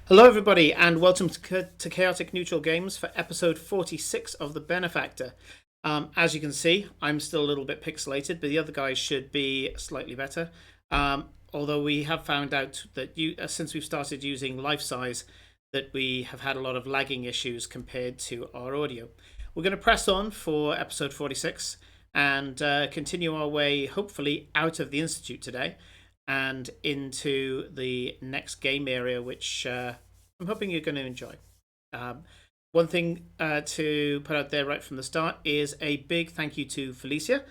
Hello, everybody, and welcome to Chaotic Neutral Games for episode 46 of the Benefactor. As you can see, I'm still a little bit pixelated, but the other guys should be slightly better. Although we have found out that since we've started using life size, that we have had a lot of lagging issues compared to our audio. We're going to press on for episode 46 and continue our way, hopefully, out of the Institute today and into the next game area, which I'm hoping you're going to enjoy. One thing to put out there right from the start is a big thank you to Felicia,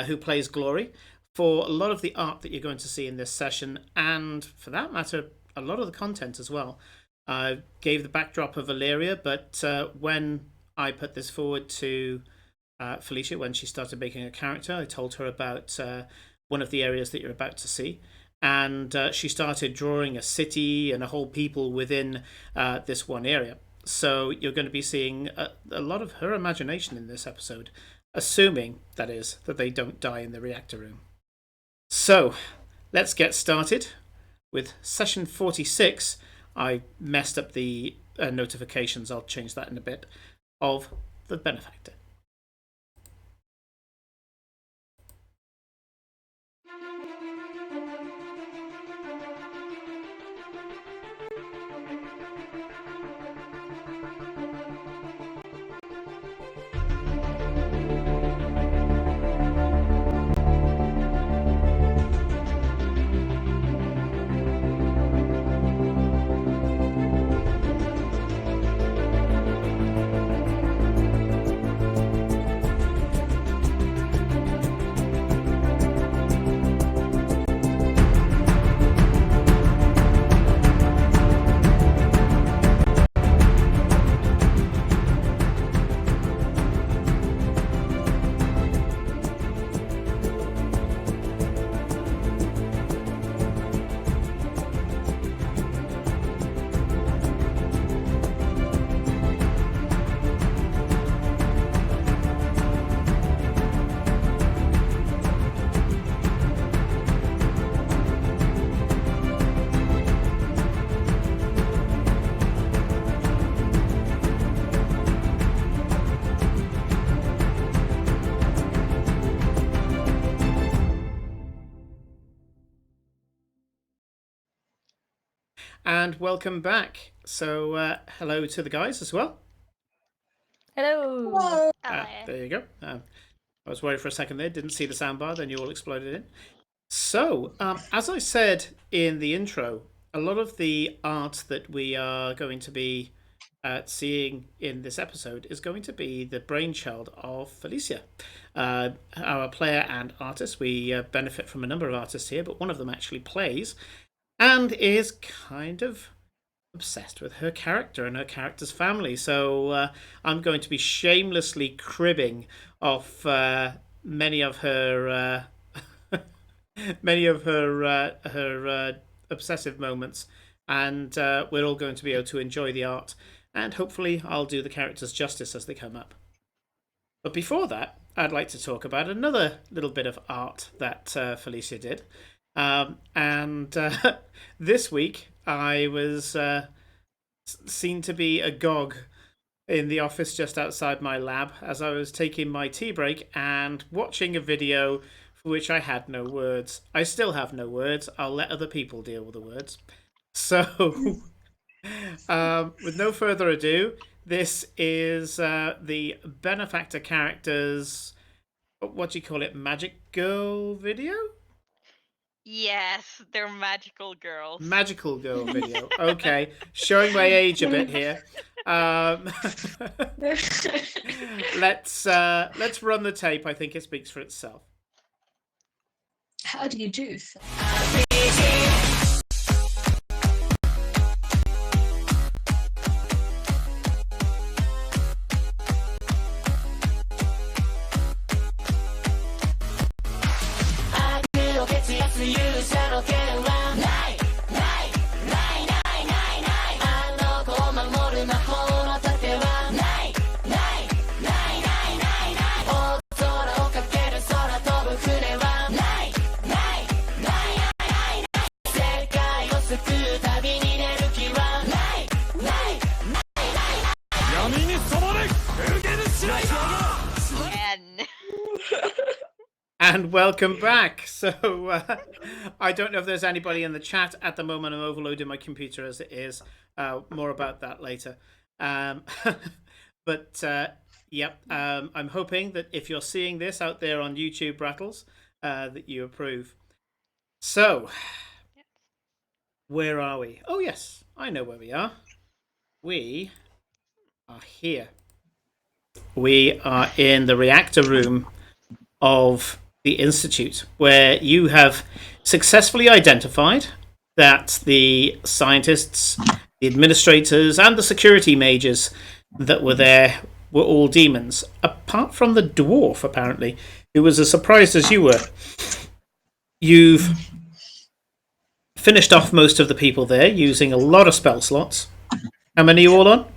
who plays Glory, for a lot of the art that you're going to see in this session, and for that matter, a lot of the content as well. I gave the backdrop of Valeria, but when I put this forward to Felicia, when she started making a character, I told her about one of the areas that you're about to see. And she started drawing a city and a whole people within this one area. So you're going to be seeing a lot of her imagination in this episode, assuming, that is, that they don't die in the reactor room. So let's get started with session 46. I messed up the notifications. I'll change that in a bit, of the Benefactor. And welcome back. So hello to the guys as well. Hello. There you go. I was worried for a second there, didn't see the soundbar, then you all exploded in. So, as I said in the intro, a lot of the art that we are going to be seeing in this episode is going to be the brainchild of Felicia, our player and artist. We benefit from a number of artists here, but one of them actually plays and is kind of obsessed with her character and her character's family. So I'm going to be shamelessly cribbing off many of her obsessive moments, and we're all going to be able to enjoy the art, and hopefully I'll do the characters justice as they come up. But before that, I'd like to talk about another little bit of art that Felicia did. And this week I was seen to be agog in the office just outside my lab as I was taking my tea break and watching a video for which I had no words. I still have no words. I'll let other people deal with the words. So with no further ado, this is the Benefactor characters, what do you call it, Magic Girl video? Yes, they're magical girls. Magical girl video. Okay, showing my age a bit here. Let's run the tape. I think it speaks for itself. How do you do so? and welcome back. So, I don't know if there's anybody in the chat at the moment. I'm overloading my computer as it is. More about that later. But yep, I'm hoping that if you're seeing this out there on YouTube, Rattles, that you approve. So, where are we? Oh, yes, I know where we are. We are here. We are in the reactor room of the Institute, where you have successfully identified that the scientists, the administrators, and the security mages that were there were all demons, apart from the dwarf, apparently, who was as surprised as you were. You've finished off most of the people there using a lot of spell slots. How many are you all on?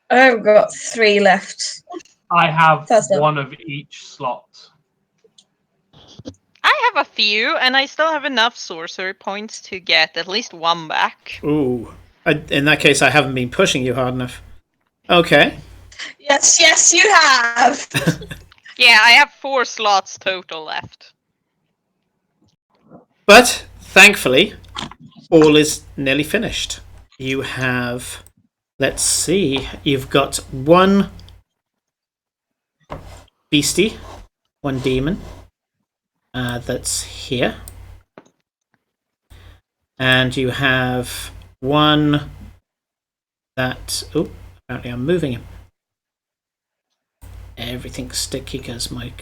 I've got 3 left. I have That's not- one of each slot. I have a few, and I still have enough sorcery points to get at least 1 back. Ooh. In that case, I haven't been pushing you hard enough. Okay. Yes, you have. Yeah, I have 4 slots total left. But, thankfully, all is nearly finished. You have... Let's see. You've got 1 beastie, 1 demon. That's here. And you have 1 that... Oh, apparently I'm moving him. Everything's sticky because my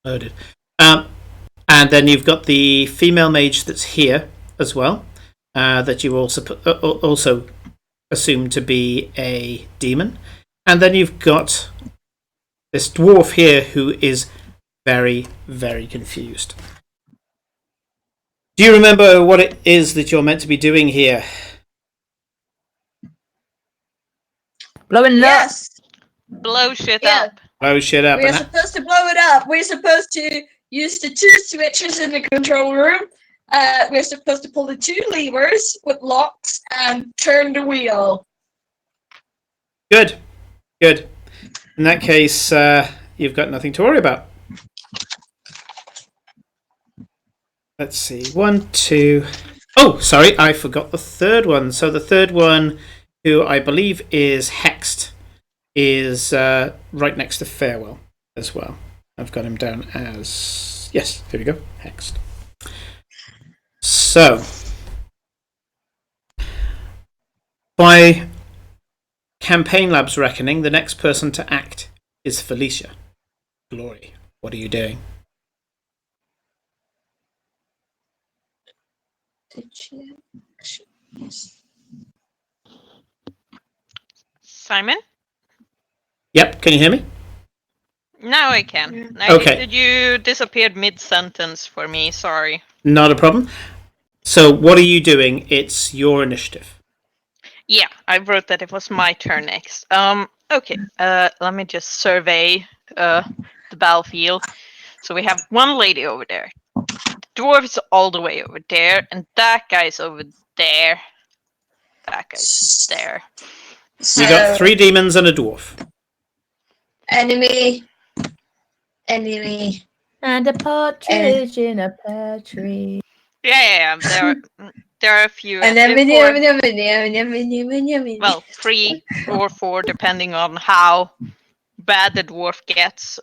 loaded. And then you've got the female mage that's here as well, that you also assume to be a demon. And then you've got this dwarf here who is very, very confused. Do you remember what it is that you're meant to be doing here? Blowing it up. Yes. Blow shit Yeah. up. Blow shit up. We're supposed to blow it up. We're supposed to use the 2 switches in the control room. We're supposed to pull the 2 levers with locks and turn the wheel. Good. In that case, you've got nothing to worry about. Let's see. 1, 2... Oh, sorry, I forgot the third one. So the third one, who I believe is hexed, is right next to Farewell as well. I've got him down as... Yes, here we go. Hexed. So, by Campaign Lab's reckoning, the next person to act is Felicia. Glory, what are you doing? Simon? Yep, can you hear me? Now I can. Yeah. Okay. You disappeared mid-sentence for me, sorry. Not a problem. So, what are you doing? It's your initiative. Yeah, I wrote that it was my turn next. Okay, let me just survey the battlefield. So we have 1 lady over there. The dwarf is all the way over there, and that guy's over there. That guy's there. So, You got 3 demons and a dwarf. enemy. And a partridge in a pear tree. Yeah. There are a few. And Well, well, 3 or 4, depending on how bad the dwarf gets.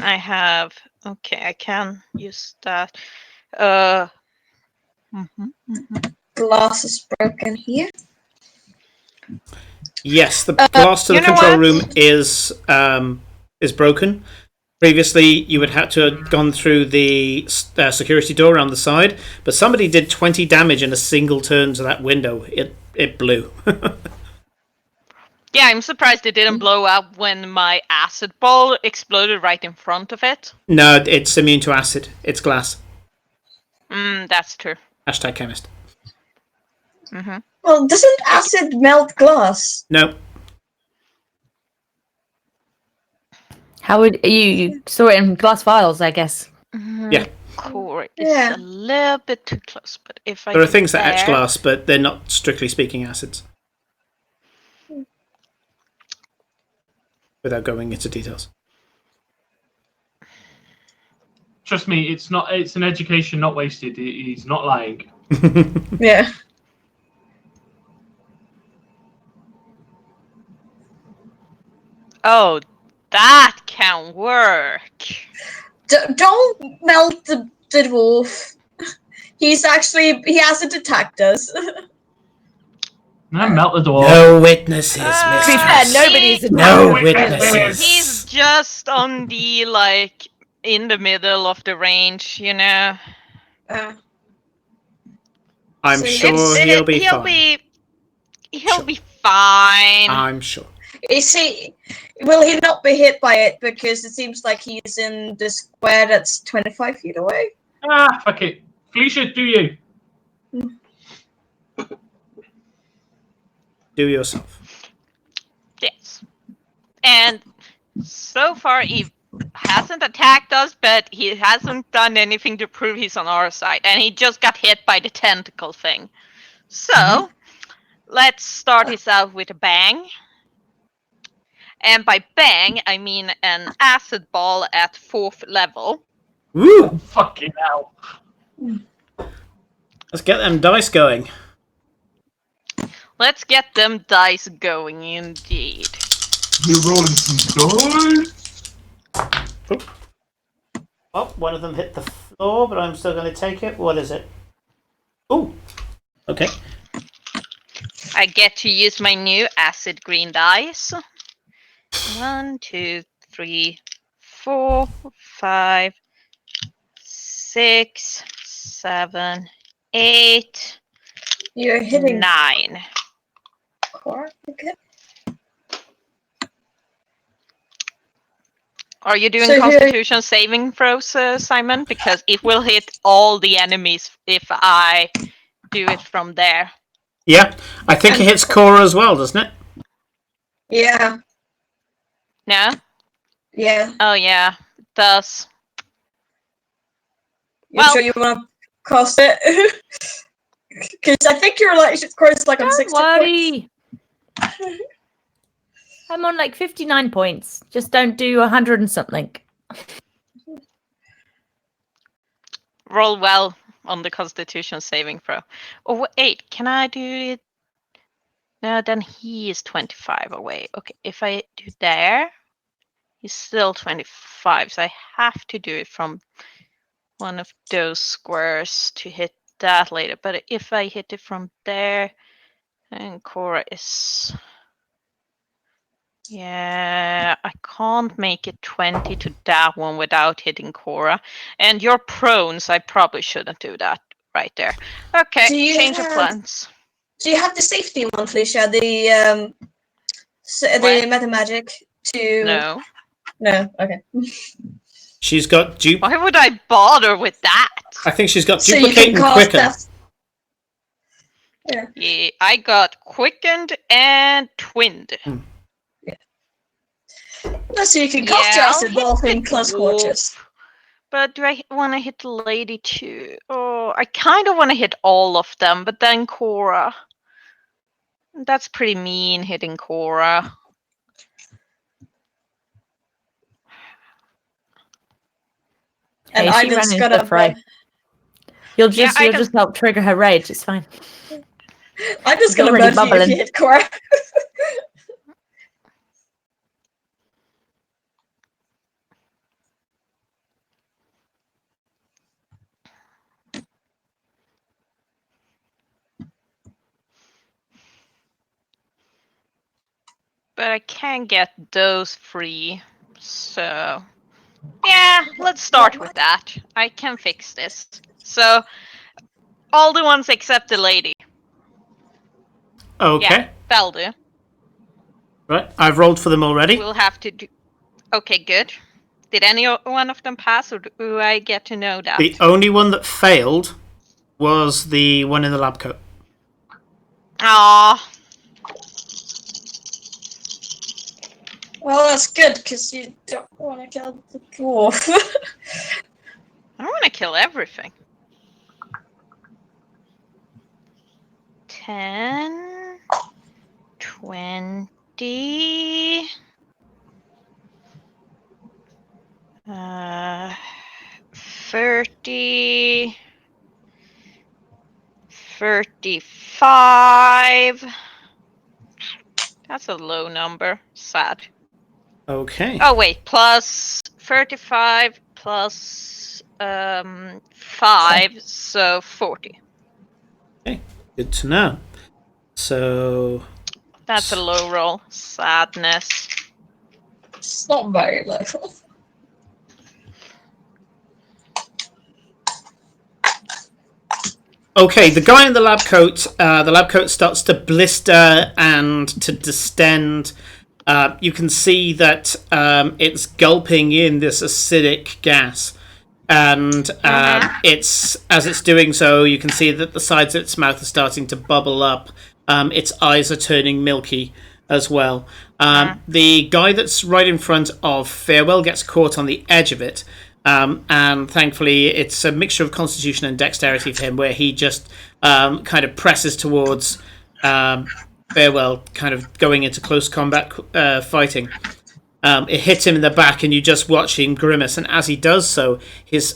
I have. Okay, I can use that. glass is broken here. Yes, the glass to the you know control what? room is broken. Previously, you would have to have gone through the security door around the side, but somebody did 20 damage in a single turn to that window. It blew. Yeah, I'm surprised it didn't blow up when my acid ball exploded right in front of it. No, it's immune to acid. It's glass. That's true. Hashtag chemist. Well, doesn't acid melt glass? No. How would you store it in glass vials, I guess? Yeah. Core Yeah. is a little bit too close, but if I There are get things that etch there- glass, but they're not strictly speaking acids. without going into details. Trust me, it's not. It's an education not wasted. He's not lying. Yeah. Oh, that can work. Don't melt the dwarf. He hasn't attacked us. No, melt the door. No witnesses, To be To be fair, Mistress. nobody's No attacked. witnesses. He's just on the like in the middle of the range, you know. I'm So sure he'll be fine. He'll Sure. be fine. I'm sure. Will he not be hit by it because it seems like he's in the square that's 25 feet away? Ah, fuck it. Felicia, do you? Do yourself. Yes. And so far he hasn't attacked us, but he hasn't done anything to prove he's on our side. And he just got hit by the tentacle thing. So, let's start this out with a bang. And by bang, I mean an acid ball at 4th level. Woo! Fucking hell. Let's get them dice going. Let's get them dice going indeed. You're rolling some dice. Oh, one of them hit the floor, but I'm still going to take it. What is it? Oh, okay. I get to use my new acid green dice. 1, 2, 3, 4, 5, 6, 7, 8, You're hitting 9. core. Okay. Are you doing So Constitution saving throws, Simon? Because it will hit all the enemies if I do it from there. Yeah, I think it hits Cora as well, doesn't it? Yeah. No? Yeah. Oh yeah, it does. You sure you want to cost it? Because I think your relationship core is like on Don't 60 points. worry. I'm on like 59 points. Just don't do 100 and something. Roll well on the Constitution saving throw. Oh wait, can I do it? No, then he is 25 away. Okay, if I do there, he's still 25, so I have to do it from one of those squares to hit that later. But if I hit it from there, then Cora is... Yeah, I can't make it 20 to that one without hitting Cora. And you're prone, so I probably shouldn't do that right there. Okay, Do you change of have- plans. Do you have the safety one, Felicia? The What? meta magic to... No. No, okay. She's got Why would I bother with that? I think she's got So you duplicate can and cast quicken. that. Yeah. Yeah, I got quickened and twinned. No, so you can cast your I'll acid hit ball the in close dwarf. quarters. But do I want to hit the lady too? Oh, I kind of want to hit all of them, but then Cora. That's pretty mean, hitting Cora. And Hey, I'm she ran just into gonna... the fray. You'll just I you'll can- just help trigger her rage. It's fine. I'm just It's gonna already murder you if bubbling. you hit Cora. But I can't get those free. So, yeah, let's start with that. I can fix this. So, all the ones except the lady. Okay. Yeah, that'll do. Right. I've rolled for them already. We'll have to do... Okay, good. Did any one of them pass, or do I get to know that? The only one that failed was the one in the lab coat. Aww. Well, that's good, because you don't want to kill the dwarf. I want to kill everything. 10, 20, 30, 35. That's a low number. Sad. Okay. Oh wait, plus 35 plus 5, so 40. Good to know. So That's a low roll. Sadness. It's not very low. okay, the guy in the lab coat starts to blister and to distend. You can see that it's gulping in this acidic gas, and it's as it's doing so, you can see that the sides of its mouth are starting to bubble up. Its eyes are turning milky as well. The guy that's right in front of Farewell gets caught on the edge of it. And thankfully, it's a mixture of constitution and dexterity for him, where he just kind of presses towards Farewell, kind of going into close combat fighting. It hits him in the back, and you just watch him grimace. And as he does so, his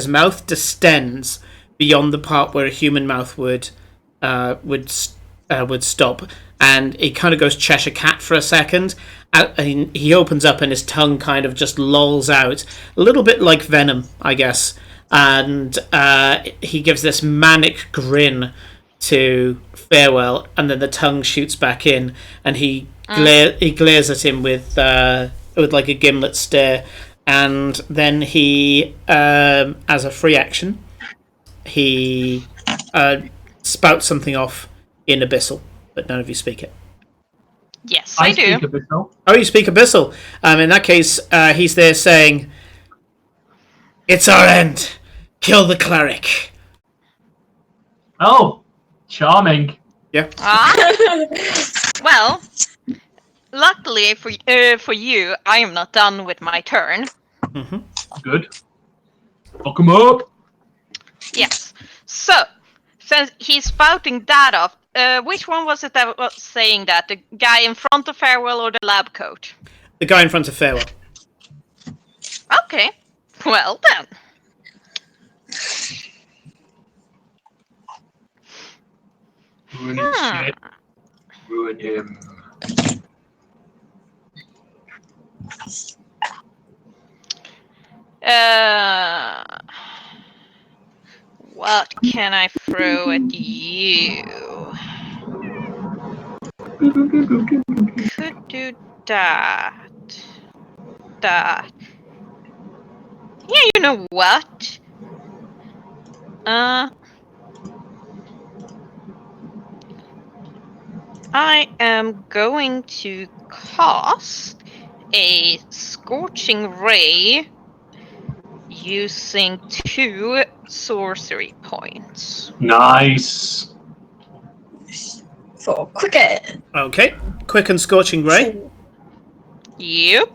mouth distends beyond the part where a human mouth would stop, and it kind of goes Cheshire Cat for a second. And he opens up, and his tongue kind of just lolls out, a little bit like venom, I guess. And he gives this manic grin to Farewell, and then the tongue shoots back in, and he glares at him with like a gimlet stare, and then he, as a free action, he spouts something off in Abyssal, but none of you speak it. Yes, I do. Speak Abyssal. Oh, you speak Abyssal. In that case, he's there saying, "It's our end. Kill the cleric." Oh, charming. Yeah. Well, luckily for you, I am not done with my turn. Mm-hmm. Good. Fuck him up. Yes. So, since he's spouting that off, which one was it that was saying that? The guy in front of Farewell or the lab coat? The guy in front of Farewell. Okay. Well then. Ruin his shit. Ruin him. What can I throw at you? Could do that. That. Yeah, you know what? I am going to cast a Scorching Ray using 2 sorcery points. Nice. For quicken. Okay. Quick and Scorching Ray. Yep.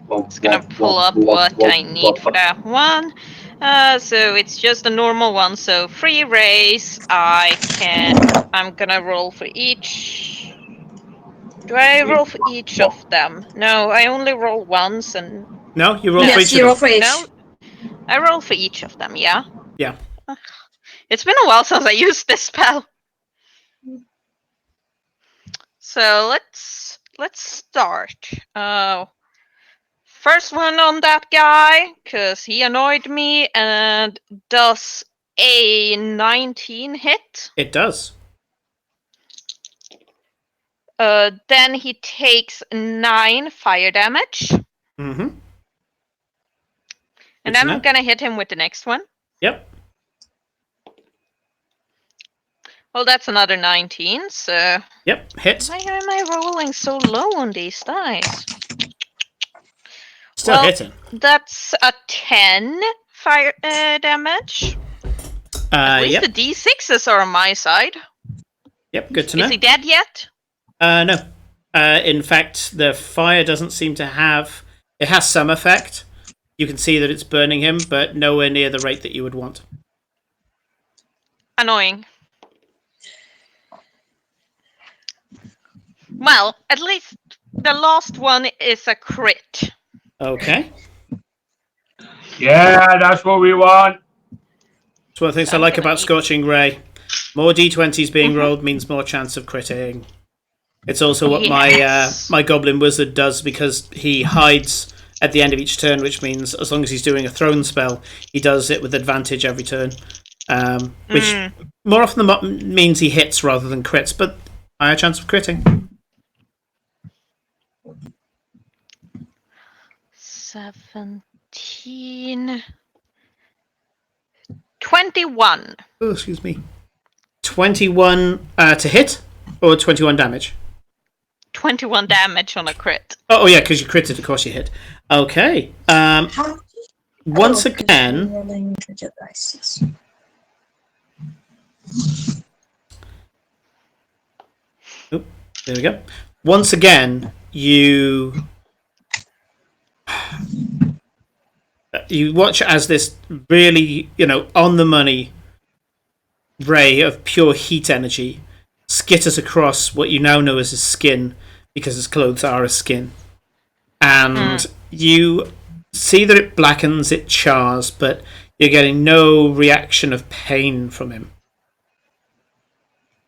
Just gonna pull up what I need for that one. So it's just a normal one. So 3 rays. I'm gonna roll for each. Do I roll for each of them? No, I only roll once and. No, you roll for Yes, each you roll of them. for each. No, I roll for each of them. Yeah. Yeah. It's been a while since I used this spell. So let's start. First one on that guy, because he annoyed me, and does a 19 hit. It does. Then he takes 9 fire damage. Mm-hmm. And then I'm gonna hit him with the next one. Yep. Well, that's another 19, so... Yep, hits. Why am I rolling so low on these dice? Still hitting. That's a 10 fire damage. At least Yep. the D6s are on my side. Yep, good to know. Is he dead yet? No. In fact, the fire doesn't seem to have... It has some effect. You can see that it's burning him, but nowhere near the rate that you would want. Annoying. Well, at least the last one is a crit. Okay. Yeah, that's what we want. It's one of the things I I'm like gonna about need- Scorching Ray. More d20s being rolled means more chance of critting. It's also what Yes. my Goblin Wizard does because he hides at the end of each turn, which means as long as he's doing a thrown spell, he does it with advantage every turn. Which more often than not means he hits rather than crits, but higher chance of critting. 17. 21. Oh, excuse me. 21 to hit or 21 damage? 21 damage on a crit. Oh yeah, because you critted, of course you hit. Okay. How? Once Oh, 'cause again, we're rolling the dice. there we go. Once again, you watch as this really, on the money ray of pure heat energy skitters across what you now know as his skin because his clothes are a skin. And you see that it blackens, it chars, but you're getting no reaction of pain from him.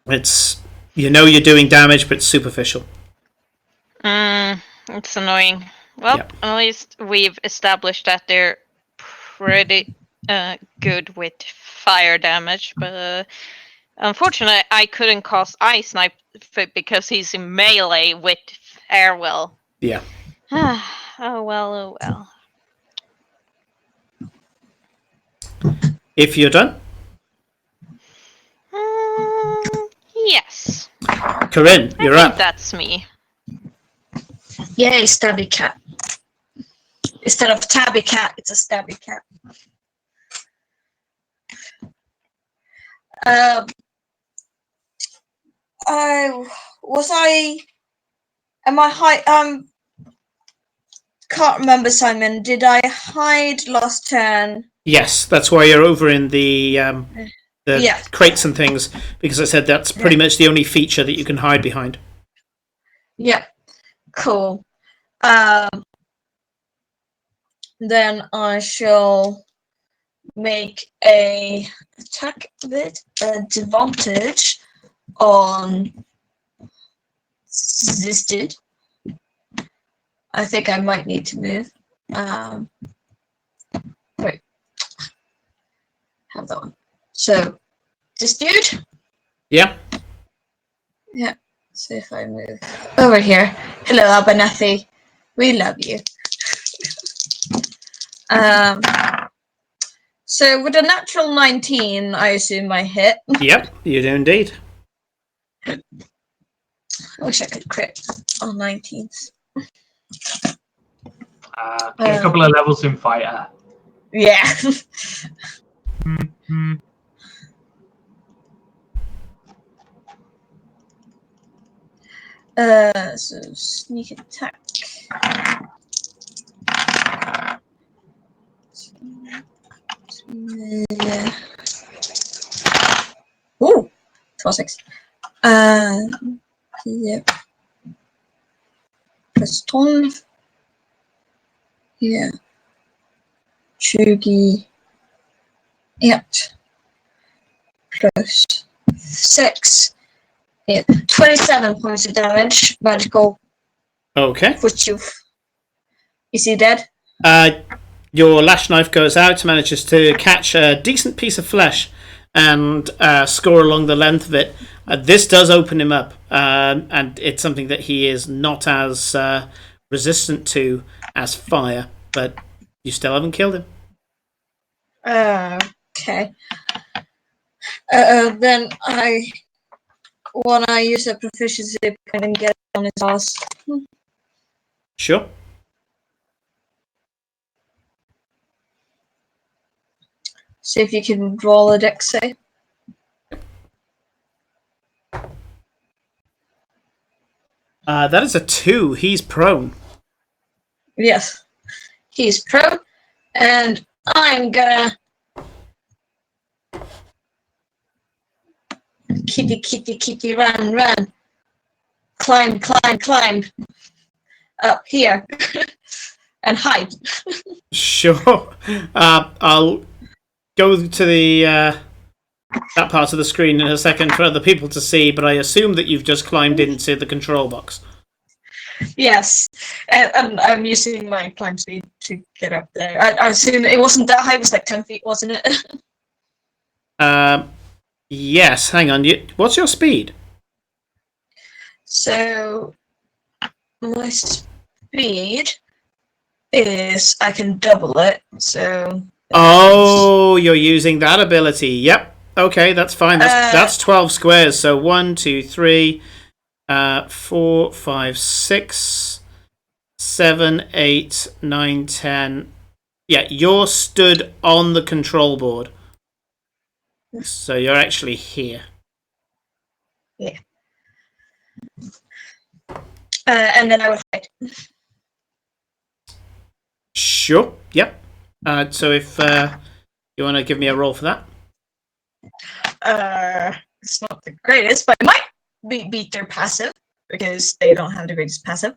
It's, you're doing damage, but it's superficial. It's annoying. Well, Yep. at least we've established that they're pretty good with fire damage, but unfortunately, I couldn't cast Ice Snipe because he's in melee with Airwell. Yeah. Oh well. If you're done, Yes. Corinne, I you're think up. that's me. Yay, stabby cat. Instead of tabby cat, it's a stabby cat. Can't remember, Simon. Did I hide last turn? Yes, that's why you're over in the Yeah. crates and things, because I said that's pretty much the only feature that you can hide behind. Yeah. Cool. Then I shall make a attack with advantage on this dude. I think I might need to move. Wait. Have that one. So this dude. Yeah. Yeah. So if I move over here. Hello, Abernathy. We love you. So with a natural 19, I assume I hit. Yep, you do indeed. I wish I could crit on 19s. Get a couple of levels in fighter. Yeah. So sneak attack. Ooh, 12-6. Yeah. Plus 12. Yeah. 28. Plus 6. Yeah. 27 points of damage. Magical. Okay. Which is he dead? Your lash knife goes out, manages to catch a decent piece of flesh and score along the length of it. This does open him up, and it's something that he is not as resistant to as fire, but you still haven't killed him. Okay. Then I want to use a proficiency point and get on his ass. Sure. See if you can roll a dex save. That is a 2. He's prone. Yes. He's prone. And I'm gonna kitty, run. Climb. Up here. and hide. Sure. I'll go to the that part of the screen in a second for other people to see, but I assume that you've just climbed into the control box. Yes, and I'm using my climb speed to get up there. I assume it wasn't that high. It was like 10 feet, wasn't it? Yes. Hang on. What's your speed? So my speed is I can double it. So. Oh, you're using that ability. Yep. Okay, that's fine. That's 12 squares. So 1, 2, 3, 4, 5, 6, 7, 8, 9, 10. Yeah, you're stood on the control board. So you're actually here. Yeah. And then I would hide. Sure. Yep. So if you want to give me a roll for that. It's not the greatest, but it might beat their passive because they don't have the greatest passive.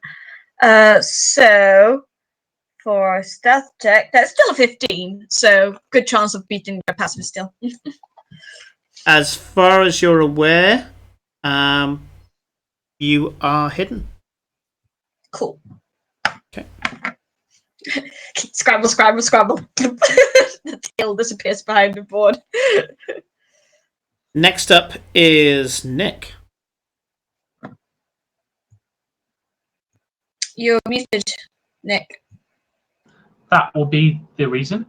So for stealth check, that's still a 15. So good chance of beating their passive still. As far as you're aware, you are hidden. Cool. Okay. Scrabble, scrabble, scrabble. The tail disappears behind the board. Next up is Nick. You're muted, Nick. That will be the reason.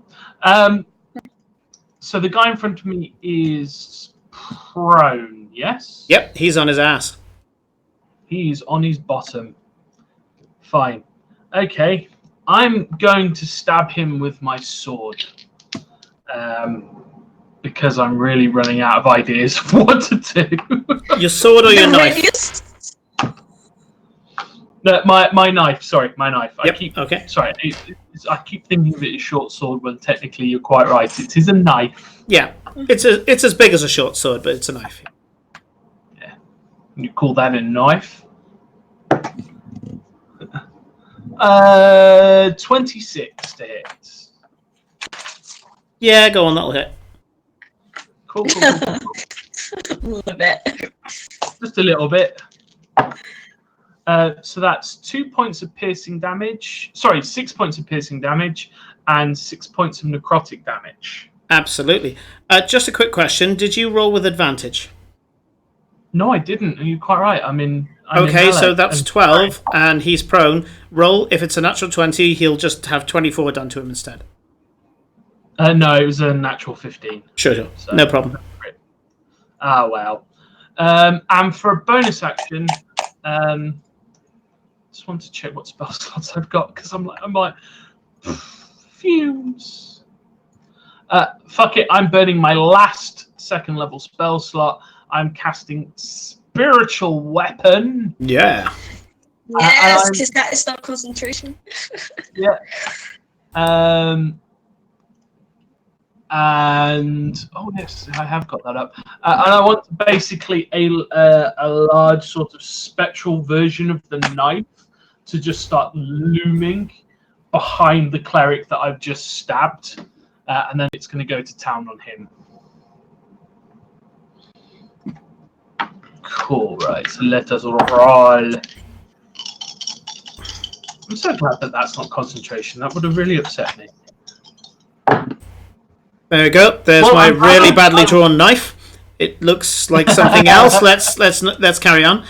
So the guy in front of me is prone, yes? Yep, he's on his ass. He's on his bottom. Fine. Okay. I'm going to stab him with my sword. Because I'm really running out of ideas of what to do. Your sword or your knife? Radius? No, my knife. Sorry, my knife. Yep, okay. Sorry, I keep thinking of it as short sword when technically you're quite right. It is a knife. Yeah, it's as big as a short sword, but it's a knife. Yeah, you call that a knife? 26 to hit. Yeah, go on, that'll hit. Cool. A little bit. Just a little bit. So that's 2 points of piercing damage. Sorry, 6 points of piercing damage and 6 points of necrotic damage. Absolutely. Just a quick question. Did you roll with advantage? No, I didn't. You're quite right. I'm in Okay, so melee. that's 12, and he's prone. Roll. If it's a natural 20, he'll just have 24 done to him instead. No, it was a natural 15. Sure. So, No problem. Ah, well. And for a bonus action, just want to check what spell slots I've got because I'm like, fumes. Fuck it, I'm burning my last second level spell slot. I'm casting Spiritual Weapon. Yeah. Yes, because that is not concentration. Yeah. And oh yes, I have got that up. And I want basically a large sort of spectral version of the knife to just start looming behind the cleric that I've just stabbed, and then it's going to go to town on him. Cool, right? So let us roll. I'm so glad that that's not concentration. That would have really upset me. There we go. There's my really badly drawn knife. It looks like something else. Let's carry on.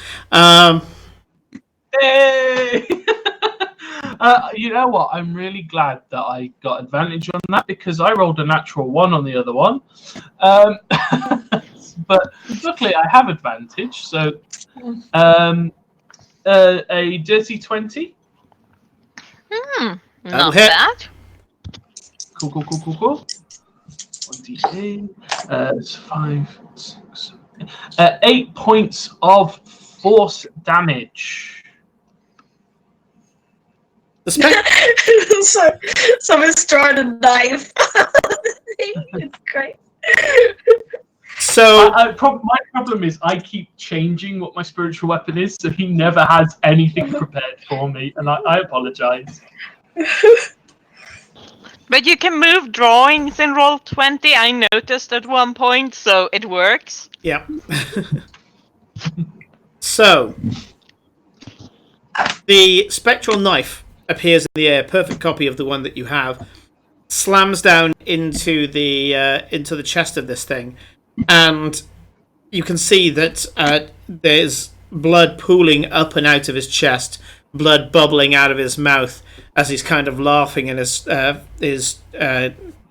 Hey! You know what? I'm really glad that I got advantage on that because I rolled a natural 1 on the other one. But luckily I have advantage. So a dirty 20. Not hit. bad. Cool. 1d8. It's 5, 6, 7, 8 points of force damage. Someone's drawing a knife. It's great. So my problem is I keep changing what my spiritual weapon is, so he never has anything prepared for me, and I apologize. But you can move drawings in Roll20. I noticed at one point, so it works. Yeah. So, the spectral knife appears in the air, perfect copy of the one that you have, slams down into the chest of this thing, and you can see that there's blood pooling up and out of his chest, blood bubbling out of his mouth as he's kind of laughing, and his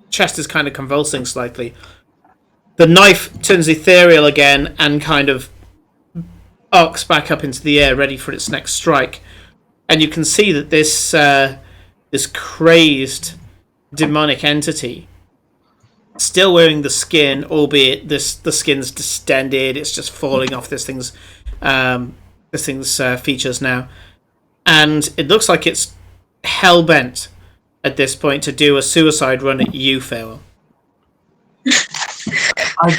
chest is kind of convulsing slightly. The knife turns ethereal again and kind of arcs back up into the air, ready for its next strike. And you can see that this crazed demonic entity, still wearing the skin, albeit the skin's distended, it's just falling off this thing's features now, and it looks like it's hell bent at this point to do a suicide run at you, Farewell. I'm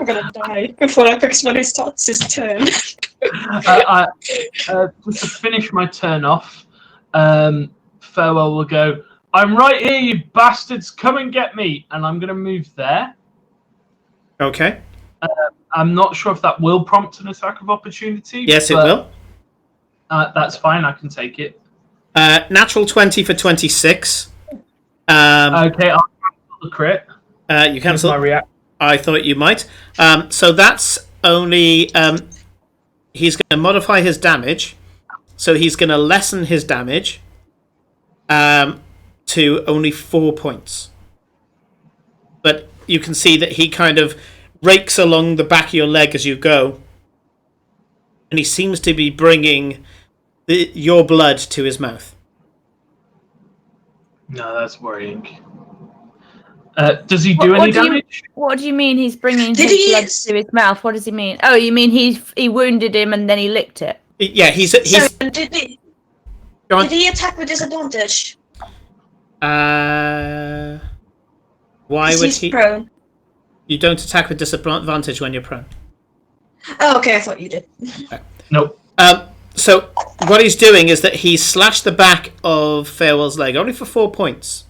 gonna die before when it starts his turn. Just to finish my turn off, Farewell will go, "I'm right here, you bastards! Come and get me!" And I'm going to move there. Okay. I'm not sure if that will prompt an attack of opportunity. Yes, it will. That's fine. I can take it. Natural 20 for 26. Okay, I'll cancel the crit. You cancel my react. I thought you might. So that's only... he's going to modify his damage. So he's going to lessen his damage to only 4 points. But you can see that he kind of rakes along the back of your leg as you go. And he seems to be bringing your blood to his mouth. No, that's worrying. Does he do any damage? What do you mean he's bringing his blood to his mouth? What does he mean? Oh, you mean he wounded him and then he licked it? Yeah, he's So did he attack with disadvantage? Why would He's he? prone. You don't attack with disadvantage when you're prone. Oh, okay, I thought you did. Nope. So what he's doing is that he slashed the back of Farewell's leg only for 4 points,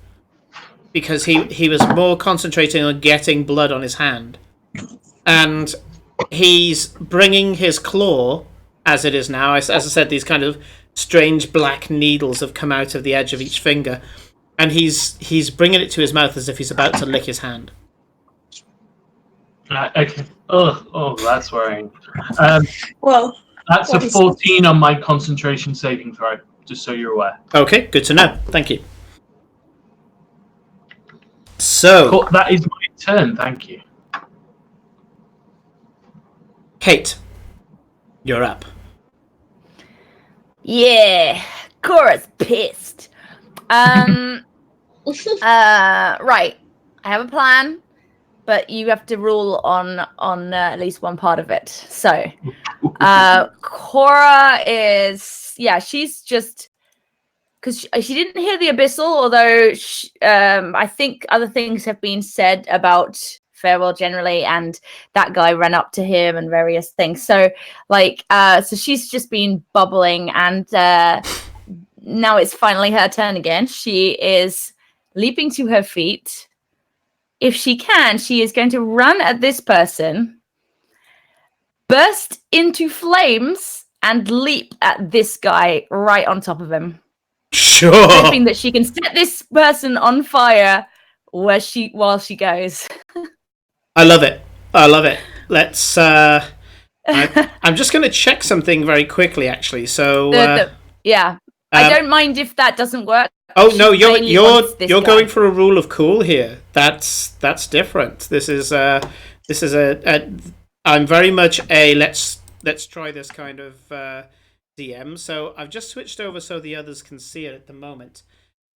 because he was more concentrating on getting blood on his hand, and he's bringing his claw, as it is now. As I said, these kind of strange black needles have come out of the edge of each finger, and he's bringing it to his mouth as if he's about to lick his hand. Okay. Oh, that's worrying. Well, That's a 14 on my concentration saving throw, just so you're aware. Okay, good to know. Thank you. So Cool, that is my turn, thank you. Kate, you're up. Yeah, Cora's pissed. Right, I have a plan, but you have to rule on at least one part of it. So, Cora is, she's just, because she didn't hear the abyssal, although I think other things have been said about Farewell generally, and that guy ran up to him and various things. So, so she's just been bubbling, and now it's finally her turn again. She is leaping to her feet. If she can, she is going to run at this person, burst into flames, and leap at this guy right on top of him. Sure. Hoping that she can set this person on fire while she goes. I love it. Let's. I'm just going to check something very quickly, actually. So. I don't mind if that doesn't work. Oh no, you're guy. going for a rule of cool here. That's different. This is a I'm very much a let's try this kind of DM. So I've just switched over so the others can see it at the moment.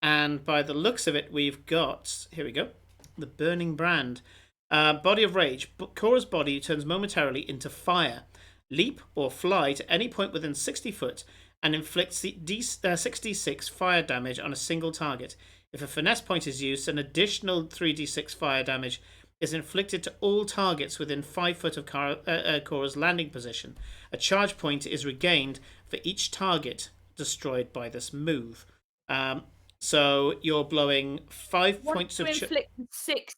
And by the looks of it, we've got, here we go, the Burning Brand. Body of Rage. Cora's body turns momentarily into fire. Leap or fly to any point within 60 foot and inflicts the 6d6 fire damage on a single target. If a finesse point is used, an additional 3d6 fire damage is inflicted to all targets within 5 foot of Cora's landing position. A charge point is regained for each target destroyed by this move. So you're blowing 5 Want points to of inflict 6.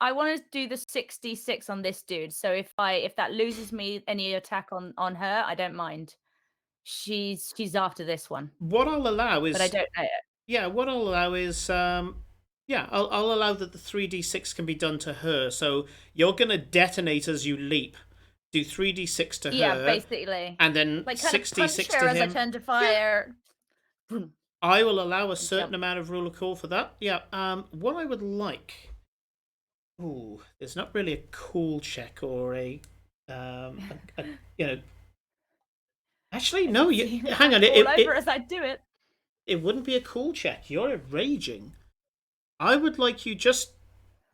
I want to do the 66 on this dude. So if that loses me any attack on her, I don't mind. She's after this one, What I'll allow is but I don't know. yeah. What I'll allow is yeah. I'll allow that the 3d6 can be done to her. So you're gonna detonate as you leap. Do 3d6 to Yeah, her, basically. and then Like kind of punch 66 her to as I him. turn to fire. Boom. I will allow a certain jump. amount of rule of call for that. Yeah. What I would like. Ooh, there's not really a cool check or a you know. Actually, no. Hang on. All over as I do it. It wouldn't be a cool check. You're raging. I would like you, just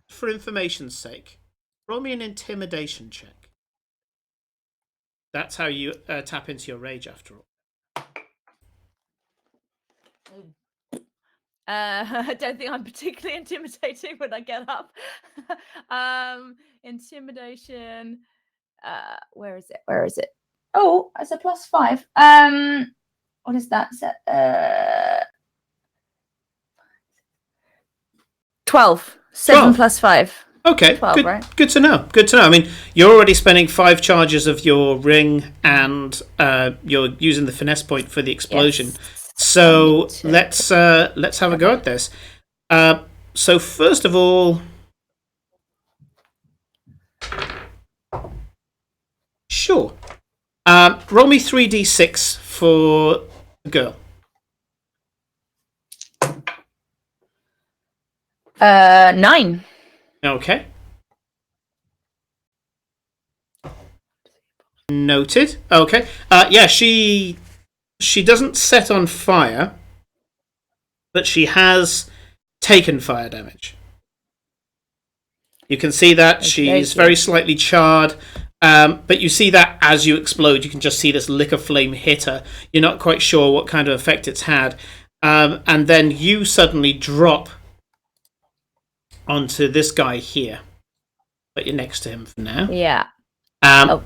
for information's sake, roll me an intimidation check. That's how you tap into your rage, after all. I don't think I'm particularly intimidating when I get up. Intimidation. Where is it? Where is it? Oh, it's a +5. What is that? Is that 12. 7 12. plus 5. Okay, 12, good, right? good to know. Good to know. I mean, you're already spending 5 charges of your ring, and you're using the finesse point for the explosion. Yes. So let's have a go at this. So first of all, sure. Roll me 3d6 for the girl. 9. Okay. Noted. Okay. Yeah, she doesn't set on fire, but she has taken fire damage. You can see that she's very slightly charred, but you see that as you explode, you can just see this lick of flame hit her. You're not quite sure what kind of effect it's had, and then you suddenly drop onto this guy here, but you're next to him for now. Yeah.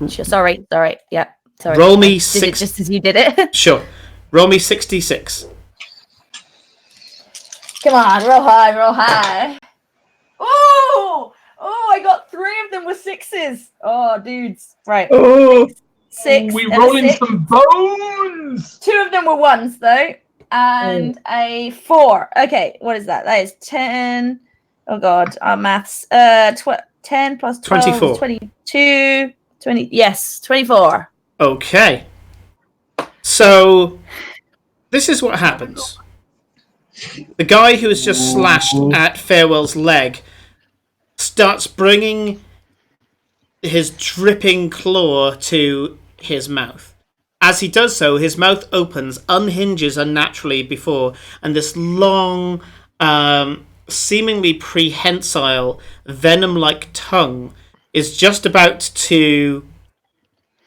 Sorry. Yeah. Sorry. Roll me Did 6. it just as you did it. Sure. Roll me 66. Come on, roll high, roll high. Oh, I got 3 of them with 6s. Oh, dudes. Right. Oh, 6. we and a rolling 6. some bones. 2 of them were 1s though, and a 4. Okay, what is that? That is 10. Oh god, our maths. 10 plus 12 24. is 22. 20. Yes, 24. Okay. So this is what happens. The guy who has just slashed at Farewell's leg starts bringing his dripping claw to his mouth. As he does so, his mouth opens, unhinges unnaturally before, and this long, seemingly prehensile, venom-like tongue is just about to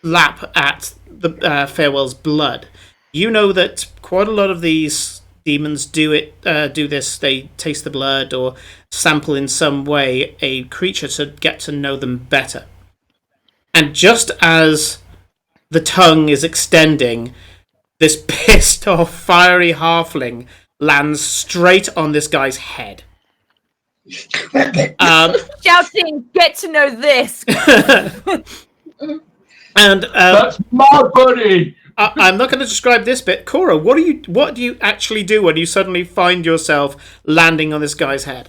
lap at the Farewell's blood. You know that quite a lot of these demons do this. They taste the blood or sample in some way a creature to get to know them better. And just as the tongue is extending, this pissed off fiery halfling lands straight on this guy's head. Shouting, get to know this. And That's my buddy. I'm not going to describe this bit. Cora, what do you actually do when you suddenly find yourself landing on this guy's head?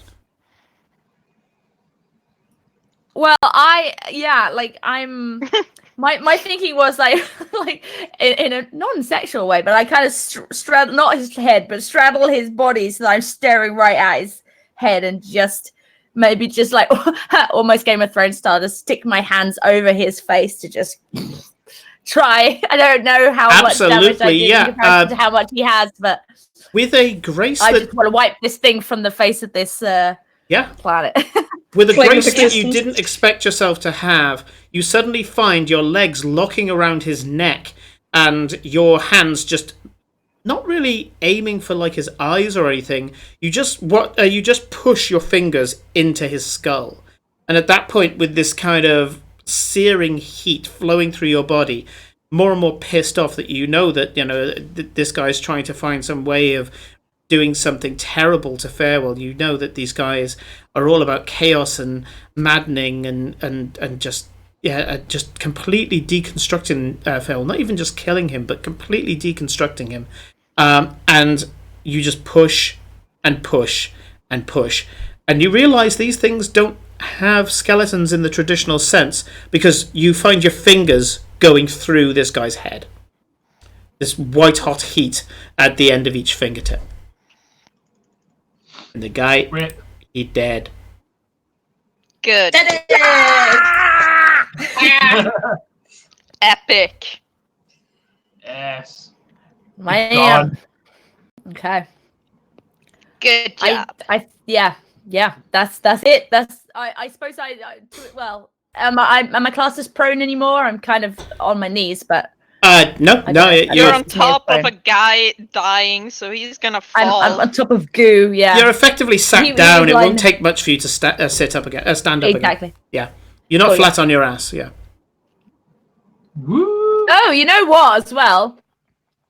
Well, I'm my thinking was like in a non-sexual way, but I kind of straddle, not his head, but straddle his body so that I'm staring right at his head and just like almost Game of Thrones style, to stick my hands over his face to just try. I don't know how much damage I did in comparison to how much he has, but with a grace I just want to wipe this thing from the face of this planet. With a grace that you didn't expect yourself to have, you suddenly find your legs locking around his neck and your hands just not really aiming for like his eyes or anything. You just push your fingers into his skull. And at that point, with this kind of searing heat flowing through your body, more and more pissed off that you know that this guy's trying to find some way of doing something terrible to Farewell. You know that these guys are all about chaos and maddening and just completely deconstructing Farewell. Not even just killing him, but completely deconstructing him. And you just push and push and push. And you realise these things don't have skeletons in the traditional sense because you find your fingers going through this guy's head. This white-hot heat at the end of each fingertip. And the guy, he dead. Good. Epic. Yes. Man. Okay. Good job. Yeah. That's it. I suppose well. Am I classed as prone anymore? I'm kind of on my knees, but no. You're on top of a guy dying, so he's gonna fall. I'm on top of goo. Yeah. You're effectively sat down. It won't take much for you to sit up again. Stand up exactly. again. Yeah. You're not flat on your ass. Yeah. Woo. Oh, you know what? As well,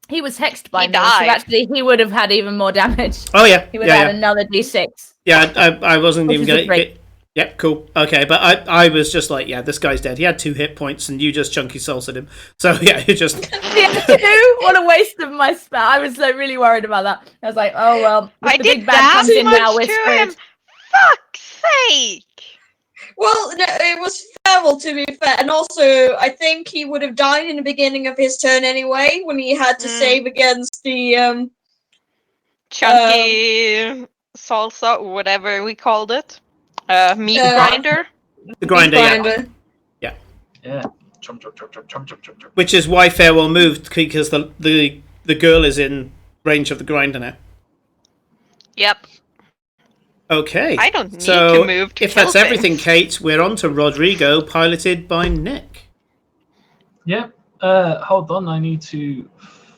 he was hexed by me, so died. actually he would have had even more damage. Oh yeah. He would have had another d6. Yeah, I wasn't even Which is going to. Yep, cool. Okay, but I was just like, yeah, this guy's dead. He had 2 hit points, and you just chunky salted him. So yeah, you just. Yeah, 2? What a waste of my spell. I was really worried about that. I was like, oh well. I the did big bad that comes in much now. We're to screwed. him. Fuck's sake. Well, no, it was Farewell, to be fair, and also I think he would have died in the beginning of his turn anyway when he had to save against the Chunky salsa, or whatever we called it. Meat grinder. The grinder, yeah. Yeah. Chomp, chomp, chomp, chomp, chomp, chomp, chomp, chomp. Which is why Farewell moved, because the girl is in range of the grinder now. Yep. Okay. I don't need so to move to if kill that's everything, things. Kate, we're on to Rodrigo, piloted by Nick. Yeah. Hold on. I need to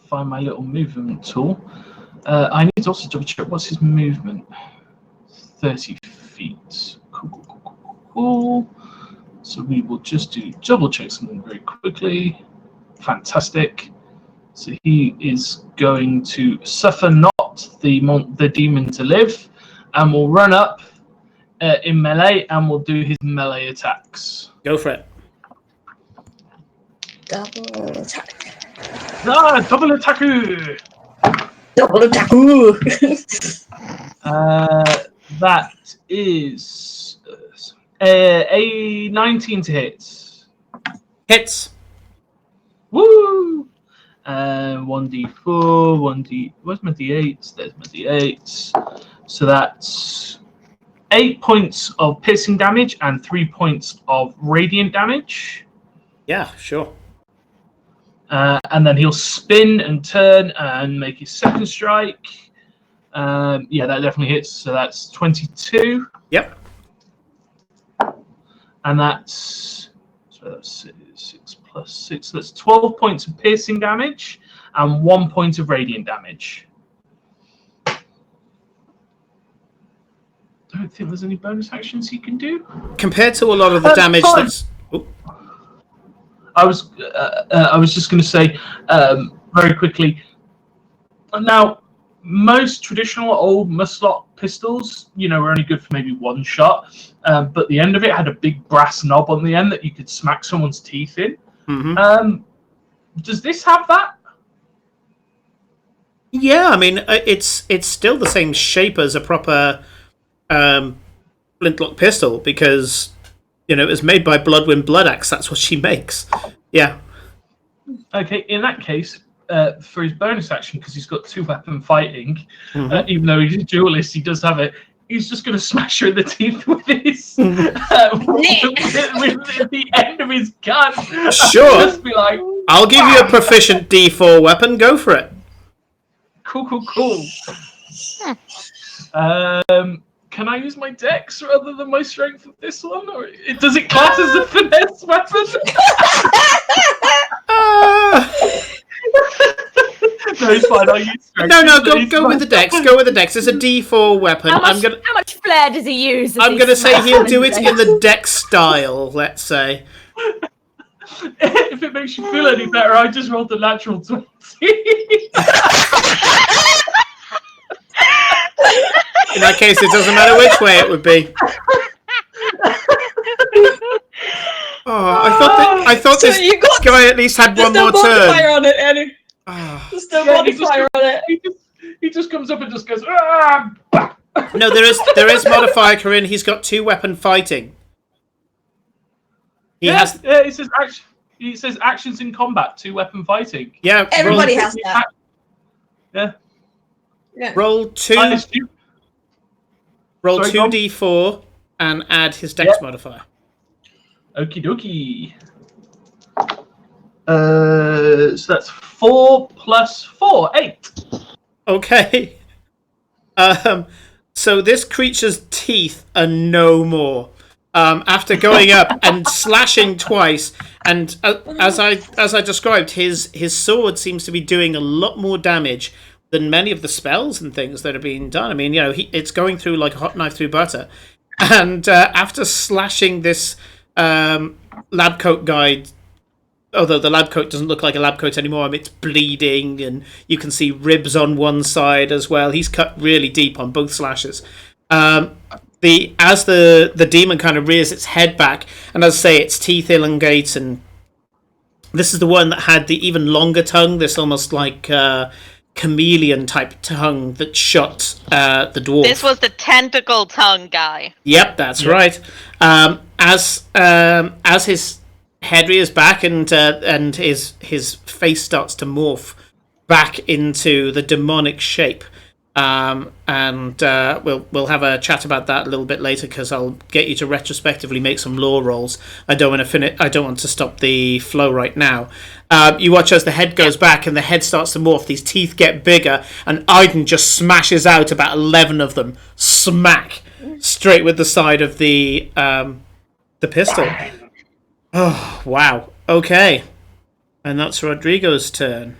find my little movement tool. I need to also double check what's his movement. 30 feet. Cool. So we will just double check something very quickly. Fantastic. So he is going to suffer not the demon to live, and will run up in melee and will do his melee attacks. Go for it. double attack. Double attack! Double attack. That is a 19 to hit. Hits. Woo! 1d4, 1d. Where's my d8s? There's my d8s. So that's 8 points of piercing damage and 3 points of radiant damage. Yeah, sure. And then he'll spin and turn and make his second strike. Yeah, that definitely hits. So that's 22. Yep. And that's 6 plus 6. So that's 12 points of piercing damage and 1 point of radiant damage. Don't think there's any bonus actions he can do. Compared to a lot of the damage that's... Oh. I was just going to say very quickly. Now, most traditional old Musclot pistols, were only good for maybe one shot. But the end of it had a big brass knob on the end that you could smack someone's teeth in. Mm-hmm. Does this have that? Yeah, I mean, it's still the same shape as a proper flintlock pistol because, it was made by Bloodwind Bloodaxe. That's what she makes. Yeah. Okay, in that case, for his bonus action, because he's got 2-weapon fighting, even though he's a duelist, he does have it. He's just going to smash her in the teeth with his with the end of his gun. Sure. Just be like, I'll give you a proficient D4 weapon. Go for it. Cool. Can I use my dex rather than my strength with this one, or does it class as a finesse weapon? No, it's fine. I'll use strength. No. Go with the dex. Go with the dex. It's a D4 weapon. How much flair does he use? I'm gonna say he'll do it in the dex style. Let's say. If it makes you feel any better, I just rolled the natural 20. that case, it doesn't matter which way it would be. Oh, I thought So this you got guy at least had there's one no more modifier turn. on it, Eddie. Ah. There's no Yeah, he just modifier on it. He just comes up and just goes, ah! Bah! No, there is modifier, Corinne. He's got 2-weapon fighting. He has. Yeah, it says actions in combat, 2-weapon fighting. Yeah, Everybody has that. Yeah. Yeah. roll two. Roll Sorry, Tom? 2d4 and add his dex Yep. modifier. Okie dokie. So that's 4 plus 4, 8. Okay. So this creature's teeth are no more. After going up and slashing twice, and as I described, his sword seems to be doing a lot more damage than many of the spells and things that are being done. I mean, it's going through like a hot knife through butter. And after slashing this lab coat guy, although the lab coat doesn't look like a lab coat anymore, I mean, it's bleeding, and you can see ribs on one side as well. He's cut really deep on both slashes. As the demon kind of rears its head back, and as I say, its teeth elongate, and this is the one that had the even longer tongue, this almost like chameleon type tongue that shot the dwarf. This was the tentacle tongue guy. Yep, that's right. As his head rears back and his face starts to morph back into the demonic shape, and we'll have a chat about that a little bit later, because I'll get you to retrospectively make some lore rolls. I don't want to stop the flow right now. You watch as the head goes back and the head starts to morph. These teeth get bigger, and Aiden just smashes out about 11 of them. Smack straight with the side of the pistol. Oh wow! Okay, and that's Rodrigo's turn.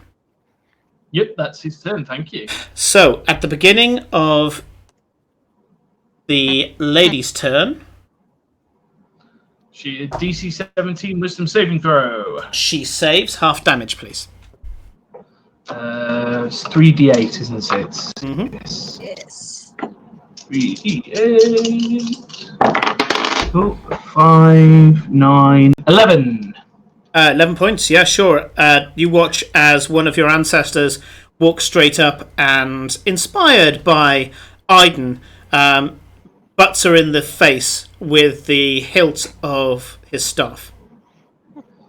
Yep, that's his turn, thank you. So, at the beginning of the lady's turn, She DC 17 Wisdom saving throw. she saves. Half damage, please. It's 3d8, isn't it? Mhm. Yes. Yes. 3d8. Oh, 5, 9, 11. 11 points, yeah, sure. You watch as one of your ancestors walks straight up and, inspired by Aiden, butts her in the face with the hilt of his staff.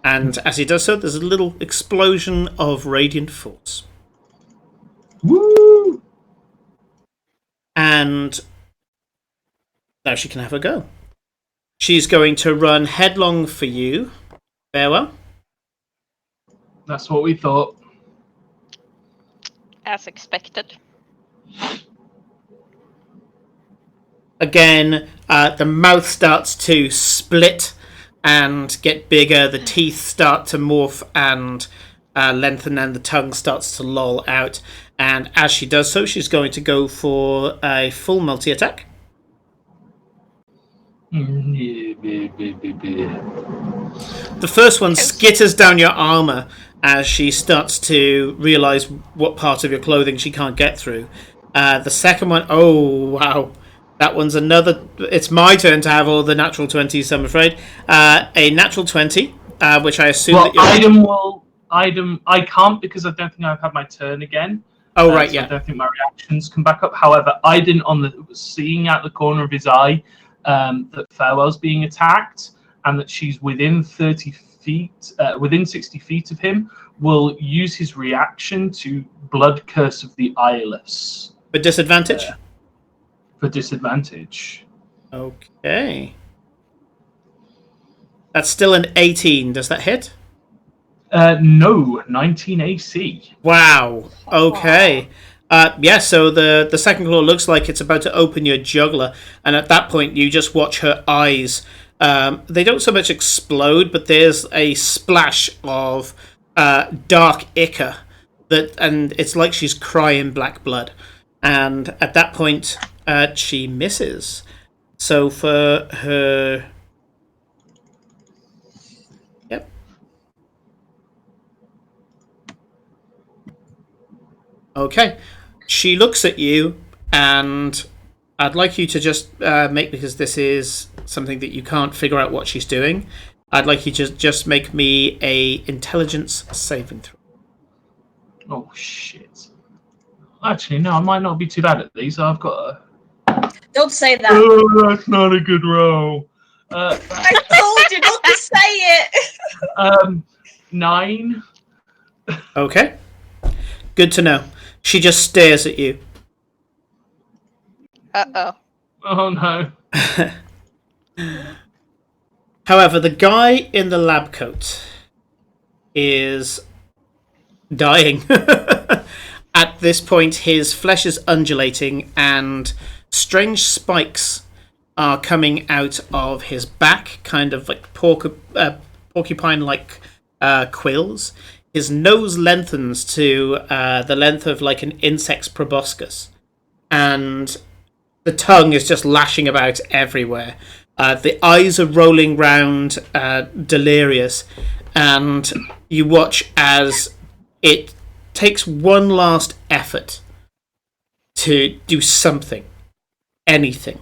And as he does so, there's a little explosion of radiant force. Woo! And now she can have a go. She's going to run headlong for you. Farewell. That's what we thought. As expected. Again, the mouth starts to split and get bigger. The teeth start to morph and lengthen, and the tongue starts to loll out. And as she does so, she's going to go for a full multi-attack. The first one skitters down your armor as she starts to realize what part of your clothing she can't get through. The second one, oh wow, that one's another. It's my turn to have all the natural 20s, I'm afraid. A natural 20, which I assume Well, that you're... I can't, because I don't think I've had my turn again. Oh right, so yeah. I don't think my reactions come back up. However, Aiden seeing out the corner of his eye that Farewell's being attacked, and that she's within 30 feet, within 60 feet of him, will use his reaction to Blood Curse of the Eyeless. For disadvantage? For disadvantage. Okay. That's still an 18. Does that hit? No, 19 AC. Wow. Okay. Yeah, so the second claw looks like it's about to open your jugular, and at that point you just watch her eyes. They don't so much explode, but there's a splash of dark ichor, and it's like she's crying black blood. And at that point, she misses. So for her... Yep. Okay. She looks at you and I'd like you to just because this is something that you can't figure out what she's doing. I'd like you to just make me a intelligence saving throw. Oh shit! Actually, no, I might not be too bad at these. I've got a. Don't say that. Oh, that's not a good roll. I told you not to say it. 9. Okay. Good to know. She just stares at you. Uh-oh. Oh no. However, the guy in the lab coat is dying. At this point, his flesh is undulating and strange spikes are coming out of his back, kind of like porcupine-like quills. His nose lengthens to the length of like an insect's proboscis, and the tongue is just lashing about everywhere. The eyes are rolling round, delirious, and you watch as it takes one last effort to do something, anything,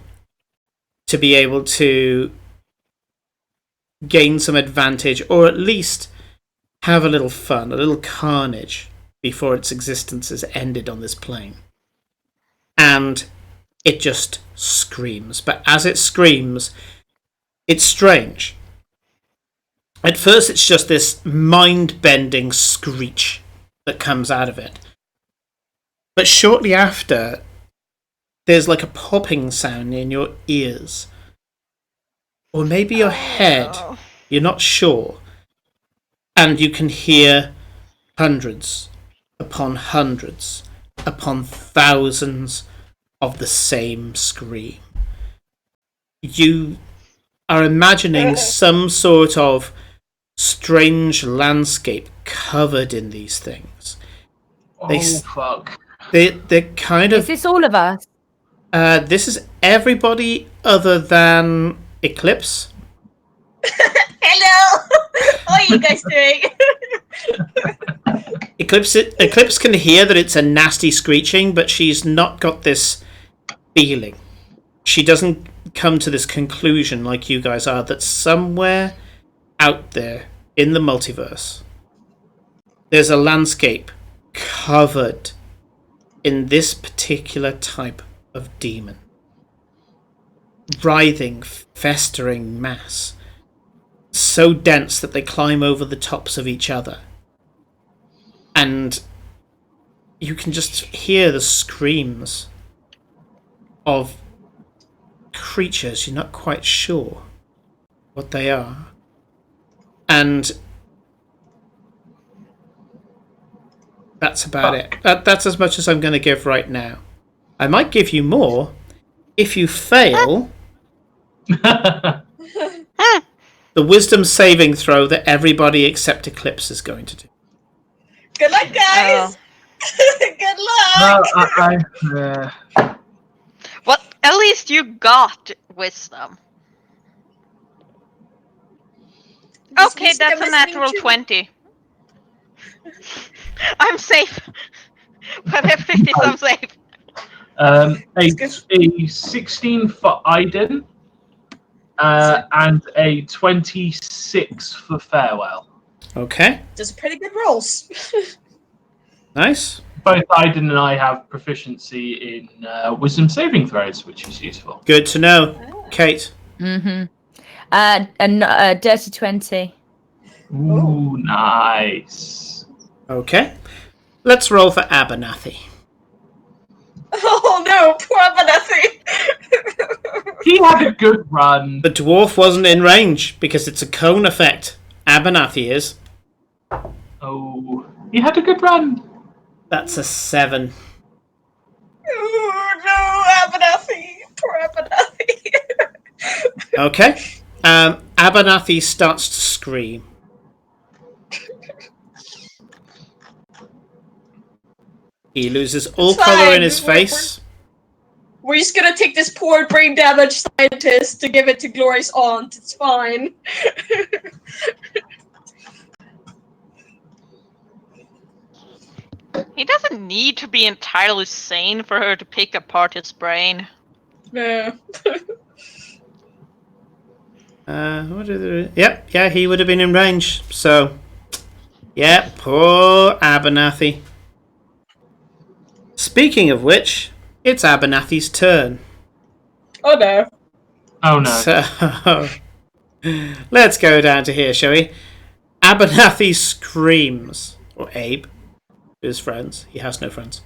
to be able to gain some advantage, or at least have a little fun, a little carnage, before its existence is ended on this plane. And it just screams. But as it screams, it's strange. At first, it's just this mind-bending screech that comes out of it. But shortly after, there's like a popping sound in your ears. Or maybe your head. You're not sure. And you can hear hundreds upon thousands of the same scream. You are imagining some sort of strange landscape covered in these things. Fuck. They're kind Is of... this all of us? This is everybody other than Eclipse. Hello. What are you guys doing? Eclipse can hear that it's a nasty screeching, but she's not got this feeling. She doesn't come to this conclusion like you guys are, that somewhere out there in the multiverse there's a landscape covered in this particular type of demon. Writhing, festering mass. So dense that they climb over the tops of each other. And you can just hear the screams of creatures you're not quite sure what they are. And that's about it. That's as much as I'm going to give right now. I might give you more if you fail the wisdom saving throw that everybody except Eclipse is going to do. Good luck, guys. Good luck. Well, at least you got wisdom. This Okay, wisdom that's a is natural new too. 20. I'm safe. 50, I'm safe. A 16 for Aiden, and a 26 for Farewell. Okay, Those are pretty good rolls. nice. Both Aiden and I have proficiency in wisdom saving throws, which is useful. Good to know. Kate. Mm-hmm. A dirty 20. Ooh, nice. Okay. Let's roll for Abernathy. Oh no, poor Abernathy. He had a good run. The dwarf wasn't in range because it's a cone effect. Abernathy is. Oh, he had a good run. That's a 7. Oh no, Abernathy. Poor Abernathy. Okay. Abernathy starts to scream. He loses all It's colour fine. in his face. We're just gonna take this poor brain damaged scientist to give it to Glory's aunt. It's fine. He doesn't need to be entirely sane for her to pick apart his brain. No. Yeah, he would have been in range. So, yeah, poor Abernathy. Speaking of which, it's Abernathy's turn. Oh no. Oh no. So, let's go down to here, shall we? Abernathy screams. Or Abe. His friends. He has no friends.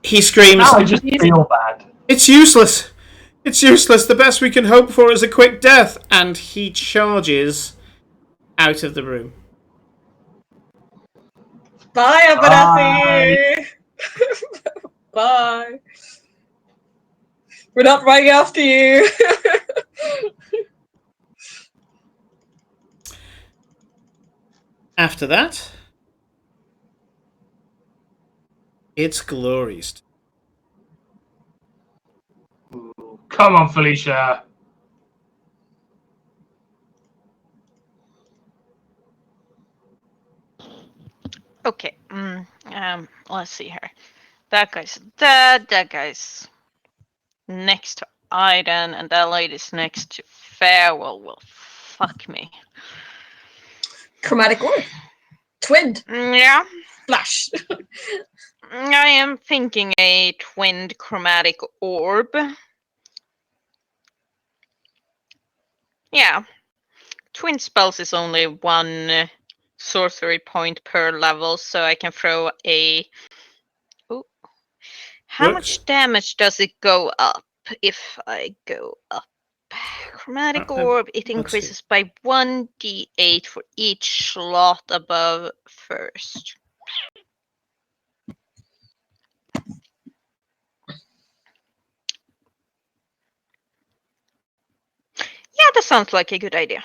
He screams, Now I just feel bad. "It's useless! It's useless! The best we can hope for is a quick death!" And he charges out of the room. Bye, Abernathy. Bye. We're not running after you. After that, it's Glory's. Ooh, come on, Felicia. Okay. Let's see here. That guy's dead. That guy's next to Aiden, and that lady's next to Farewell. Well, fuck me. Chromatic orb. Twinned. Yeah. Flash. I am thinking a twinned chromatic orb. Yeah. Twin spells is only one sorcery point per level, so I can throw a... Ooh. How Works. much damage does it go up if I go up? Chromatic orb, it increases by 1d8 for each slot above first. Yeah, that sounds like a good idea.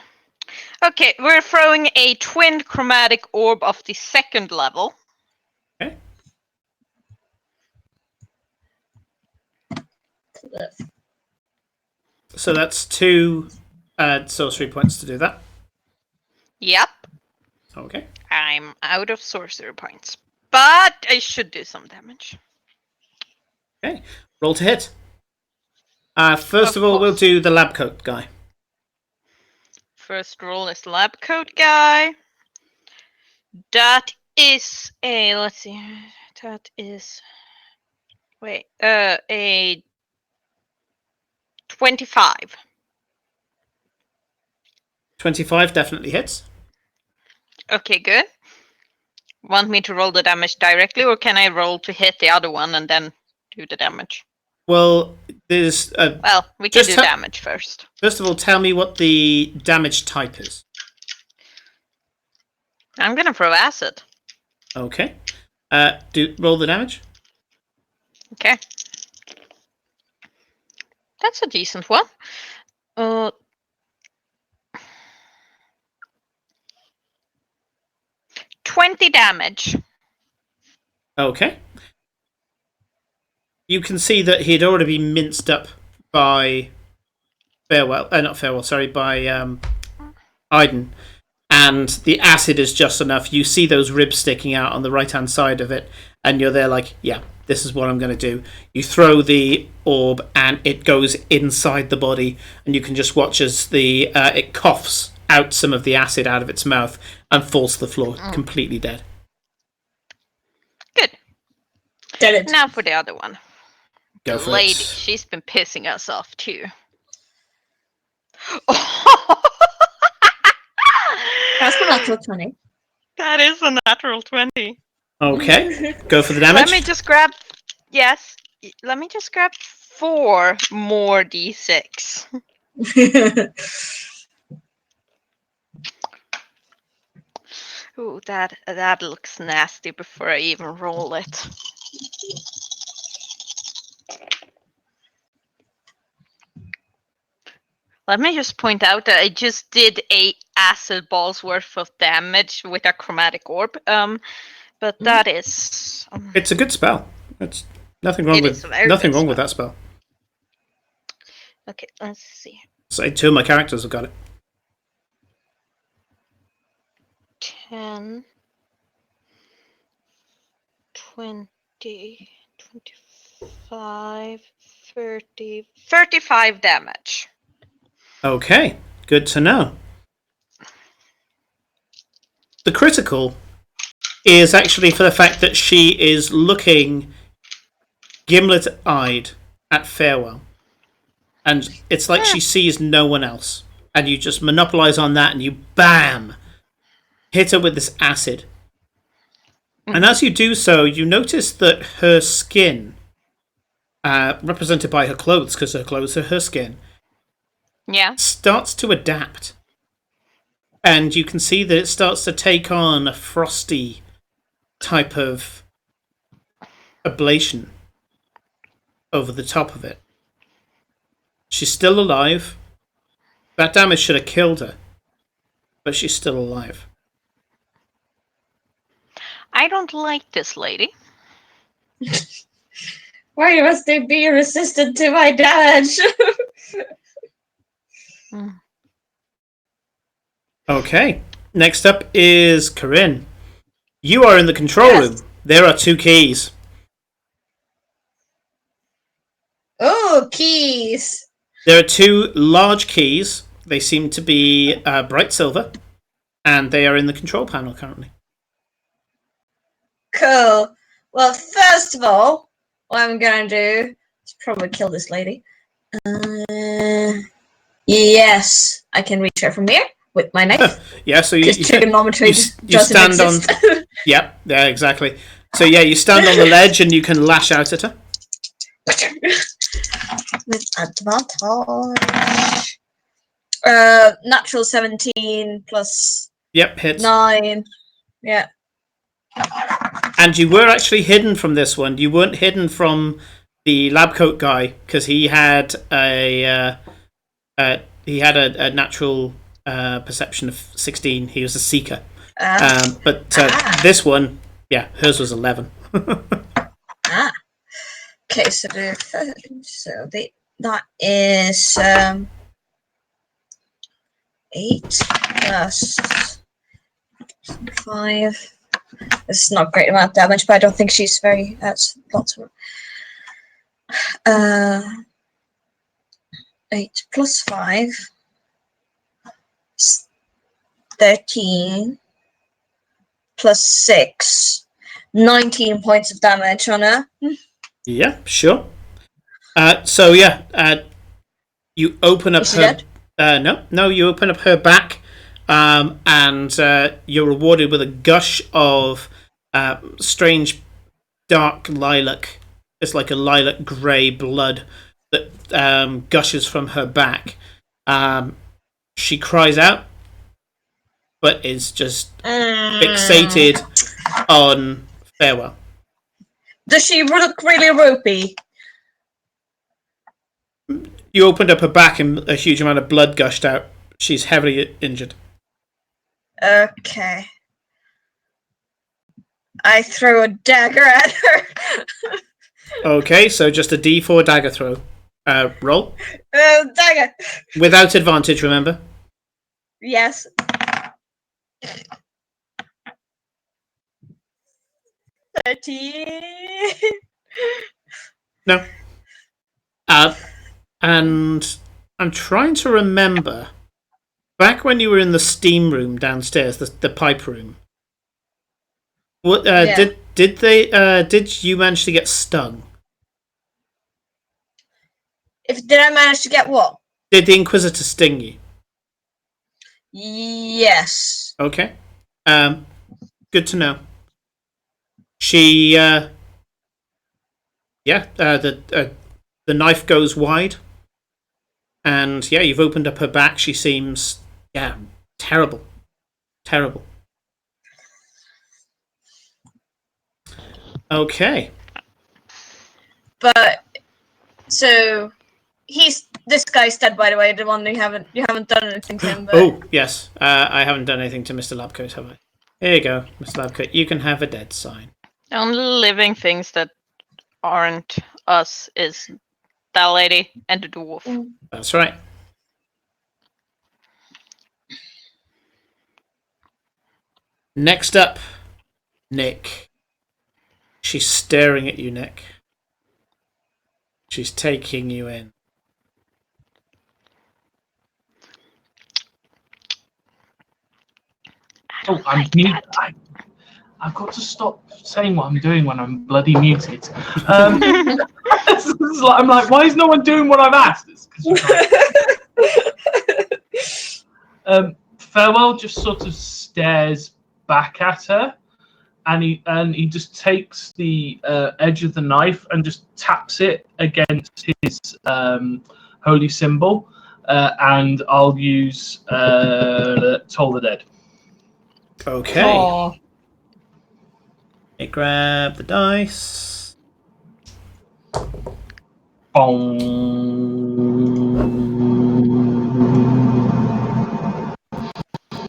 Okay, we're throwing a twinned chromatic orb of the second level. Okay. So that's 2 sorcery points to do that. Yep, Okay. I'm out of sorcery points, but I should do some damage. Okay. Roll to hit. First of all, course. we'll do the lab coat guy. First roll is lab coat guy. That is a, let's see, that is, wait, a 25. 25 definitely hits. Okay, good. Want me to roll the damage directly, or can I roll to hit the other one and then do the damage? Well, there's... Well, we can do damage first. First of all, tell me what the damage type is. I'm gonna throw acid. Okay. Roll the damage. Okay. That's a decent one. 20 damage. Okay. You can see that he'd already been minced up by Farewell. Not Farewell, sorry, by Aiden. And the acid is just enough. You see those ribs sticking out on the right-hand side of it, and you're there like, yeah, this is what I'm going to do. You throw the orb, and it goes inside the body, and you can just watch as it coughs out some of the acid out of its mouth and falls to the floor, completely dead. Good. Dead. Now for the other one. Go The for lady, it. she's been pissing us off too. That's the natural 20. That is a natural 20. Okay, go for the damage. Let me just grab, yes, let me just grab 4 more d6. Ooh, that looks nasty before I even roll it. Let me just point out that I just did a acid ball's worth of damage with a chromatic orb. But that is. It's a good spell. It's nothing wrong with that spell. Okay, let's see. So 2 of my characters have got it. 10, 20, 25. 5, 30, 35 damage. Okay, good to know. The critical is actually for the fact that she is looking gimlet-eyed at Farewell. And it's like she sees no one else. And you just monopolize on that and you BAM! Hit her with this acid. And as you do so, you notice that her skin, represented by her clothes, because her clothes are her skin, Yeah. starts to adapt. And you can see that it starts to take on a frosty type of ablation over the top of it. She's still alive. That damage should have killed her, but she's still alive. I don't like this lady. Why must they be resistant to my damage? Okay. Next up is Corinne. You are in the control room. There are 2 keys. Oh, keys. There are 2 large keys. They seem to be bright silver, and they are in the control panel currently. Cool. Well, first of all, what I'm gonna do is probably kill this lady. Yes, I can reach her from here with my knife. Yeah, so Because trigonometry you doesn't stand exist. on. Yep, yeah, exactly. So yeah, you stand on the ledge and you can lash out at her. With advantage. Natural 17 plus Yep, hits. 9. Yeah. And you were actually hidden from this one. You weren't hidden from the lab coat guy because he had a natural perception of 16. He was a seeker. But this one, yeah, hers was 11. Okay, so that is 8 plus 5. This is not a great amount of damage, but I don't think she's very. That's lots of. 8 plus 5 is 13 plus 6. 19 points of damage on her. Yeah, sure. So yeah, you open up Is she her. dead? No, you open up her back, and you're rewarded with a gush of strange, dark lilac. It's like a lilac grey blood that gushes from her back. She cries out, but is just fixated on Farewell. Does she look really ropey? You opened up her back and a huge amount of blood gushed out. She's heavily injured. Okay. I throw a dagger at her. Okay, so just a D4 dagger throw. Roll. Dagger. Without advantage, remember? Yes. 13. No. And I'm trying to remember. Back when you were in the steam room downstairs, the pipe room. What Yeah. did you manage to get stung? Did I manage to get what? Did the Inquisitor sting you? Yes. Okay. Good to know. She the knife goes wide. And yeah, you've opened up her back. She seems terrible. Terrible. Okay. But so this guy's dead, by the way. The one you haven't done anything to him. But Oh yes, I haven't done anything to Mr. Labcoat, have I? Here you go, Mr. Labcoat. You can have a dead sign. The only living things that aren't us is that lady and the dwarf. That's right. Next up, Nick. She's staring at you, Nick. She's taking you in. Oh, I've got to stop saying what I'm doing when I'm bloody muted. I'm like, why is no one doing what I've asked? It's 'cause you can't. Farewell just sort of stares back at her, and he just takes the edge of the knife and just taps it against his holy symbol, and I'll use Toll the Dead. Okay. Aw. I grab the dice.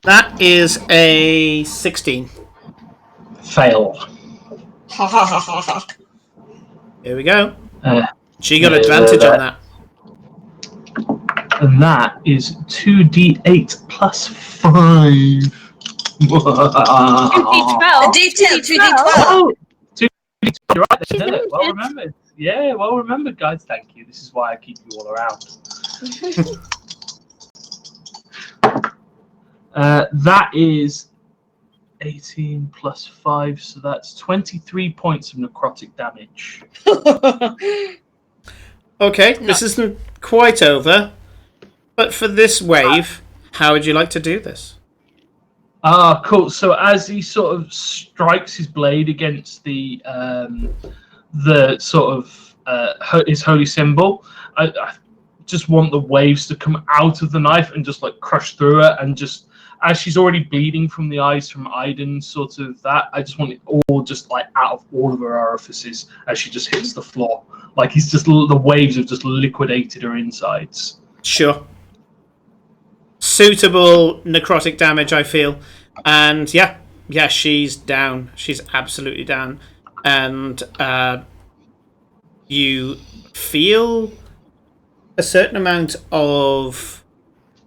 That is a 16. Fail. Ha ha ha ha ha. Here we go. Uh, She got advantage on that. And that is 2d8 plus 5. 2d12. A D10, 2D12. Oh, 2d12. You're right. She's There. Well limited. remembered. Yeah, well remembered, guys. Thank you. This is why I keep you all around. That is 18 plus 5, so that's 23 points of necrotic damage. Okay, this isn't quite over. But for this wave, how would you like to do this? Ah, cool. So as he sort of strikes his blade against the sort of his holy symbol, I just want the waves to come out of the knife and just like crush through her, and just as she's already bleeding from the eyes from Iden, sort of that. I just want it all just like out of all of her orifices as she just hits the floor. Like he's just the waves have just liquidated her insides. Sure. Suitable necrotic damage, I feel. And yeah, she's down. She's absolutely down. And you feel a certain amount of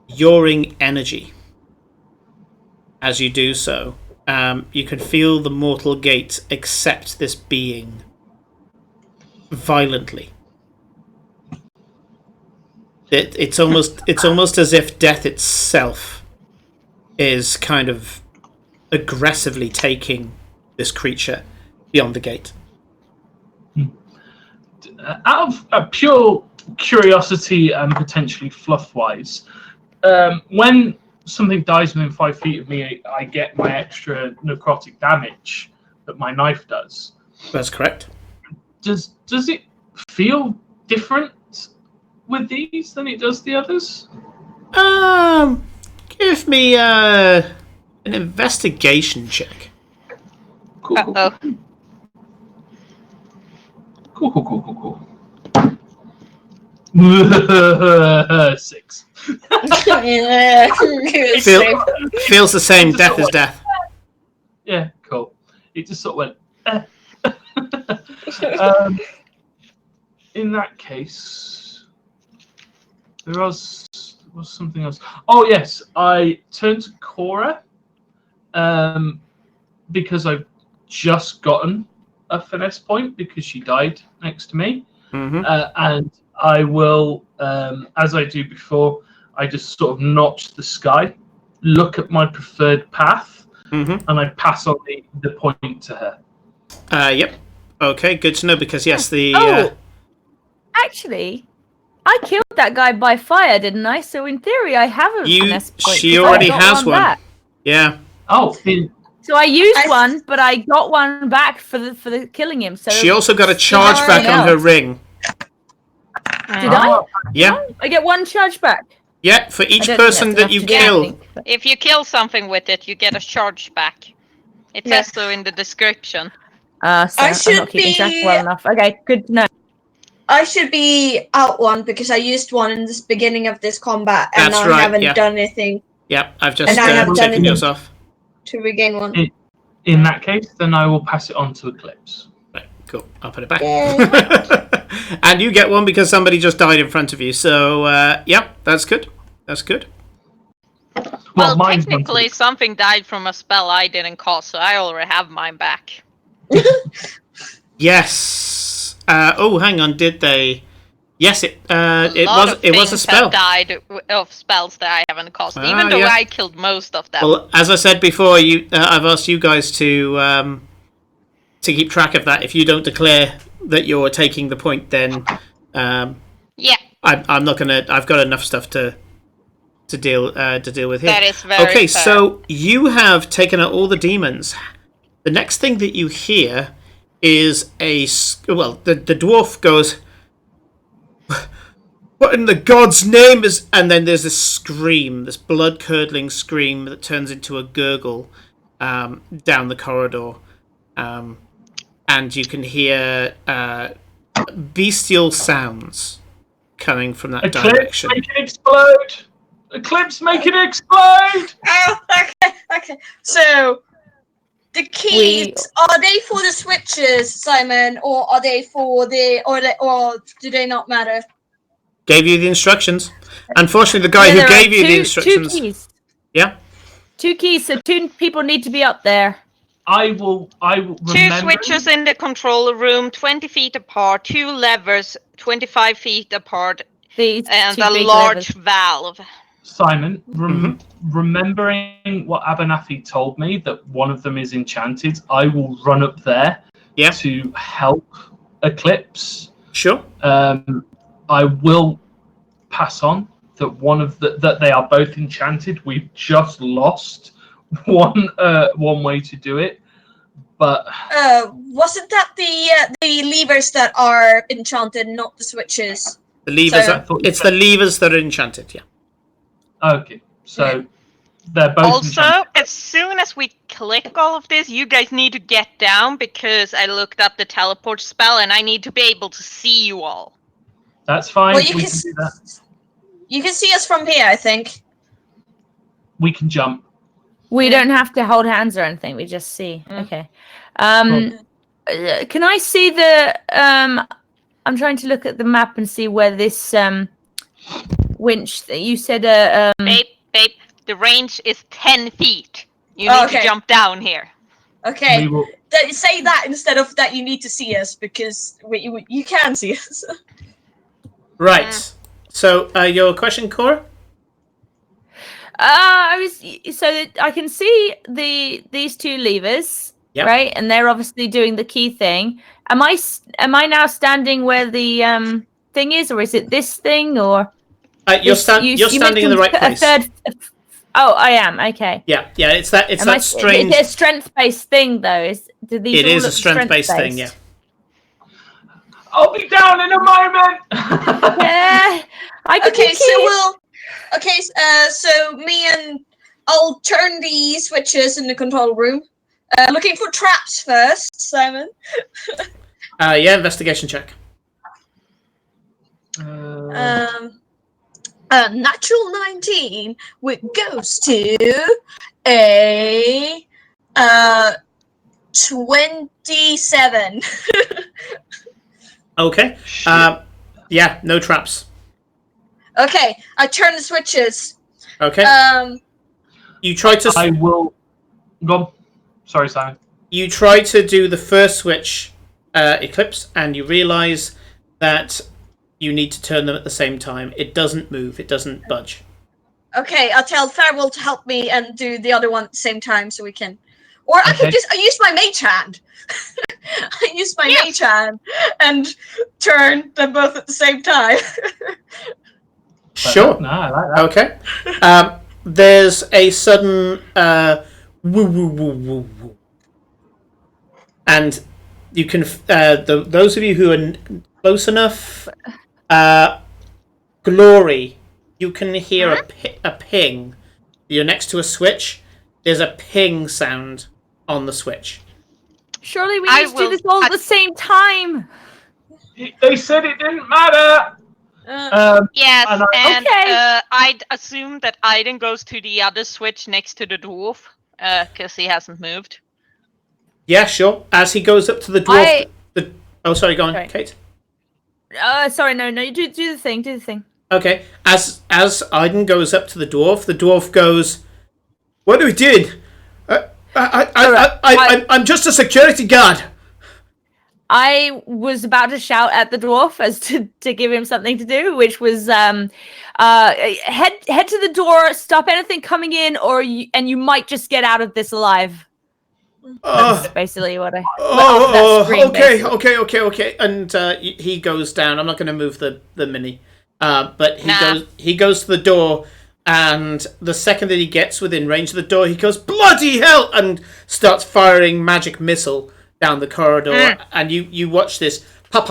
yawing energy as you do so. You can feel the mortal gate accept this being violently. It's almost as if death itself is kind of aggressively taking this creature beyond the gate. Out of pure curiosity and potentially fluff-wise, when something dies within 5 feet of me, I get my extra necrotic damage that my knife does. That's correct. Does it feel different with these than it does the others? Give me an investigation check. Cool. Uh-oh. Cool. 6. Feels the same. Death is death. Yeah, cool. It just sort of went. In that case, there was something else. Oh yes, I turned to Cora, because I've just gotten a finesse point because she died next to me, and I will, as I do before, I just sort of notch the sky, look at my preferred path, and I pass on the point to her. Yep. Okay, good to know because yes, Actually, I killed that guy by fire, didn't I? So in theory, I have a finesse point. She 'cause I already got has one. back. Yeah. Oh, So I used one, but I got one back for the killing him. So She also got a charge Someone back on her else. ring. did I? Yeah. I get one charge back. Yeah, for I each don't think person that's that you enough to do kill. anything, but- If you kill something with it, you get a charge back. It says so in the description. So I I'm should not keeping track be- well enough. Okay, good to know. I should be out one because I used one in the beginning of this combat and That's I right, haven't yeah. done anything Yep, I've just And I have done taken it. yours off. to regain one. in that case, then I will pass it on to Eclipse. Right, cool. I'll put it back. Yeah. And you get one because somebody just died in front of you. So, yep, that's good. That's good. Well, mine's technically, something died from a spell I didn't cast, so I already have mine back. Yes. Oh, hang on. Did they? Yes, it lot of was a things spell. have died of spells that I haven't cast, even though yeah. I killed most of them. Well, as I said before, I've asked you guys to keep track of that. If you don't declare that you're taking the point, then yeah, I'm not gonna. I've got enough stuff to deal with here. that is very okay. fair. So you have taken out all the demons. The next thing that you hear is the dwarf goes, "What in the god's name is?" And then there's this scream, this blood-curdling scream that turns into a gurgle down the corridor, and you can hear bestial sounds coming from that direction. Make it explode! Eclipse, make it explode! Oh, okay. So, the keys, are they for the switches, Simon, or are they for or do they not matter? Gave you the instructions. Unfortunately, the guy who gave you the instructions. 2 keys. Yeah. 2 keys, so 2 people need to be up there. I will 2 switches in the control room, 20 feet apart, 2 levers, 25 feet apart, These and 2 a big large levers. valve. Simon, remembering what Abernathy told me, that one of them is enchanted, I will run up there to help Eclipse. Sure. I will pass on that that they are both enchanted. We've just lost one way to do it, but wasn't that the levers that are enchanted, not the switches? The levers. So- It's the levers that are enchanted. Yeah. okay. So they're both Also, enchanted. as soon as we click all of this, you guys need to get down because I looked up the teleport spell and I need to be able to see you all. That's fine. Well, we can do that. You can see us from here, I think. We can jump. We don't have to hold hands or anything. We just see. Okay. Can I see the? I'm trying to look at the map and see where this winch. You said Babe, the range is 10 feet. You need to jump down here. Okay. We will, Say that instead of that you need to see us, because you can see us. Right. So your question, Cora? so that I can see these 2 levers, right? And they're obviously doing the key thing. Am I now standing where the thing is, or is it this thing, or You're standing in the right place. Oh, I am. Okay. Yeah. It's that strange. It's a strength-based thing, though. It is a strength-based thing. Yeah. I'll be down in a moment. Yeah. So me and I'll turn the switches in the control room. Looking for traps first, Simon. Investigation check. Natural 19, which goes to a 27. Okay. No traps. Okay, I turn the switches. Okay. You try to. I will. Go. Sorry, Simon. You try to do the first switch, Eclipse, and you realise that you need to turn them at the same time. It doesn't move. It doesn't budge. Okay, I'll tell Farewell to help me and do the other one at the same time, so we can. Or I could I use my mage hand. I use my mage hand and turn them both at the same time. Sure. No, I like that. Okay. There's a sudden woo woo woo woo woo, and you can those of you who are close enough, Glory, you can hear a ping. You're next to a switch. There's a ping sound on the switch. Surely we need to do this all at the same time. They said it didn't matter. Yes, I'd assume that Aiden goes to the other switch next to the dwarf, because he hasn't moved. Yeah, sure. As he goes up to the dwarf... sorry, go on, Kate. Sorry, no, you do the thing, Okay, as Aiden goes up to the dwarf goes, "What are we doing? I'm just a security guard." I was about to shout at the dwarf as to give him something to do, which was head to the door, stop anything coming in, and you might just get out of this alive. That's basically what I. Okay. And he goes down. I'm not going to move the mini, but he goes to the door, and the second that he gets within range of the door, he goes bloody hell and starts firing magic missile down the corridor, and you watch this pop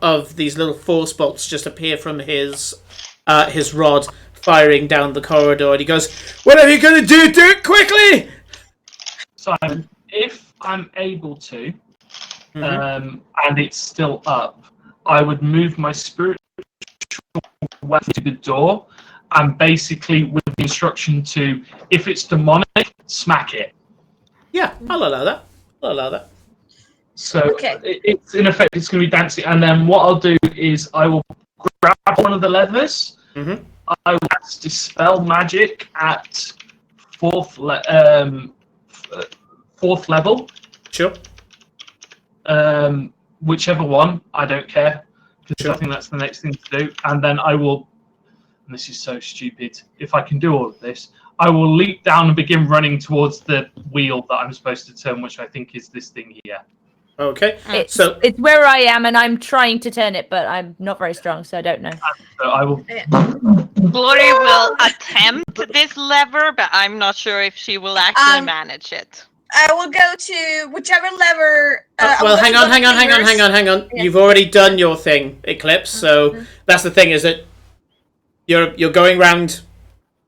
of these little force bolts just appear from his rod, firing down the corridor, and he goes, "What are you going to do? Do it quickly!" Simon, if I'm able to, and it's still up, I would move my spiritual weapon to the door, and basically with the instruction to, if it's demonic, smack it. Yeah, I'll allow that. So it's in effect, it's going to be dancing, and then what I'll do is I will grab one of the levers. I will cast Dispel Magic at fourth level. Sure. Whichever one, I don't care, because I think that's the next thing to do. And then I will, and this is so stupid, if I can do all of this, I will leap down and begin running towards the wheel that I'm supposed to turn, which I think is this thing here. Okay. It's where I am, and I'm trying to turn it, but I'm not very strong, so I don't know. So I will. Glory will attempt this lever, but I'm not sure if she will actually manage it. I will go to whichever lever. Well, hang on. Yeah. You've already done your thing, Eclipse. So that's the thing, is that you're going round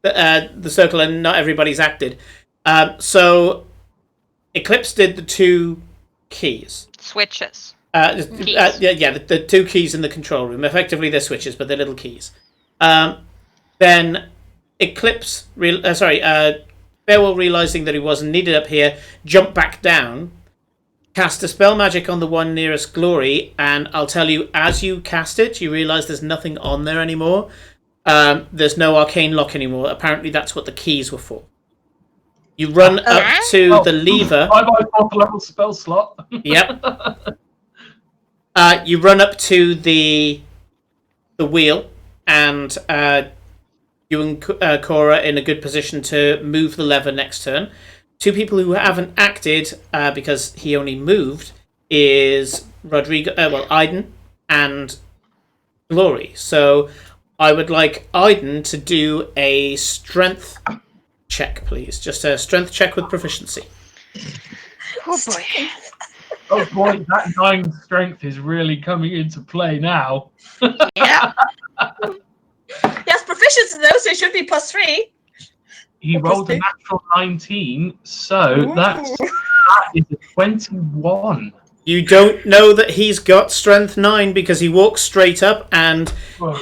the circle, and not everybody's acted. So Eclipse did the 2 keys. Switches. The 2 keys in the control room. Effectively, they're switches, but they're little keys. Then Eclipse, Farewell, realizing that he wasn't needed up here, jumped back down, cast a spell magic on the one nearest Glory, and I'll tell you, as you cast it, you realize there's nothing on there anymore. There's no arcane lock anymore. Apparently, that's what the keys were for. You run up to the lever. 4th level spell slot. Yep. You run up to the wheel, and you and Cora in a good position to move the lever next turn. 2 people who haven't acted because he only moved is Aiden and Glory. So I would like Aiden to do a strength check, please. Just a strength check with proficiency. Oh boy. Oh boy, that 9 strength is really coming into play now. Yeah. Yes, proficiency though, so it should be +3. He rolled a natural 19, so that is a 21. You don't know that he's got strength 9 because he walks straight up, and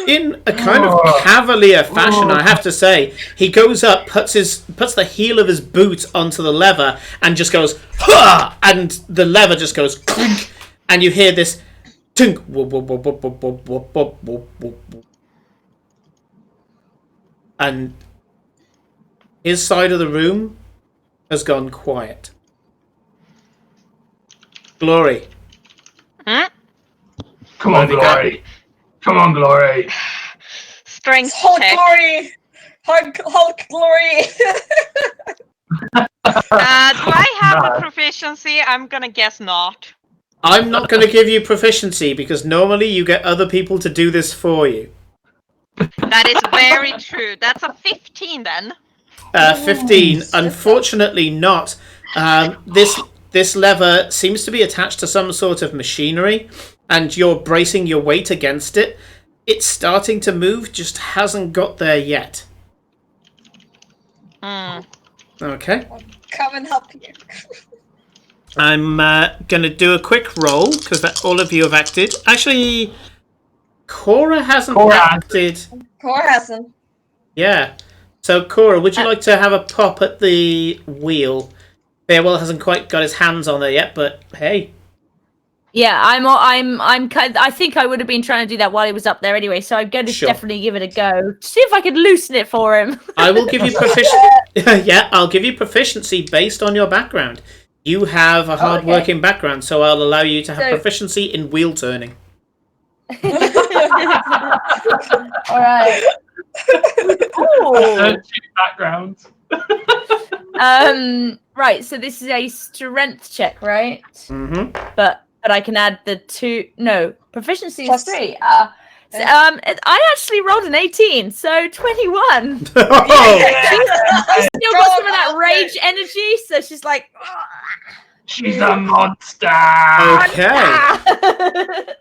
in a kind of cavalier fashion, I have to say, he goes up, puts the heel of his boot onto the lever, and just goes, "Hah!" And the lever just goes clink, and you hear this tink, whoop, whoop, whoop, whoop, whoop, whoop, whoop, whoop, whoop, whoop. And his side of the room has gone quiet. Glory. Come on, Glory. Come on, Glory. Strength Hulk check. Glory! Hulk Glory! Do I have a proficiency? I'm gonna guess not. I'm not going to give you proficiency because normally you get other people to do this for you. That is very true. That's a 15 then. 15. Unfortunately not. This lever seems to be attached to some sort of machinery, and you're bracing your weight against it. It's starting to move, just hasn't got there yet. Okay. Come and help you. I'm going to do a quick roll, because all of you have acted. Actually, Cora hasn't acted. Cora hasn't. Yeah. So, Cora, would you like to have a pop at the wheel? Farewell hasn't quite got his hands on there yet, but hey. Yeah, I think I would have been trying to do that while he was up there anyway, so I'm going to definitely give it a go. See if I can loosen it for him. I will give you proficiency. Yeah, I'll give you proficiency based on your background. You have a hard-working background, so I'll allow you to have So- proficiency in wheel turning. All right. Ooh. Background. Right. So this is a strength check, right? Mm-hmm. But I can add the 2. No, proficiency is Plus- 3. I actually rolled an 18, so 21. She's Oh, still got some of that rage energy, so she's like, She's a monster. okay.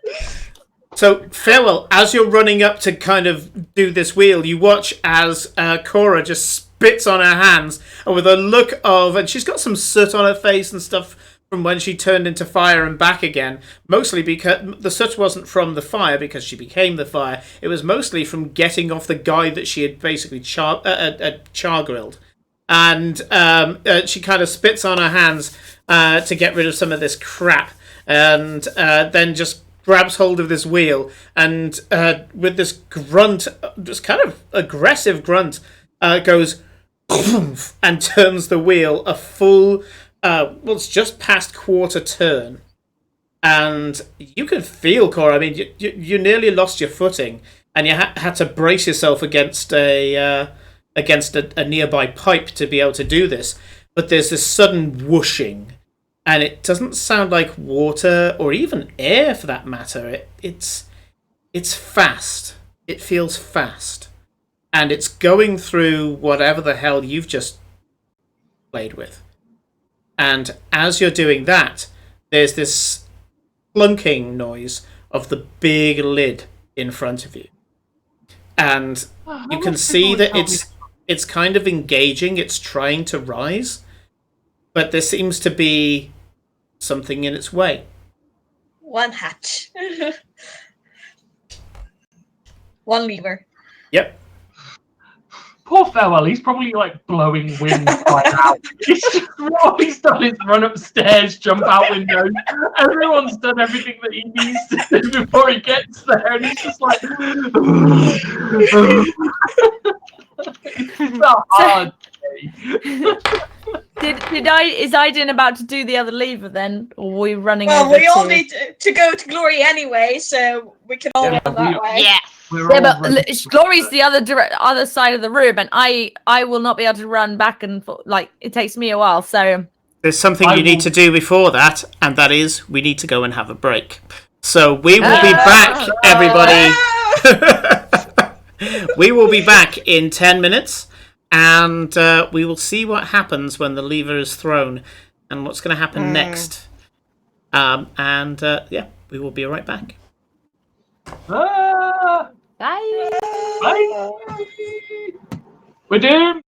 So, Farewell, as you're running up to kind of do this wheel, you watch as Cora just spits on her hands and with a look of... And she's got some soot on her face and stuff from when she turned into fire and back again. Mostly because the soot wasn't from the fire because she became the fire. It was mostly from getting off the guy that she had basically char-grilled. And she kind of spits on her hands to get rid of some of this crap. And then just grabs hold of this wheel and with this grunt, this kind of aggressive grunt, goes and turns the wheel a full, well, it's just past quarter turn. And you can feel, Cora, I mean, you nearly lost your footing and you had to brace yourself against a nearby pipe to be able to do this. But there's this sudden whooshing. And it doesn't sound like water or even air for that matter. It's fast. It feels fast. And it's going through whatever the hell you've just played with. And as you're doing that, there's this clunking noise of the big lid in front of you. And you can see that it's kind of engaging, it's trying to rise, but there seems to be something in its way. One hatch. One lever. Yep. Poor Farewell, he's probably like blowing wind right now. He's just, all he's done is run upstairs, jump out windows. Everyone's done everything that he needs to do before he gets there, and he's just like, it's a hard day. Is Aiden about to do the other lever then? Or are we running Well, over we all to... need to go to Glory anyway, so we can all Yeah, go that way. Yes. We're Yeah, all but ready. Glory's the other side of the room, and I will not be able to run back and forth. Like, it takes me a while, so... There's something you need to do before that, and that is we need to go and have a break. So we will be back, everybody. We will be back in 10 minutes, and we will see what happens when the lever is thrown and what's going to happen next. Yeah, we will be right back. Ah, Bye! bye. We're doomed.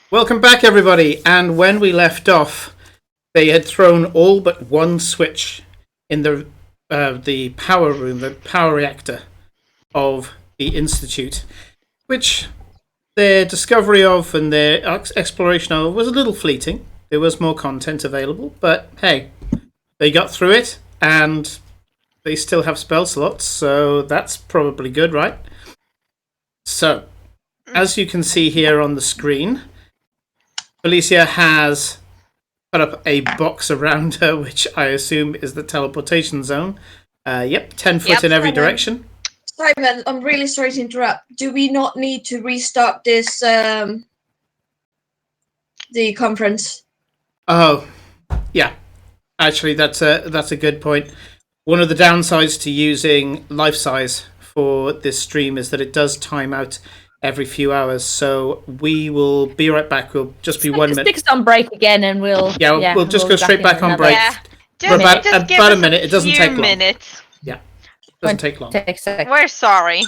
Welcome back, everybody. And when we left off, they had thrown all but one switch in the power room, the power reactor of the Institute, which their discovery of and their exploration of was a little fleeting. There was more content available, but hey, they got through it, and they still have spell slots, so that's probably good, right? So, as you can see here on the screen, Felicia has put up a box around her, which I assume is the teleportation zone. Yep, 10 foot in every direction. Simon, I'm really sorry to interrupt. Do we not need to restart this, the conference? Oh, yeah. Actually, that's a good point. One of the downsides to using life size for this stream is that it does time out every few hours. So we will be right back. We'll just be 1 minute. Stick us on break again, and we'll We'll just we'll go straight back on in break. Yeah. For about give us a minute. It doesn't few take long. minutes. Yeah, doesn't take long. Take a sec. We're sorry.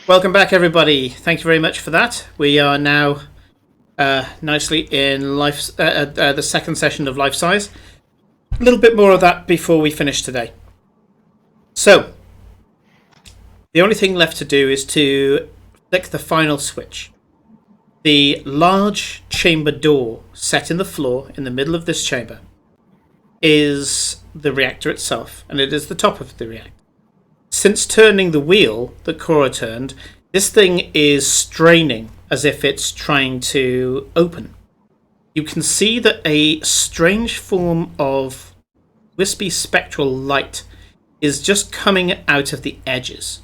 Welcome back, everybody. Thank you very much for that. We are now nicely in the second session of Life Size. A little bit more of that before we finish today. So, the only thing left to do is to flick the final switch. The large chamber door set in the floor in the middle of this chamber is the reactor itself, and it is the top of the reactor. Since turning the wheel that Cora turned, this thing is straining as if it's trying to open. You can see that a strange form of wispy spectral light is just coming out of the edges,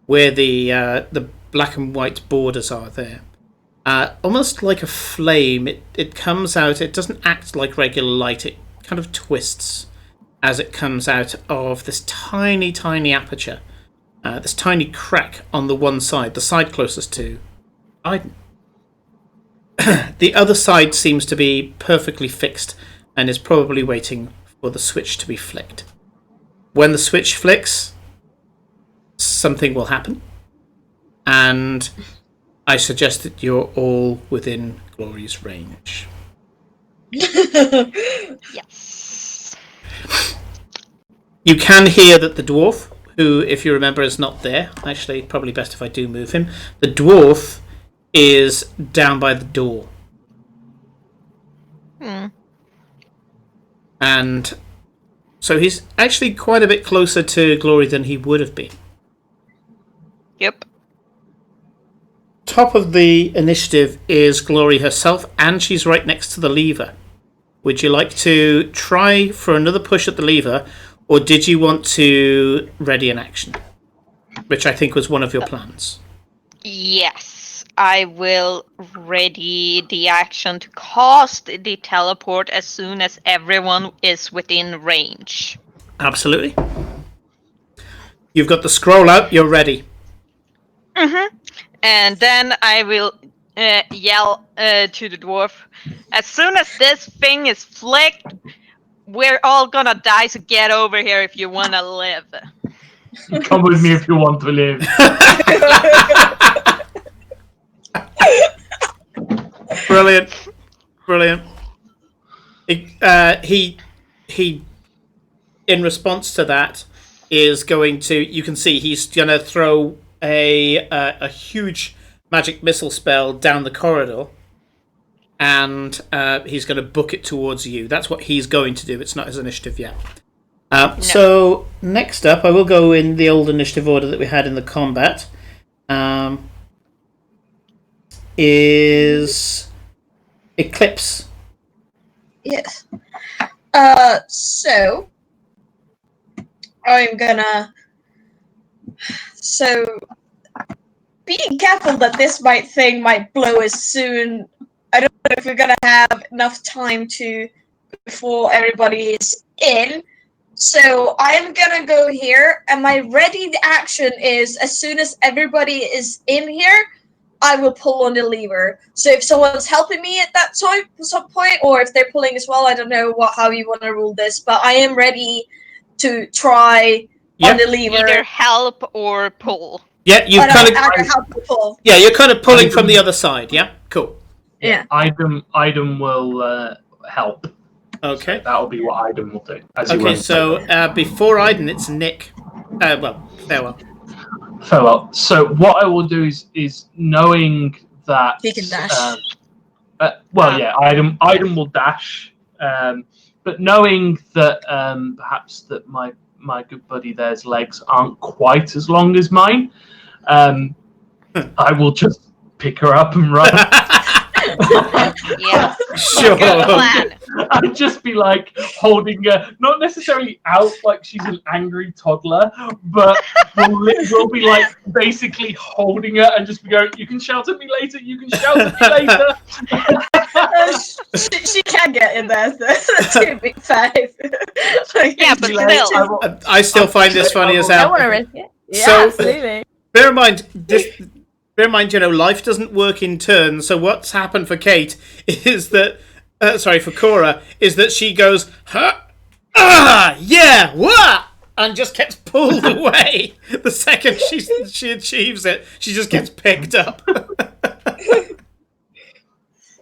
where the black and white borders are there. Almost like a flame, it comes out. It doesn't act like regular light. It kind of twists as it comes out of this tiny, tiny aperture. This tiny crack on the one side, the side closest to Iden. The other side seems to be perfectly fixed and is probably waiting for the switch to be flicked. When the switch flicks, something will happen. And I suggest that you're all within Glory's range. Yes. You can hear that the dwarf, who, if you remember, is not there. Actually, probably best if I do move him. The dwarf is down by the door. And so he's actually quite a bit closer to Glory than he would have been. Yep. Top of the initiative is Glory herself, and she's right next to the lever. Would you like to try for another push at the lever, or did you want to ready an action? Which I think was one of your plans. Yes, I will ready the action to cast the teleport as soon as everyone is within range. Absolutely. You've got the scroll out, you're ready. Mm-hmm. And then I will yell to the dwarf, as soon as this thing is flicked, we're all gonna die, so get over here if you wanna live. Come with me if you want to live. Brilliant. Brilliant. He, in response to that, is going to, you can see he's going to throw a huge magic missile spell down the corridor, and he's going to book it towards you. That's what he's going to do. It's not his initiative yet. No. So next up, I will go in the old initiative order that we had in the combat. Is Eclipse. Yes. So I'm gonna. So being careful that this thing might blow as soon. I don't know if we're gonna have enough time to before everybody is in. So I'm gonna go here, and my ready action is as soon as everybody is in here, I will pull on the lever. So if someone's helping me at that some point, or if they're pulling as well, I don't know how you want to rule this, but I am ready to try on the lever. Either help or pull. Yeah, you kind of help to pull. Yeah, you're kind of pulling from the other side. Yeah, cool. Yeah. Item will help. Okay. So that'll be what Iden will do. Okay, so before Iden, it's Nick. Farewell. Farewell. So what I will do is knowing that he can dash. Iden will dash. But knowing that perhaps that my good buddy there's legs aren't quite as long as mine, I will just pick her up and run. Yeah. Sure. Good plan. I'd just be like holding her, not necessarily out like she's an angry toddler, but we'll be like basically holding her and just be going, you can shout at me later, you can shout at me later. She can get in there, so 2 big 5. Yeah, but still. I still find this funny as hell. I want to risk it. Yeah, So- absolutely. Bear in mind, life doesn't work in turns, so what's happened for Kate is that, for Cora, is that she goes, yeah, wah! and just gets pulled away. The second she achieves it, she just gets picked up.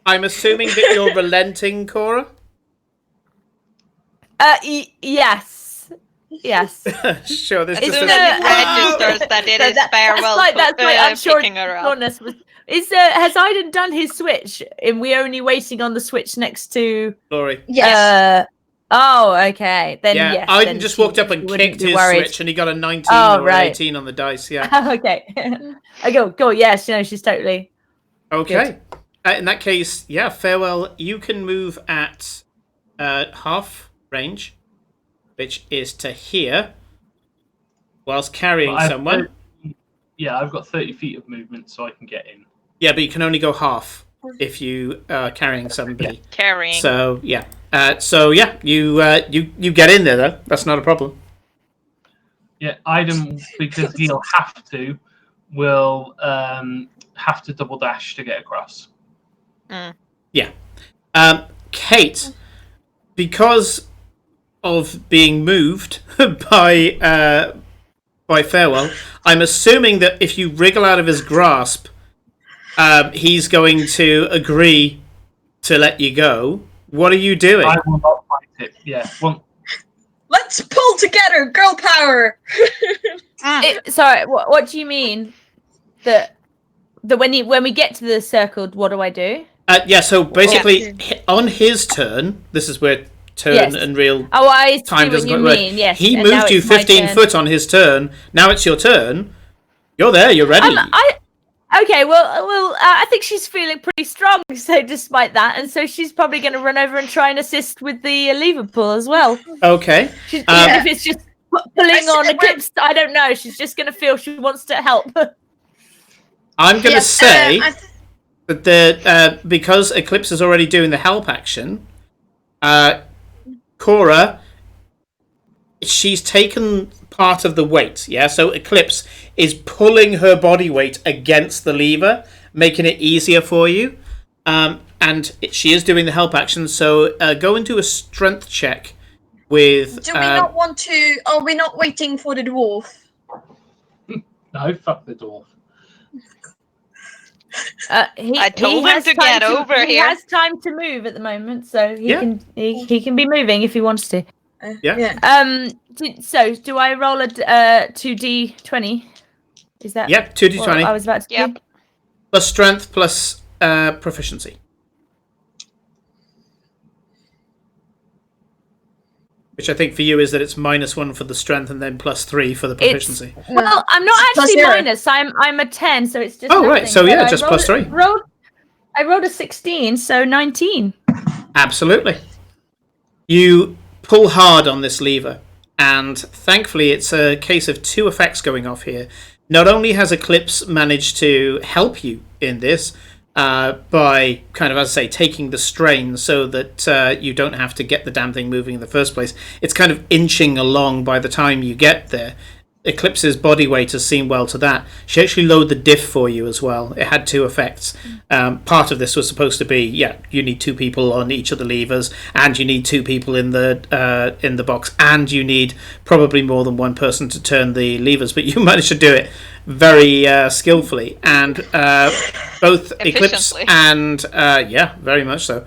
I'm assuming that you're relenting, Cora? Yes. Yes. Sure, there's As just soon a... as it registers that it is farewell I'm sure picking her up. Soreness was. Has Aiden done his switch? And we're only waiting on the switch next to. Glory. Yes. Oh, okay. Then Yeah, yes. Aiden then just she walked up and wouldn't kicked be his worried. switch, and he got a 19 Oh, or right. 18 on the dice. Yeah. Okay. I go. Yes, she's totally. Okay. In that case, yeah, farewell. You can move at half range, which is to here, whilst carrying someone. I've got 30 feet of movement, so I can get in. Yeah, but you can only go half if you are carrying somebody. Carrying. So yeah. You get in there though. That's not a problem. Yeah, Aiden, because he'll have to, will have to double dash to get across. Yeah. Kate, because of being moved by Farewell, I'm assuming that if you wriggle out of his grasp, he's going to agree to let you go. What are you doing? I will not fight it. Yeah. Let's pull together, girl power. Sorry, what do you mean? That when we get to the circle, what do I do? Yeah, so basically, on his turn, this is where turn and real I see time what doesn't you quite work. mean. Yes, he and now moved you it's my 15 turn. foot on his turn. Now it's your turn. You're there. You're ready. Okay, well, I think she's feeling pretty strong, so despite that, and so she's probably going to run over and try and assist with the lever pull as well. Okay. Even if it's just pulling on Eclipse, I don't know. She's just going to feel she wants to help. I'm going to say that because Eclipse is already doing the help action, Cora, she's taken part of the weight, yeah? So Eclipse is pulling her body weight against the lever, making it easier for you. She is doing the help action, so go into a strength check with... Do we not want to... Are we not waiting for the dwarf? No, fuck the dwarf. I told him to get over here. He has time to move at the moment, so he can be moving if he wants to. Yeah. So do I roll a 2d20? Is that? Yep, 2d20. what I was about to do? Plus strength plus proficiency. Which I think for you is that it's -1 for the strength and then +3 for the proficiency. Well, I'm not Plus actually 0. minus. I'm a 10, so it's just. Oh, right. nothing, So but yeah, I just rolled +3. I rolled a 16, so 19. Absolutely. You pull hard on this lever, and thankfully it's a case of two effects going off here. Not only has Eclipse managed to help you in this by kind of, as I say, taking the strain so that you don't have to get the damn thing moving in the first place, it's kind of inching along by the time you get there. Eclipse's body weight has seen well to that. She actually lowered the diff for you as well. It had two effects. Part of this was supposed to be, you need two people on each of the levers, and you need two people in the box, and you need probably more than one person to turn the levers. But you managed to do it very skillfully, and both Eclipse and very much so.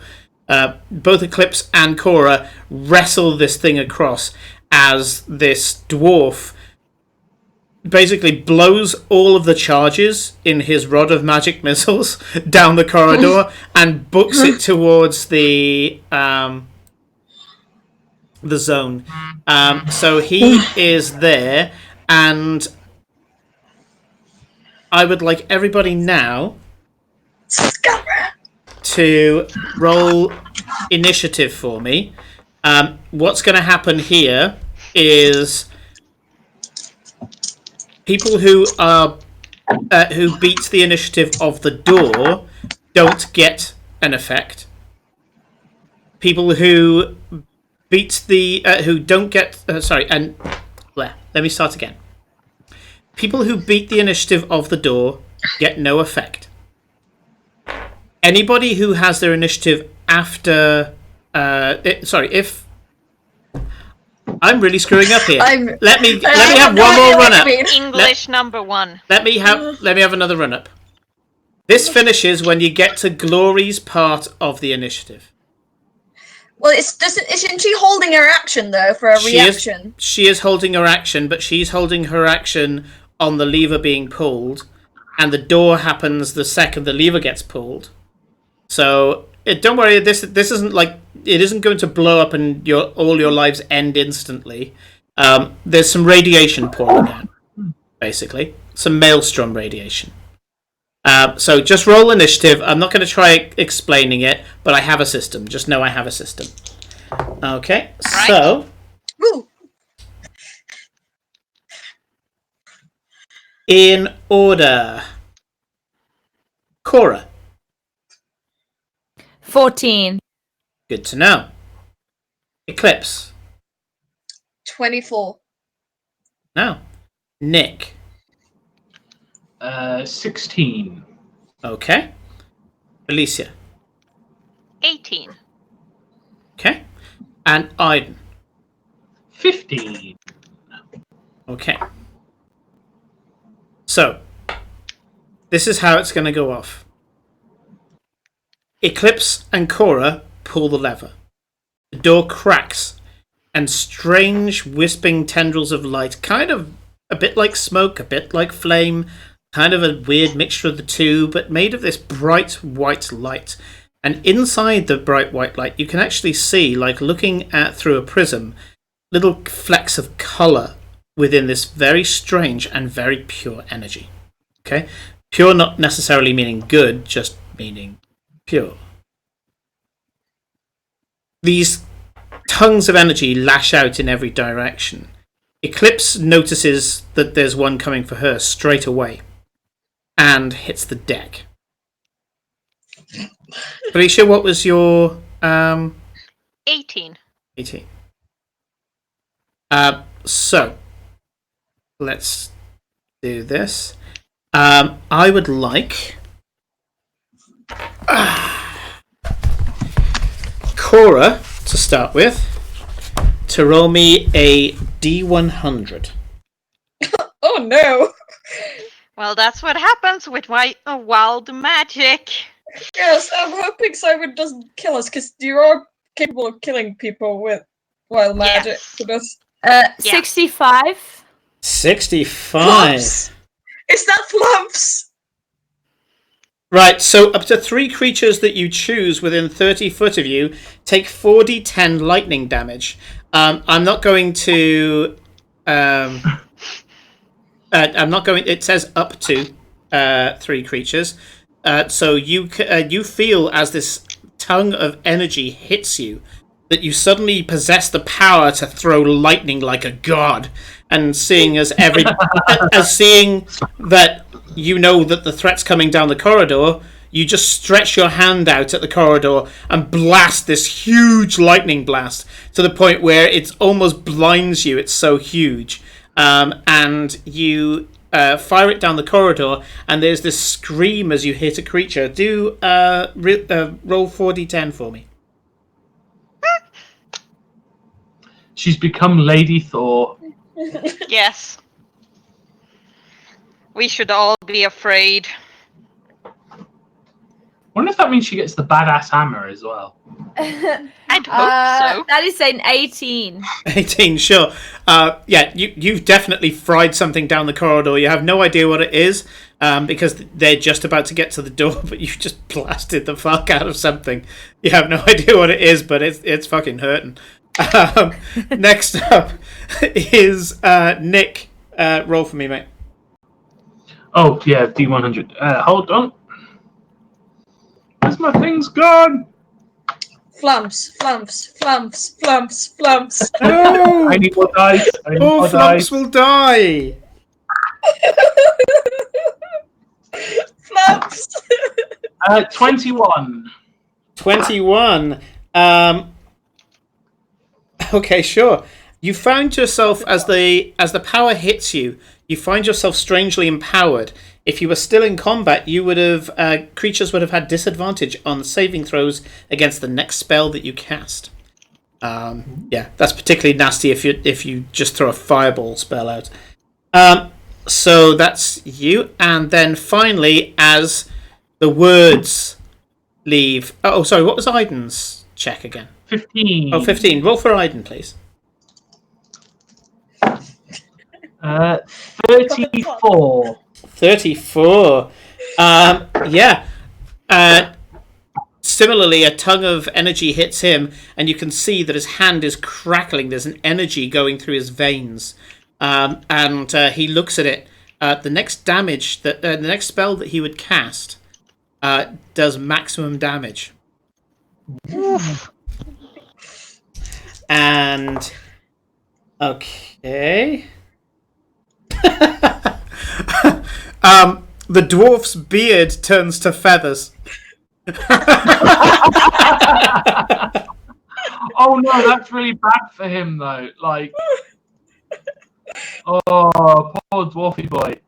Both Eclipse and Cora wrestle this thing across as this dwarf basically blows all of the charges in his rod of magic missiles down the corridor and books it towards the zone. So he is there, and I would like everybody now to roll initiative for me. What's going to happen here is people who are who beat the initiative of the door don't get an effect. People who beat the who don't get let me start again. People who beat the initiative of the door get no effect. Anybody who has their initiative after if I'm really screwing up here. I'm- Let me I have have no one idea more what run you up. mean. English number 1. Let me have another run up. This finishes when you get to Glory's part of the initiative. Well, isn't she holding her action though for a reaction? She is holding her action, but she's holding her action on the lever being pulled, and the door happens the second the lever gets pulled. So don't worry, this isn't like it isn't going to blow up and all your lives end instantly. There's some radiation pouring out, basically some maelstrom radiation. So just roll initiative. I'm not going to try explaining it, but I have a system. Just know I have a system. Okay, Right. so Woo. in order, Cora. 14. Good to know. Eclipse. 24. Now, Nick. 16. Okay. Alicia. 18. Okay. And Aiden. 15. Okay. So, this is how it's going to go off. Eclipse and Cora pull the lever. The door cracks, and strange wisping tendrils of light, kind of a bit like smoke, a bit like flame, kind of a weird mixture of the two, but made of this bright white light. And inside the bright white light, you can actually see, like looking at through a prism, little flecks of colour within this very strange and very pure energy. Okay? Pure not necessarily meaning good, just meaning pure. These tongues of energy lash out in every direction. Eclipse notices that there's one coming for her straight away and hits the deck. Felicia, what was your 18. 18? So let's do this. I would like Cora to start with to roll me a D100. Oh no! Well, that's what happens with wild magic. Yes, I'm hoping Simon doesn't kill us because you are capable of killing people with wild magic. Yes. So that's 65. 65. flumps. Is that flumps? Right, so up to 3 creatures that you choose within 30 foot of you take 4d10 lightning damage. I'm not going to... I'm not going... It says up to 3 creatures. So you feel as this tongue of energy hits you that you suddenly possess the power to throw lightning like a god. And seeing as seeing that you know that the threat's coming down the corridor, you just stretch your hand out at the corridor and blast this huge lightning blast to the point where it almost blinds you. It's so huge. And you fire it down the corridor, and there's this scream as you hit a creature. Do roll 4d10 for me. She's become Lady Thor. Yes. We should all be afraid. Wonder if that means she gets the badass hammer as well. I'd hope so. That is an 18. 18, sure. Yeah, you've definitely fried something down the corridor. You have no idea what it is, because they're just about to get to the door, but you've just blasted the fuck out of something. You have no idea what it is, but it's fucking hurting. Next up is Nick. Roll for me, mate. Oh, yeah, D100. Hold on. Where's my things gone? Flumps, flumps, flumps, flumps, flumps. No! I need more dice. I need All more flumps dice. will die! Flumps. 21. 21. Okay, sure. You found yourself as the power hits you. You find yourself strangely empowered. If you were still in combat, you would have creatures would have had disadvantage on saving throws against the next spell that you cast. Yeah, that's particularly nasty if you just throw a fireball spell out. So that's you, and then finally, as the words leave. Oh, sorry. What was Aiden's check again? 15. Oh, 15. Roll for Aiden, please. 34. 34. Yeah. Similarly, a tongue of energy hits him, and you can see that his hand is crackling. There's an energy going through his veins, and he looks at it. The next damage the next spell that he would cast does maximum damage. Oof. And okay. The dwarf's beard turns to feathers. Oh no, that's really bad for him though. Like, oh, poor dwarfy boy.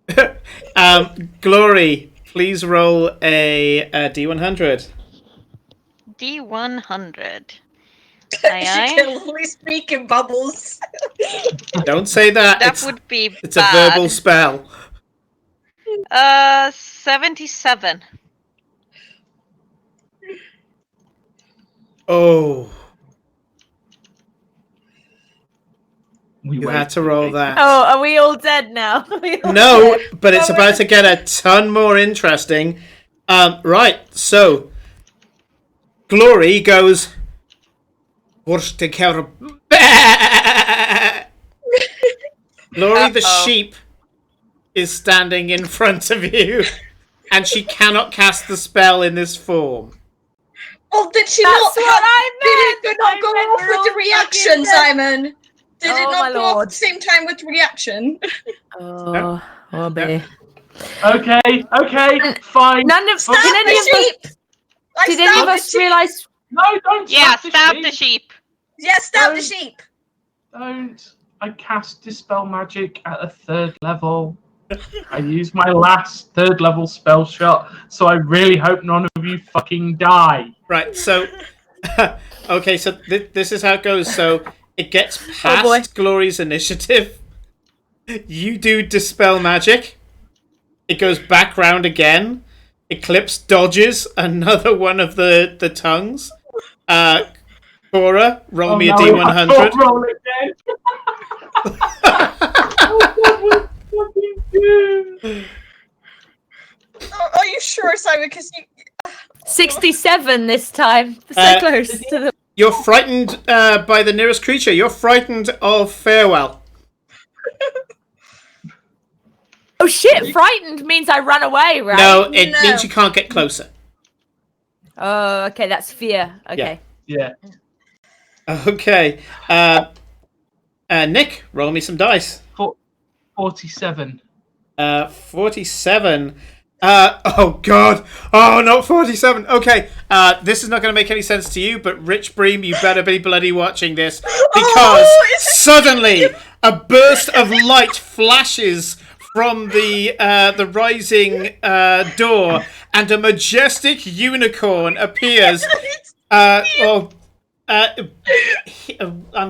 Glory, please roll a D100. D100. She Aye, can only speak in bubbles. Don't say that. that would be It's bad. a verbal spell. 77. Oh, We you wait. had to roll that. Oh, are we all dead now? No, but it's about to get a ton more interesting. Right, so Glory goes. Worst take care of. Glory the Uh-oh. sheep is standing in front of you, and she cannot cast the spell in this form. Oh, did she That's not? what I Did it meant! not go I meant off we're with all the fucking reaction, dead. Simon? Did it Oh, not my go off lord. at the same time with reaction? Oh, oh, baby. Okay, fine. None of Stab did any the of us sheep! did any of us realize? No, don't Yeah, stab sheep. the sheep. Yeah, stab the Don't. sheep. Don't. I cast Dispel Magic at a 3rd level. I used my last 3rd level spell shot, so I really hope none of you fucking die. Right, so okay, so this is how it goes. So it gets Oh, boy. past Glory's initiative. You do Dispel Magic. It goes back round again. Eclipse dodges another one of the tongues. Cora, roll me a no, I D100. can't roll again. Oh, God, we're fucking doomed. Are you sure, Simon? Because you. 67 this time. So close to the. You're frightened by the nearest creature. You're frightened of Farewell. Oh shit! Frightened means I run away, right? No, it No. means you can't get closer. Oh, okay, that's fear. Okay. Yeah. Okay. Nick, roll me some dice. 47. 47. Oh god. Oh, not 47. Okay. This is not going to make any sense to you, but Rich Bream, you better be bloody watching this because suddenly a burst of light flashes from the rising door, and a majestic unicorn appears. I'm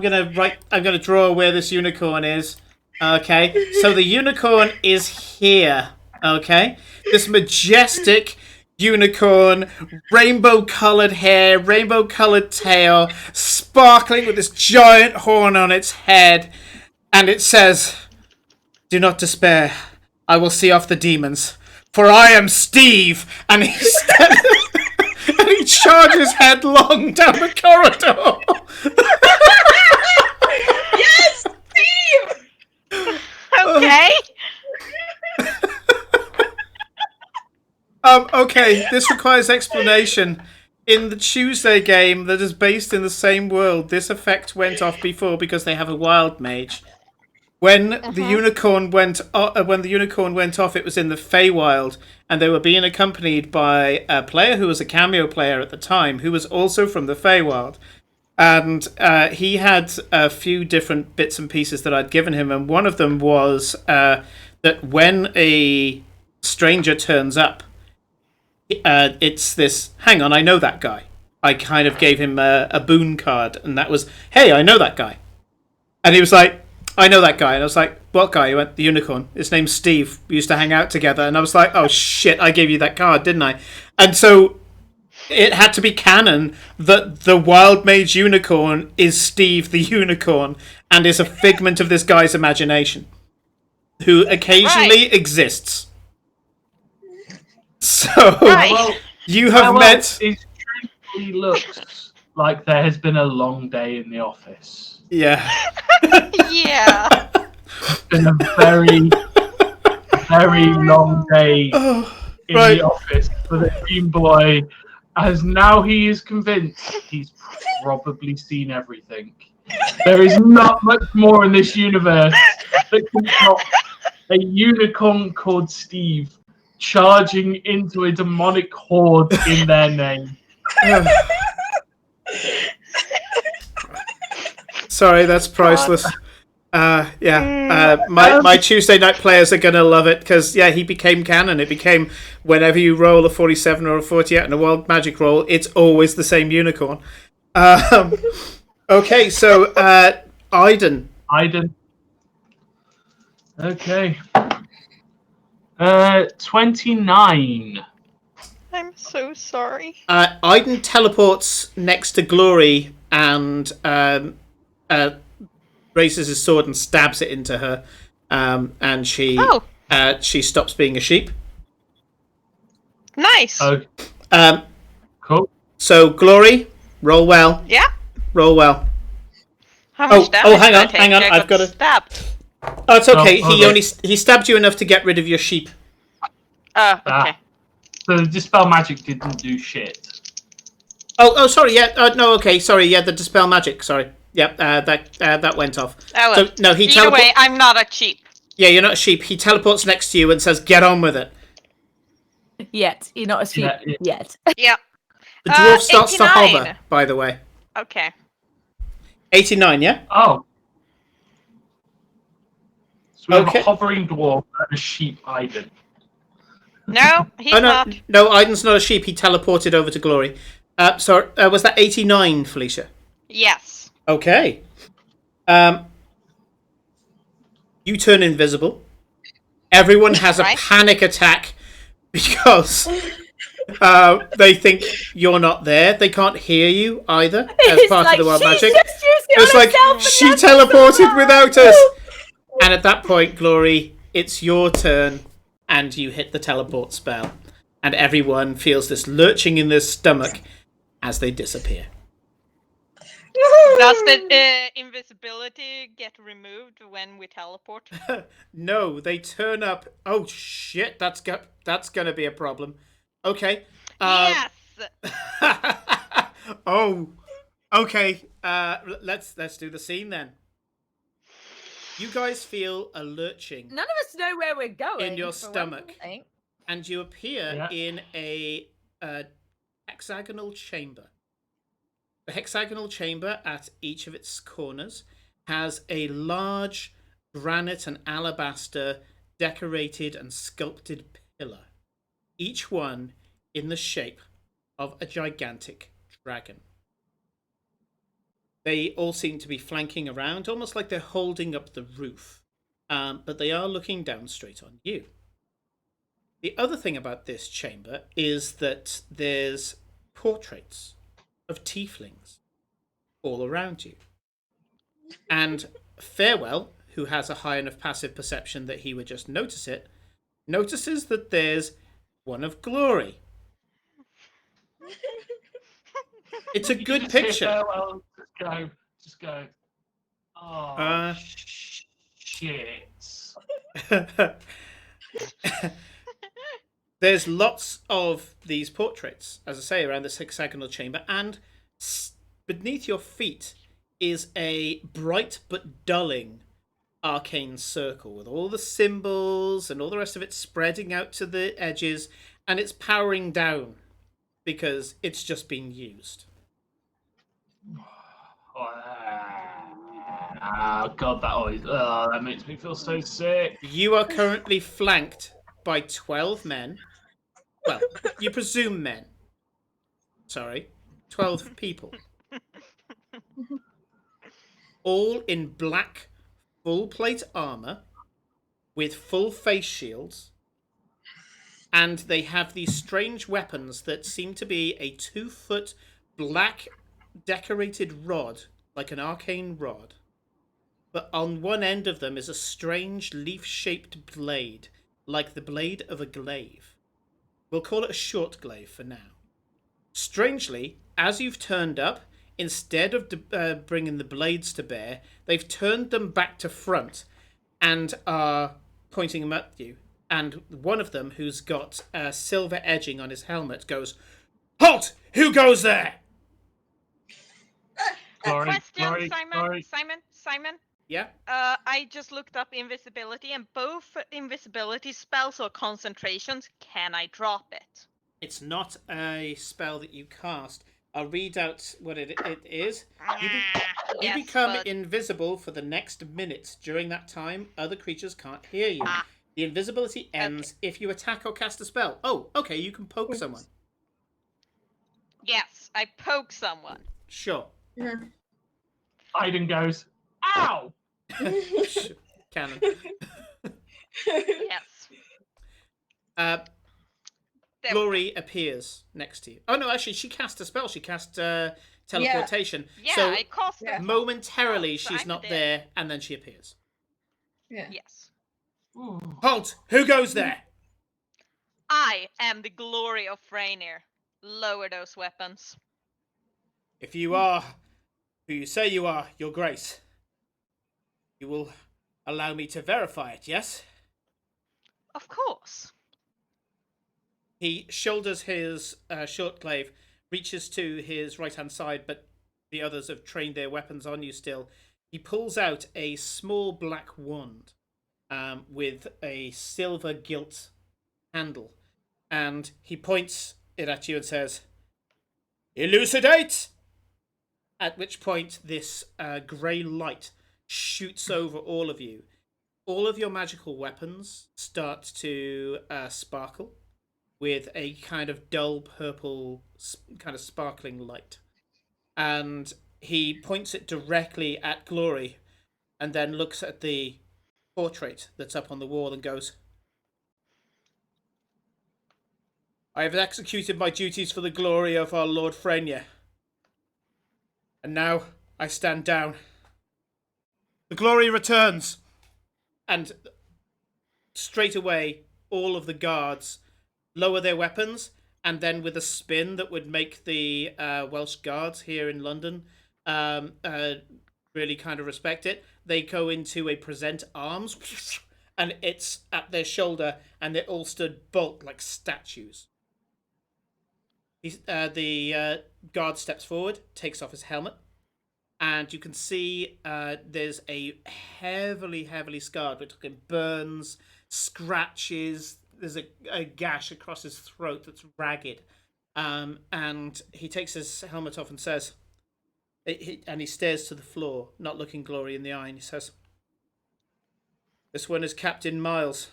gonna draw where this unicorn is. Okay, so the unicorn is here. Okay, this majestic unicorn, rainbow-colored hair, rainbow-colored tail, sparkling with this giant horn on its head, and it says, "Do not despair. I will see off the demons, for I am Steve." And he and he charges headlong down the corridor. Yes, Steve! Okay. Okay, this requires explanation. In the Tuesday game that is based in the same world, this effect went off before because they have a wild mage. When the unicorn went off, it was in the Feywild, and they were being accompanied by a player who was a cameo player at the time, who was also from the Feywild. And he had a few different bits and pieces that I'd given him, and one of them was that when a stranger turns up, it's this, hang on, I know that guy. I kind of gave him a boon card, and that was, hey, I know that guy. And he was like, I know that guy. And I was like, what guy? He went, the unicorn. His name's Steve. We used to hang out together. And I was like, oh shit, I gave you that card, didn't I? And so it had to be canon that the wild mage unicorn is Steve the unicorn and is a figment of this guy's imagination, who occasionally exists. So you have met. It truthfully looks like there has been a long day in the office. Yeah. Yeah. It's been a very, very long day in the office for the Green Boy, as now he is convinced he's probably seen everything. There is not much more in this universe that can top a unicorn called Steve charging into a demonic horde in their name. Sorry, that's priceless. My Tuesday night players are gonna love it because he became canon. It became whenever you roll a 47 or a 48 in a wild magic roll, it's always the same unicorn. Okay, so Aiden. Okay. 29. I'm so sorry. Aiden teleports next to Glory and raises his sword and stabs it into her, and she stops being a sheep. Nice. Cool. So Glory, roll well. Yeah. Roll well. How much damage hang did I on, take? hang on. I I've got to. stabbed. Oh, it's okay. Oh, He stabbed you enough to get rid of your sheep. Oh, okay. So the dispel magic didn't do shit. Oh, sorry. Yeah. No. Okay. Sorry. Yeah. The dispel magic. Sorry. Yep. That went off. Oh, well. So no, he Either way, I'm not a sheep. Yeah, you're not a sheep. He teleports next to you and says, "Get on with it." Yet. You're not a sheep yet. Yeah. The dwarf starts 89. to hover. By the way. Okay. 89. Yeah. Oh. So we have Okay. a hovering dwarf and a sheep Aiden. No, he's not. No, Aiden's not a sheep. He teleported over to Glory. Sorry, was that 89, Felicia? Yes. Okay. You turn invisible. Everyone has a panic attack because they think you're not there. They can't hear you either as part of the wild magic. It's like she teleported without us. And at that point, Glory, it's your turn, and you hit the teleport spell, and everyone feels this lurching in their stomach as they disappear. Does the invisibility get removed when we teleport? No, they turn up. Oh shit, that's gonna be a problem. Okay. Yes. Oh. Okay. Let's do the scene then. You guys feel a lurching None of us know where we're going. in your for one stomach, thing. and you appear in a hexagonal chamber. The hexagonal chamber at each of its corners has a large granite and alabaster decorated and sculpted pillar, each one in the shape of a gigantic dragon. They all seem to be flanking around, almost like they're holding up the roof, but they are looking down straight on you. The other thing about this chamber is that there's portraits of tieflings all around you. And Farewell, who has a high enough passive perception that he would just notice it, notices that there's one of Glory. It's a good picture. Just go. Oh, shit. There's lots of these portraits, as I say, around this hexagonal chamber, and beneath your feet is a bright but dulling arcane circle with all the symbols and all the rest of it spreading out to the edges, and it's powering down because it's just been used. Oh god, that makes me feel so sick. You are currently flanked by 12 men. Well, you presume men. Sorry. 12 people. All in black full plate armor with full face shields. And they have these strange weapons that seem to be a 2-foot black decorated rod, like an arcane rod. But on one end of them is a strange leaf-shaped blade, like the blade of a glaive. We'll call it a short glaive for now. Strangely, as you've turned up, instead of bringing the blades to bear, they've turned them back to front and are pointing them at you. And one of them, who's got silver edging on his helmet, goes, "Halt! Who goes there?" Question, Glory. Simon. Yeah? I just looked up invisibility, and both invisibility spells or concentrations, can I drop it? It's not a spell that you cast. I'll read out what it is. You Yes, become but- invisible for the next minute. During that time, other creatures can't hear you. The invisibility ends if you attack or cast a spell. Oh, okay, you can poke someone. Yes, I poke someone. Sure. Aiden goes, ow! Cannon. Yes. There we Glory appears next to you. Oh no, actually, she cast a spell. She cast teleportation. go. Yeah, So I cost it. momentarily, so she's I'm not dead. there, and then she appears. Yeah. Yes. Ooh. Halt! Who goes there? I am the glory of Freyr. Lower those weapons. If you are who you say you are, Your Grace, you will allow me to verify it, yes? Of course. He shoulders his short glaive, reaches to his right-hand side, but the others have trained their weapons on you still. He pulls out a small black wand with a silver gilt handle, and he points it at you and says, "Elucidate!" At which point this grey light shoots over all of you. All of your magical weapons start to sparkle with a kind of dull purple, kind of sparkling light. And he points it directly at Glory and then looks at the portrait that's up on the wall and goes, "I have executed my duties for the glory of our Lord Freyr. And now I stand down. The glory returns." And straight away, all of the guards lower their weapons, and then with a spin that would make the Welsh guards here in London really kind of respect it, they go into a present arms, and it's at their shoulder, and they all stood bolt like statues. The guard steps forward, takes off his helmet, and you can see there's a heavily scarred, which burns, scratches. There's a gash across his throat that's ragged. And he takes his helmet off and says, and he stares to the floor, not looking Glory in the eye, and he says, "This one is Captain Miles.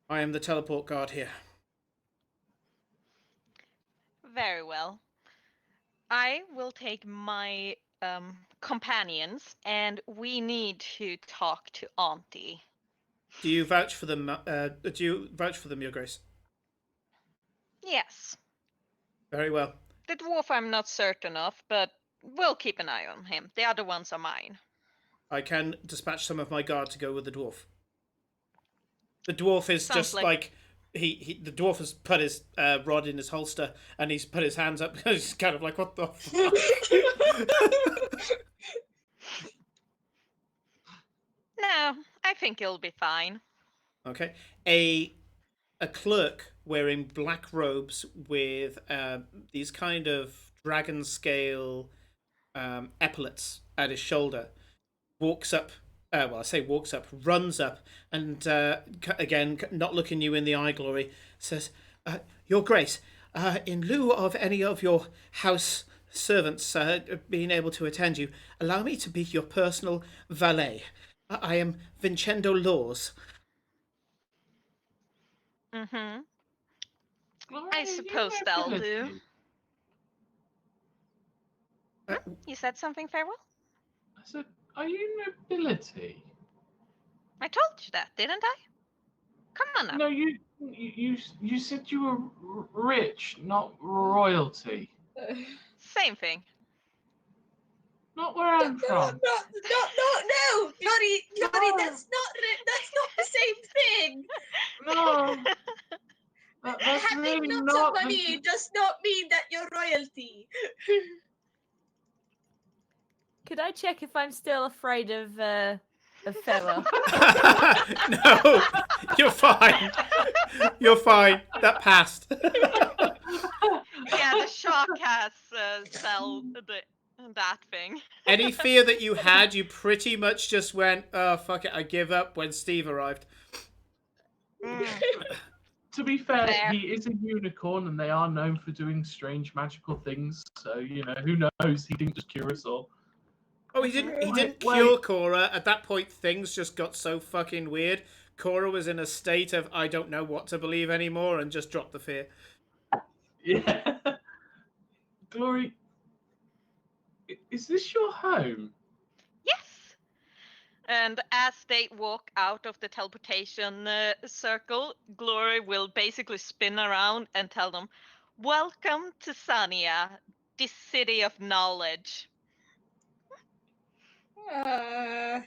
I am the teleport guard here." Very well. I will take my companions, and we need to talk to Auntie. Do you vouch for them? Your Grace? Yes. Very well. The dwarf I'm not certain of, but we'll keep an eye on him. The other ones are mine. I can dispatch some of my guard to go with the dwarf. The dwarf is Sounds just like the dwarf has put his rod in his holster and he's put his hands up. He's kind of like, what the fuck? No, I think you'll be fine. Okay. A clerk wearing black robes with these kind of dragon scale epaulets at his shoulder walks up. Runs up, and again, not looking you in the eye, Glory, says, "Your Grace, in lieu of any of your house servants being able to attend you, allow me to be your personal valet. I am Vincendo Laws." Mm-hmm. I suppose that'll do. You said something, Farewell? I said, are you nobility? I told you that, didn't I? Come on now. No, you said you were rich, not royalty. Same thing. Not where I'm No, from. Glory, No. that's not the same thing. No, that's Having really lots not. of money does not mean that you're royalty. Could I check if I'm still afraid of Farewell? No, you're fine. You're fine. That passed. Yeah, the shock has that thing. Any fear that you had, you pretty much just went, oh, fuck it, I give up when Steve arrived. To be fair, Fair. he is a unicorn, and they are known for doing strange magical things. So who knows? He didn't just cure us all. Oh, he didn't Wait. cure Cora. At that point, things just got so fucking weird. Cora was in a state of, I don't know what to believe anymore, and just dropped the fear. Yeah. Glory, is this your home? Yes. And as they walk out of the teleportation circle, Glory will basically spin around and tell them, "Welcome to Sania, this city of knowledge." Do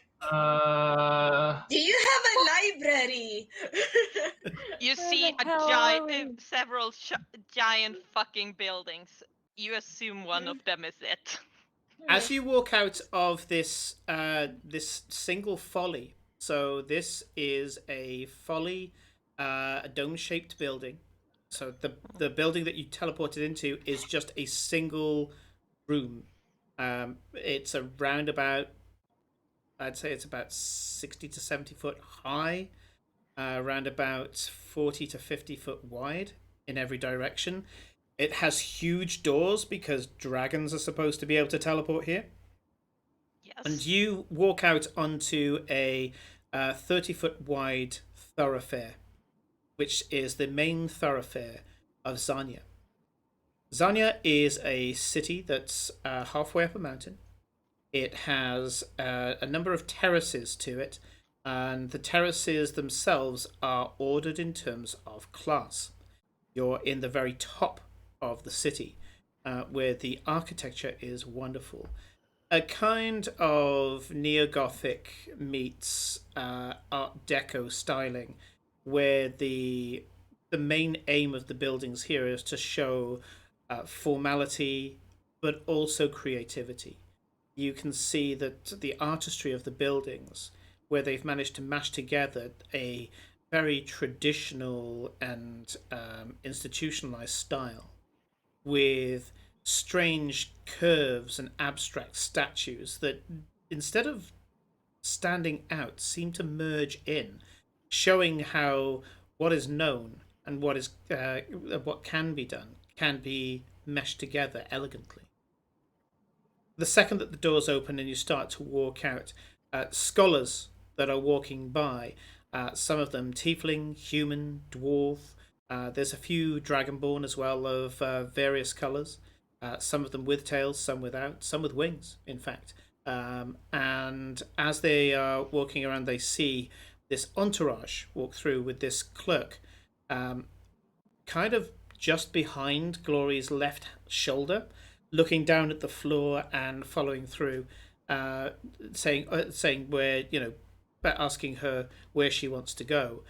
you have a library? You Where see the hell are we? several giant fucking buildings. You assume one of them is it. As you walk out of this this single folly, so this is a folly, a dome-shaped building. So the building that you teleported into is just a single room. It's around about, I'd say it's about 60 to 70 foot high, around about 40 to 50 foot wide in every direction. It has huge doors because dragons are supposed to be able to teleport here. Yes. And you walk out onto a 30-foot wide thoroughfare, which is the main thoroughfare of Zanya. Zanya is a city that's halfway up a mountain. It has a number of terraces to it, and the terraces themselves are ordered in terms of class. You're in the very top of the city, where the architecture is wonderful. A kind of neo-Gothic meets Art Deco styling, where the main aim of the buildings here is to show formality, but also creativity. You can see that the artistry of the buildings, where they've managed to mash together a very traditional and institutionalized style with strange curves and abstract statues that, instead of standing out, seem to merge in, showing how what is known and what can be done can be meshed together elegantly. The second that the doors open and you start to walk out, scholars that are walking by, some of them tiefling, human, dwarf. There's a few dragonborn as well of various colours. Some of them with tails, some without, some with wings, in fact. And as they are walking around, they see this entourage walk through with this clerk, kind of just behind Glory's left shoulder, looking down at the floor and following through, saying where, asking her where she wants to go.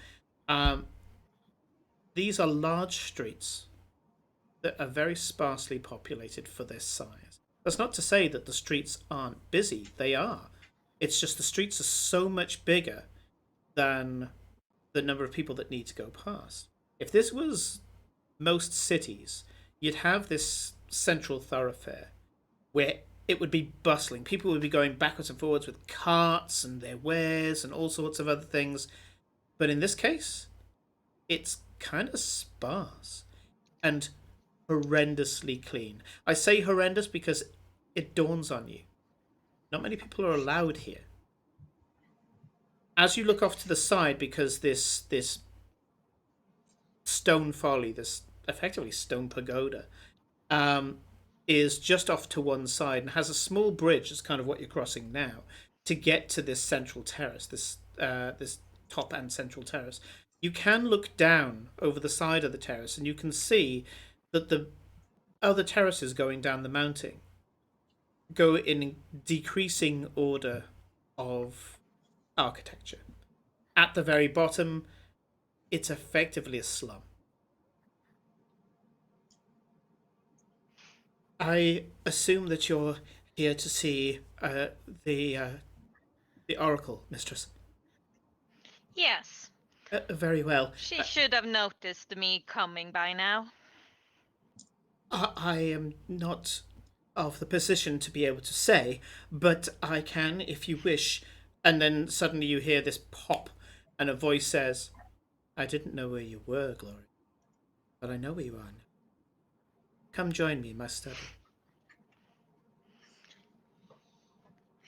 These are large streets that are very sparsely populated for their size. That's not to say that the streets aren't busy. They are. It's just the streets are so much bigger than the number of people that need to go past. If this was most cities, you'd have this central thoroughfare where it would be bustling. People would be going backwards and forwards with carts and their wares and all sorts of other things. But in this case, it's kind of sparse and horrendously clean. I say horrendous because it dawns on you. Not many people are allowed here. As you look off to the side, because this stone folly, this effectively stone pagoda, is just off to one side and has a small bridge. That's kind of what you're crossing now to get to this central terrace, this top and central terrace. You can look down over the side of the terrace and you can see that the other terraces going down the mountain go in decreasing order of architecture. At the very bottom, it's effectively a slum. I assume that you're here to see the Oracle, Mistress. Yes. Very well. She should have noticed me coming by now. I am not of the position to be able to say, but I can if you wish. And then suddenly you hear this pop, and a voice says, I didn't know where you were, Glory, but I know where you are now. Come join me in my study.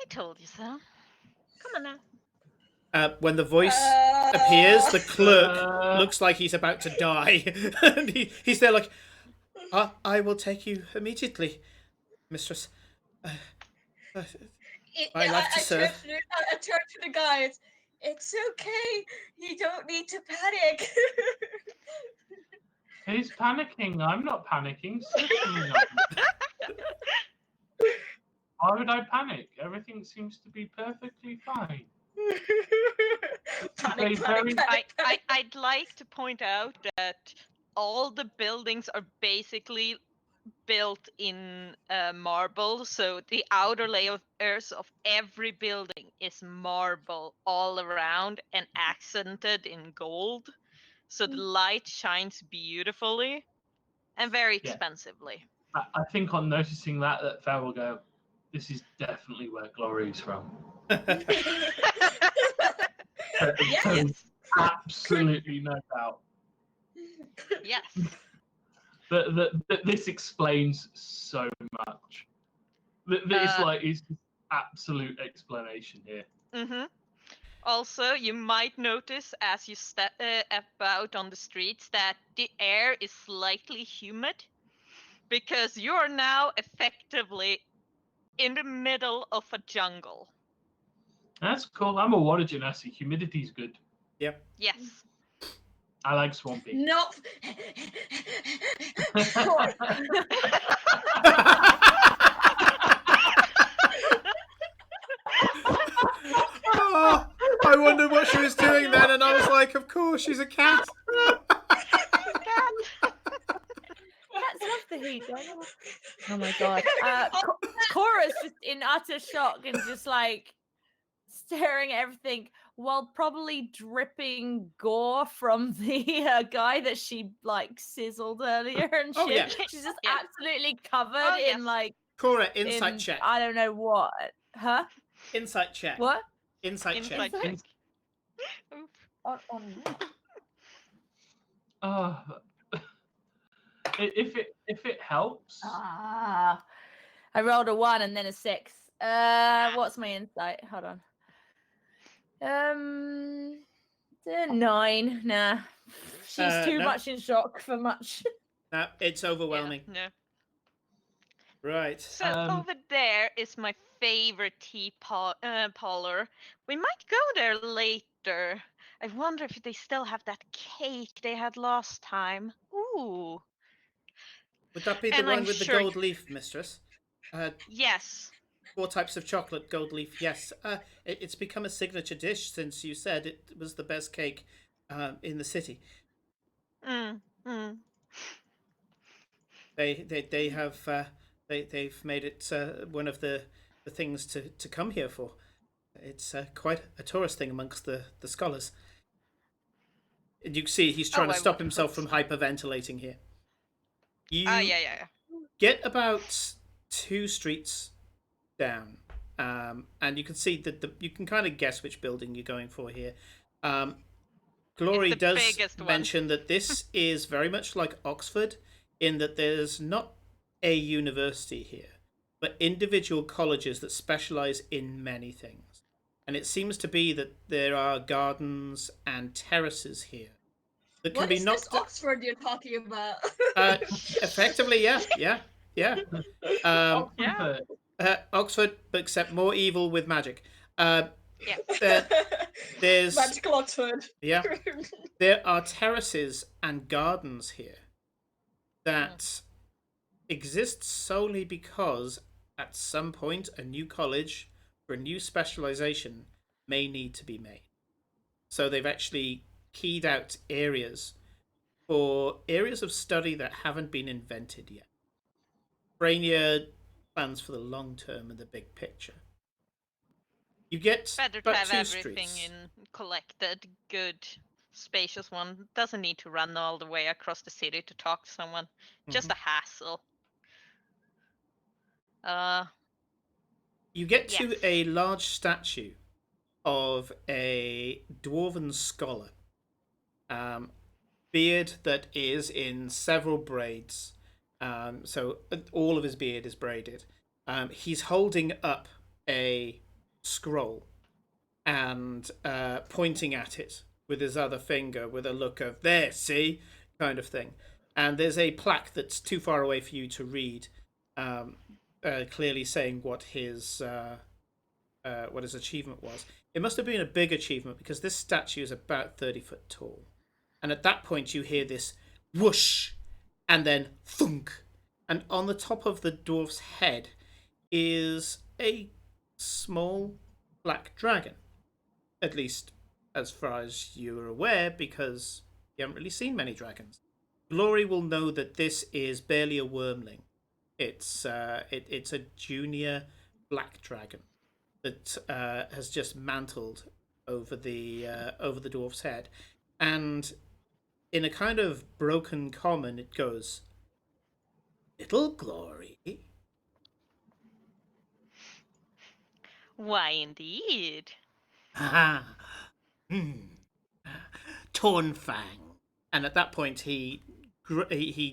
I told you so. Come on now. When the voice appears, the clerk looks like he's about to die. And he's there like, I will take you immediately, Mistress. I like to serve. I turn to the guys. It's okay. You don't need to panic. He's panicking. I'm not panicking. Certainly not. Why would I panic? Everything seems to be perfectly fine. Panic, very- panic. I'd like to point out that all the buildings are basically built in marble, so the outer layers of every building is marble all around and accented in gold, so the light shines beautifully and very Yeah. expensively. I think on noticing that Fair will go, this is definitely where Glory is from. Yes. Absolutely no doubt. Yes. This explains so much. It's absolute explanation here. Mm-hmm. Also, you might notice as you step out on the streets that the air is slightly humid because you're now effectively in the middle of a jungle. That's cool. I'm a water genasi. Humidity's good. Yep. Yes. I like swampy. No. Oh, I wondered what she was doing then, and I was like, of course, she's a cat. Cats love the heat. Oh my god. Cora's just in utter shock and just like staring at everything while probably dripping gore from the guy that she like sizzled earlier and shit. Oh, yeah. She's just Yeah. absolutely covered yes. in like Cora, insight in, check. I don't know what. Huh? Insight check. What? Insight check. Inside check. On If it helps, I rolled a 1 and then a 6. What's my insight? Hold on. 9. Nah, she's too no. much in shock for much. No, it's overwhelming. Yeah, no. Right. So over there is my favorite tea parlor. We might go there later. I wonder if they still have that cake they had last time. Ooh. Would that be the And one I'm with the sure- gold leaf, Mistress? Yes. 4 types of chocolate, gold leaf. Yes. It's become a signature dish since you said it was the best cake in the city. They have they've made it one of the things to come here for. It's quite a tourist thing amongst the scholars. And you can see he's trying to I stop would himself hope from hyperventilating here. You Yeah. get about 2 streets down, and you can see that you can kind of guess which building you're going for here. Glory It's the does biggest one. mention that this is very much like Oxford in that there's not a university here, but individual colleges that specialize in many things. And it seems to be that there are gardens and terraces here that can What be is this knocked. Oxford you're talking about? Effectively, yeah. Yeah. Yeah. Oxford, but except more evil with magic. Yeah. There's Magical Oxford. yeah. There are terraces and gardens here that exist solely because at some point a new college for a new specialization may need to be made. So they've actually keyed out areas for areas of study that haven't been invented yet. Brainier plans for the long term and the big picture. You get Better to about have two everything streets. in collected, good, spacious one. Doesn't need to run all the way across the city to talk to someone. Just a hassle. You get to Yes. a large statue of a dwarven scholar. Beard that is in several braids. So all of his beard is braided. He's holding up a scroll and pointing at it with his other finger with a look of there, see, kind of thing. And there's a plaque that's too far away for you to read, clearly saying what his achievement was. It must have been a big achievement because this statue is about 30 foot tall. And at that point, you hear this whoosh and then thunk. And on the top of the dwarf's head is a small black dragon. At least as far as you are aware, because you haven't really seen many dragons. Glory will know that this is barely a wormling. It's a junior black dragon that has just mantled over the dwarf's head, and in a kind of broken common, it goes, "Little Glory." Why indeed? Ah, Torn Fang. And at that point, he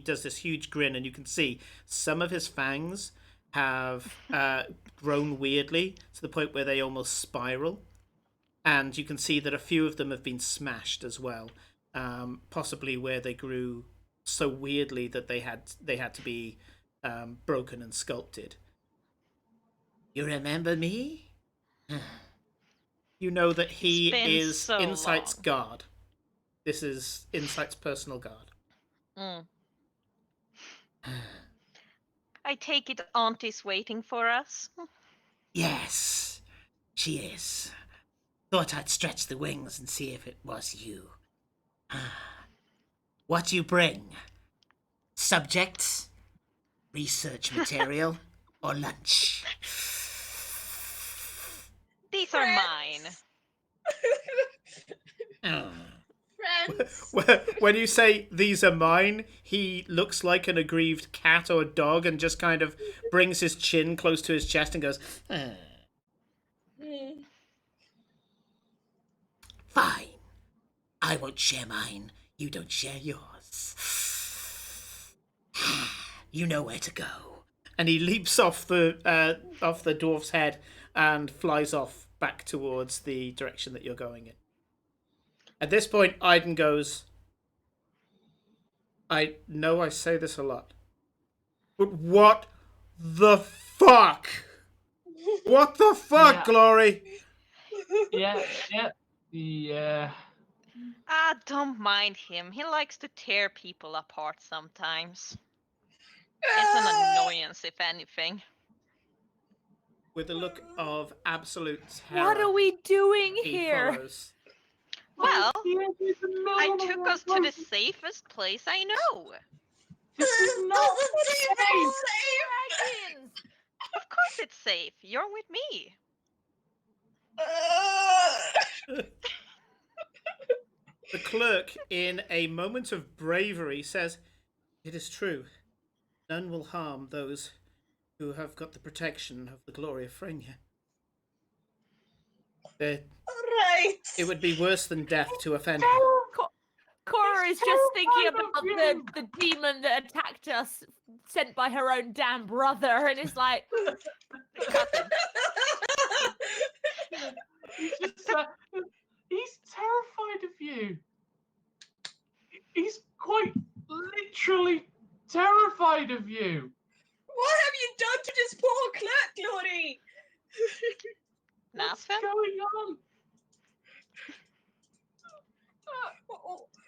does this huge grin, and you can see some of his fangs have grown weirdly to the point where they almost spiral. And you can see that a few of them have been smashed as well, possibly where they grew so weirdly that they had to be broken and sculpted. You remember me? You know that he It's been is so Insight's long. guard. This is Insight's personal guard. I take it Auntie's waiting for us. Yes, she is. Thought I'd stretch the wings and see if it was you. What do you bring? Subjects? Research material? Or lunch? These are mine. Friends. When you say these are mine, he looks like an aggrieved cat or a dog and just kind of brings his chin close to his chest and goes, Fine. I won't share mine. You don't share yours. You know where to go. And he leaps off the dwarf's head and flies off back towards the direction that you're going in. At this point, Aiden goes, I know I say this a lot, but what the fuck? What the fuck, Yeah. Glory? Yeah. Don't mind him. He likes to tear people apart sometimes. It's an annoyance, if anything. With a look of absolute terror. What are we doing he here? follows. Well, I took us to the safest place I know. This is not safe. Dragons! Of course it's safe. You're with me. The clerk, in a moment of bravery, says, It is true. None will harm those who have got the protection of the glory of Freynia. Right. It would be worse than death to offend. Cora is just thinking about the demon that attacked us, sent by her own damn brother, and it's like, He's terrified of you. He's quite literally terrified of you. done to this poor clerk, Glory? What's Nothing. going on?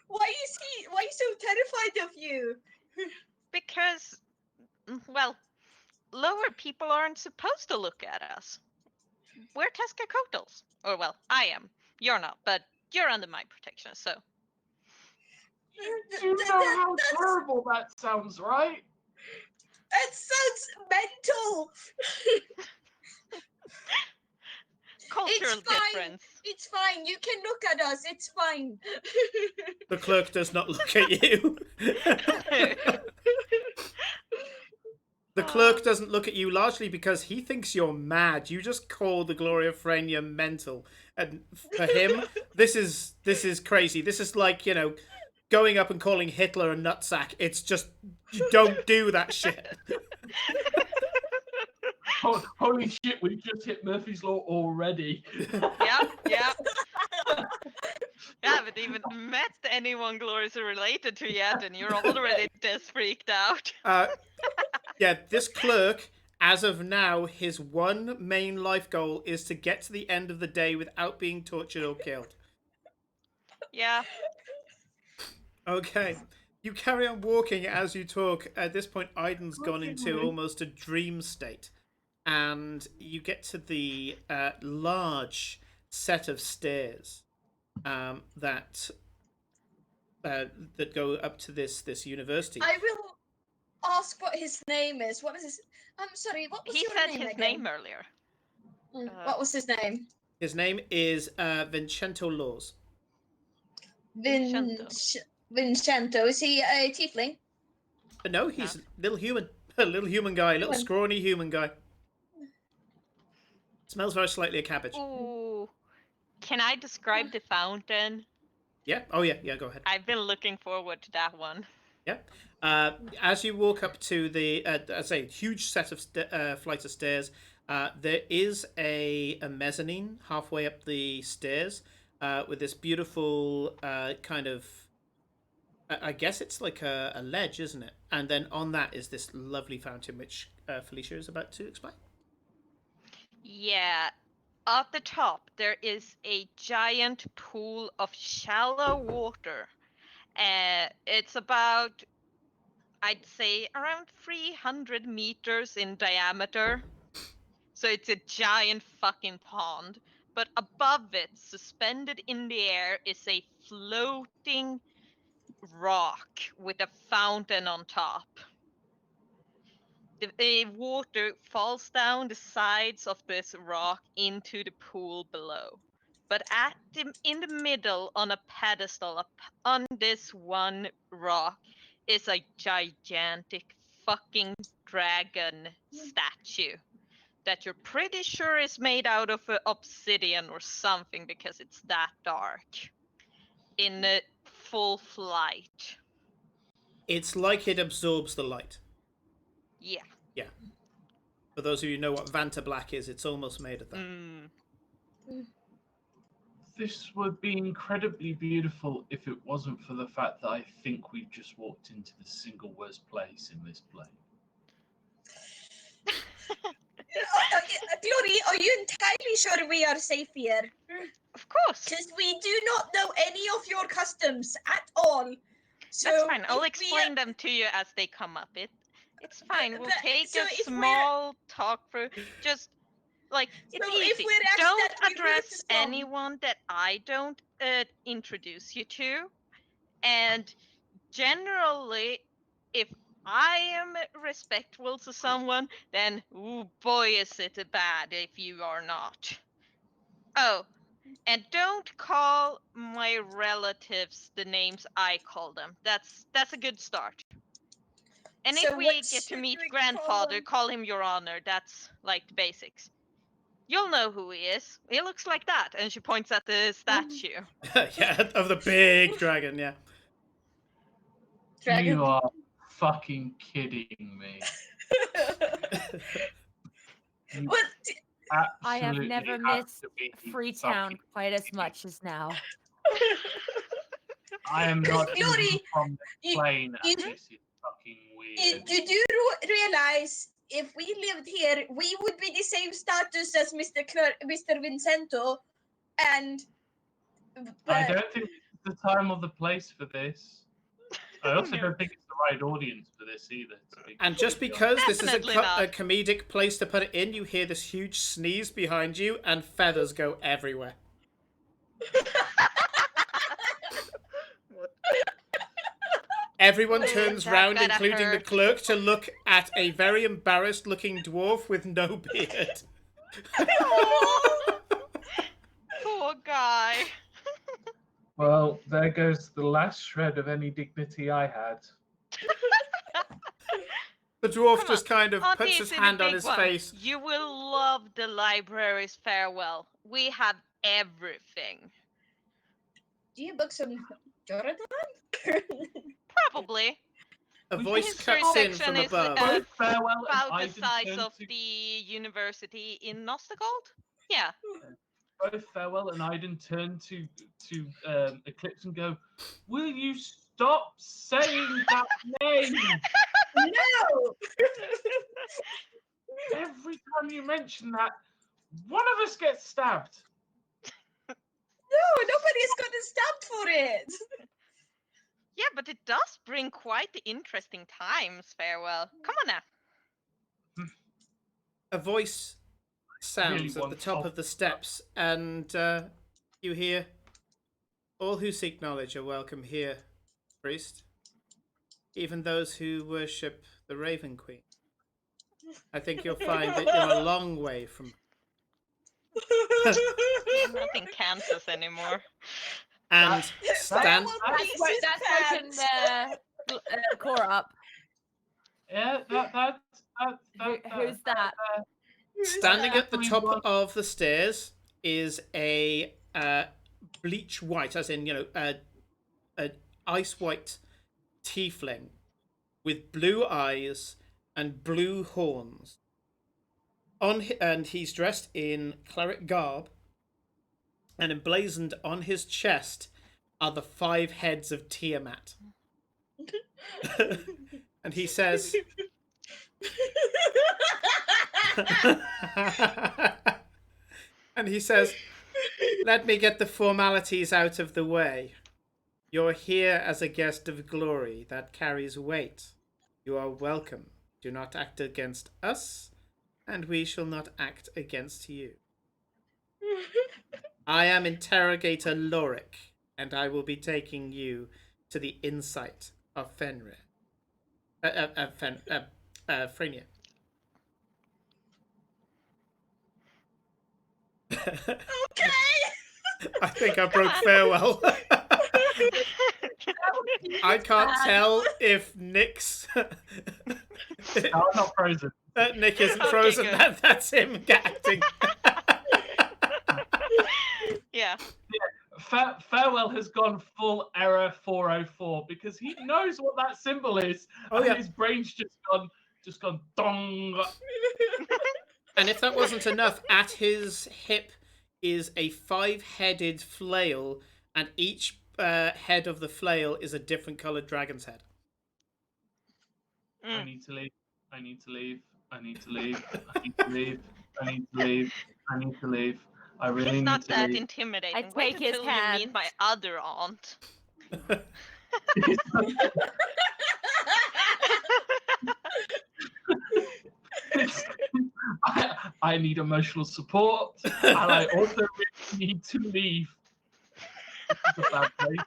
Why is he so terrified of you? Because, well, lower people aren't supposed to look at us. We're Tezcacotls. Or, well, I am. You're not, but you're under my protection, so. You do know how terrible that sounds, right? That sounds mental. Cultural difference. It's fine. You can look at us. It's fine. The clerk does not look at you. The clerk doesn't look at you largely because he thinks you're mad. You just call the Glory of Frenia mental. And for him, this is crazy. This is like, going up and calling Hitler a nutsack. It's just, you don't do that shit. Holy shit, we just hit Murphy's Law already. Yeah. I haven't even met anyone gloriously related to yet, and you're already this freaked out. Yeah, this clerk, as of now, his one main life goal is to get to the end of the day without being tortured or killed. Yeah. Okay. You carry on walking as you talk. At this point, Aiden's gone into almost a dream state. And you get to the large set of stairs that go up to this university. I will ask what his name is. What is his? I'm sorry. What was He your said name his again? name earlier. What was his name? His name is Vincento Laws. Vincento. Is he a tiefling? No, he's a little human guy, a little scrawny human guy. Smells very slightly of cabbage. Ooh. Can I describe the fountain? Yeah. Oh, yeah. Go ahead. I've been looking forward to that one. Yeah. As you walk up to the, huge set of flight of stairs, there is a mezzanine halfway up the stairs with this beautiful kind of, I guess it's like a ledge, isn't it? And then on that is this lovely fountain, which Felicia is about to explain. Yeah. At the top, there is a giant pool of shallow water. It's about, I'd say, around 300 meters in diameter. So it's a giant fucking pond. But above it, suspended in the air, is a floating rock with a fountain on top. The water falls down the sides of this rock into the pool below. But in the middle, on a pedestal on this one rock, is a gigantic fucking dragon statue that you're pretty sure is made out of obsidian or something because it's that dark. In full flight. It's like it absorbs the light. Yeah. Yeah. For those of you who know what Vanta Black is, it's almost made of that. This would be incredibly beautiful if it wasn't for the fact that I think we've just walked into the single worst place in this plane. Glory, are you entirely sure we are safe here? Of course. Because we do not know any of your customs at all. So that's fine. I'll if explain them to you as they come up. It's fine. We'll take so a if small talk through. Just like it's So if easy. we're asked Don't that, we will address just anyone that I don't introduce you to. And generally, if I am respectful to someone, then ooh boy is it bad if you are not. Oh, and don't call my relatives the names I call them. That's a good start. And So if we what get to should meet we grandfather, call him your honor. That's like the basics. You'll know who he is. He looks like that. And she points at the statue. Yeah, of the big dragon, yeah. Dragon. You are fucking kidding me. You Well, I have absolutely never have missed to be Freetown fucking- quite as much as now. I am not Glory, even from the you- plane, you- and this is fucking weird. you do realize if we lived here, we would be the same status as Mr. Mr. Vincento, and. I don't think it's the time or the place for this. I also No. don't think it's the right audience for this either. And just because this is Definitely not. a comedic place to put it in, you hear this huge sneeze behind you, and feathers go everywhere. Everyone turns that round, gotta including the hurt. clerk, to look at a very embarrassed-looking dwarf with no beard. Poor guy. Well, there goes the last shred of any dignity I had. The dwarf Come just kind of On puts this his in the hand on big his one. face. You will love the library's farewell. We have everything. Do you book some Jordan? Probably. A The voice history cuts in section from is above. Both farewell and about the Iden size turn of to- the university in Nostagold. Yeah. Both farewell and Iden turn to Eclipse and go, "Will you stop saying that name? No! Every time you mention that, one of us gets stabbed." No, nobody's gotten stabbed for it. Yeah, but it does bring quite the interesting times, farewell. Come on now. A voice sounds Really at the want top help. of the steps, and you hear, "All who seek knowledge are welcome here, priest. Even those who worship the Raven Queen. I think you'll find that you're a long way from..." I'm not in Kansas anymore. And stand... Farewell, That's Priest's woken pants. Cora up. Yeah, Who's that? Standing at the top Everyone. of the stairs is a bleach white, as in, a ice white tiefling with blue eyes and blue horns. And he's dressed in cleric garb, and emblazoned on his chest are the 5 heads of Tiamat. And he says, and he says, "Let me get the formalities out of the way. You're here as a guest of glory. That carries weight. You are welcome. Do not act against us, and we shall not act against you. I am Interrogator Lorik, and I will be taking you to the insight of Fenrir. Frenia." Okay. I think I broke farewell. I can't tell if Nick's... No, I'm not frozen. Nick isn't Okay, frozen. good. That's him acting. Yeah. Farewell has gone full error 404 because he knows what that symbol is, Oh, and yeah. his brain's just gone dong. And if that wasn't enough, at his hip is a 5-headed flail, and each head of the flail is a different coloured dragon's head. I need to leave. I need to leave. I need to leave. I need to leave. I need to leave. I need to leave. I really He's need not to that leave. intimidating. I Wait take his until you hand. meet my other aunt. I need emotional support, and I also really need to leave. This is a bad place.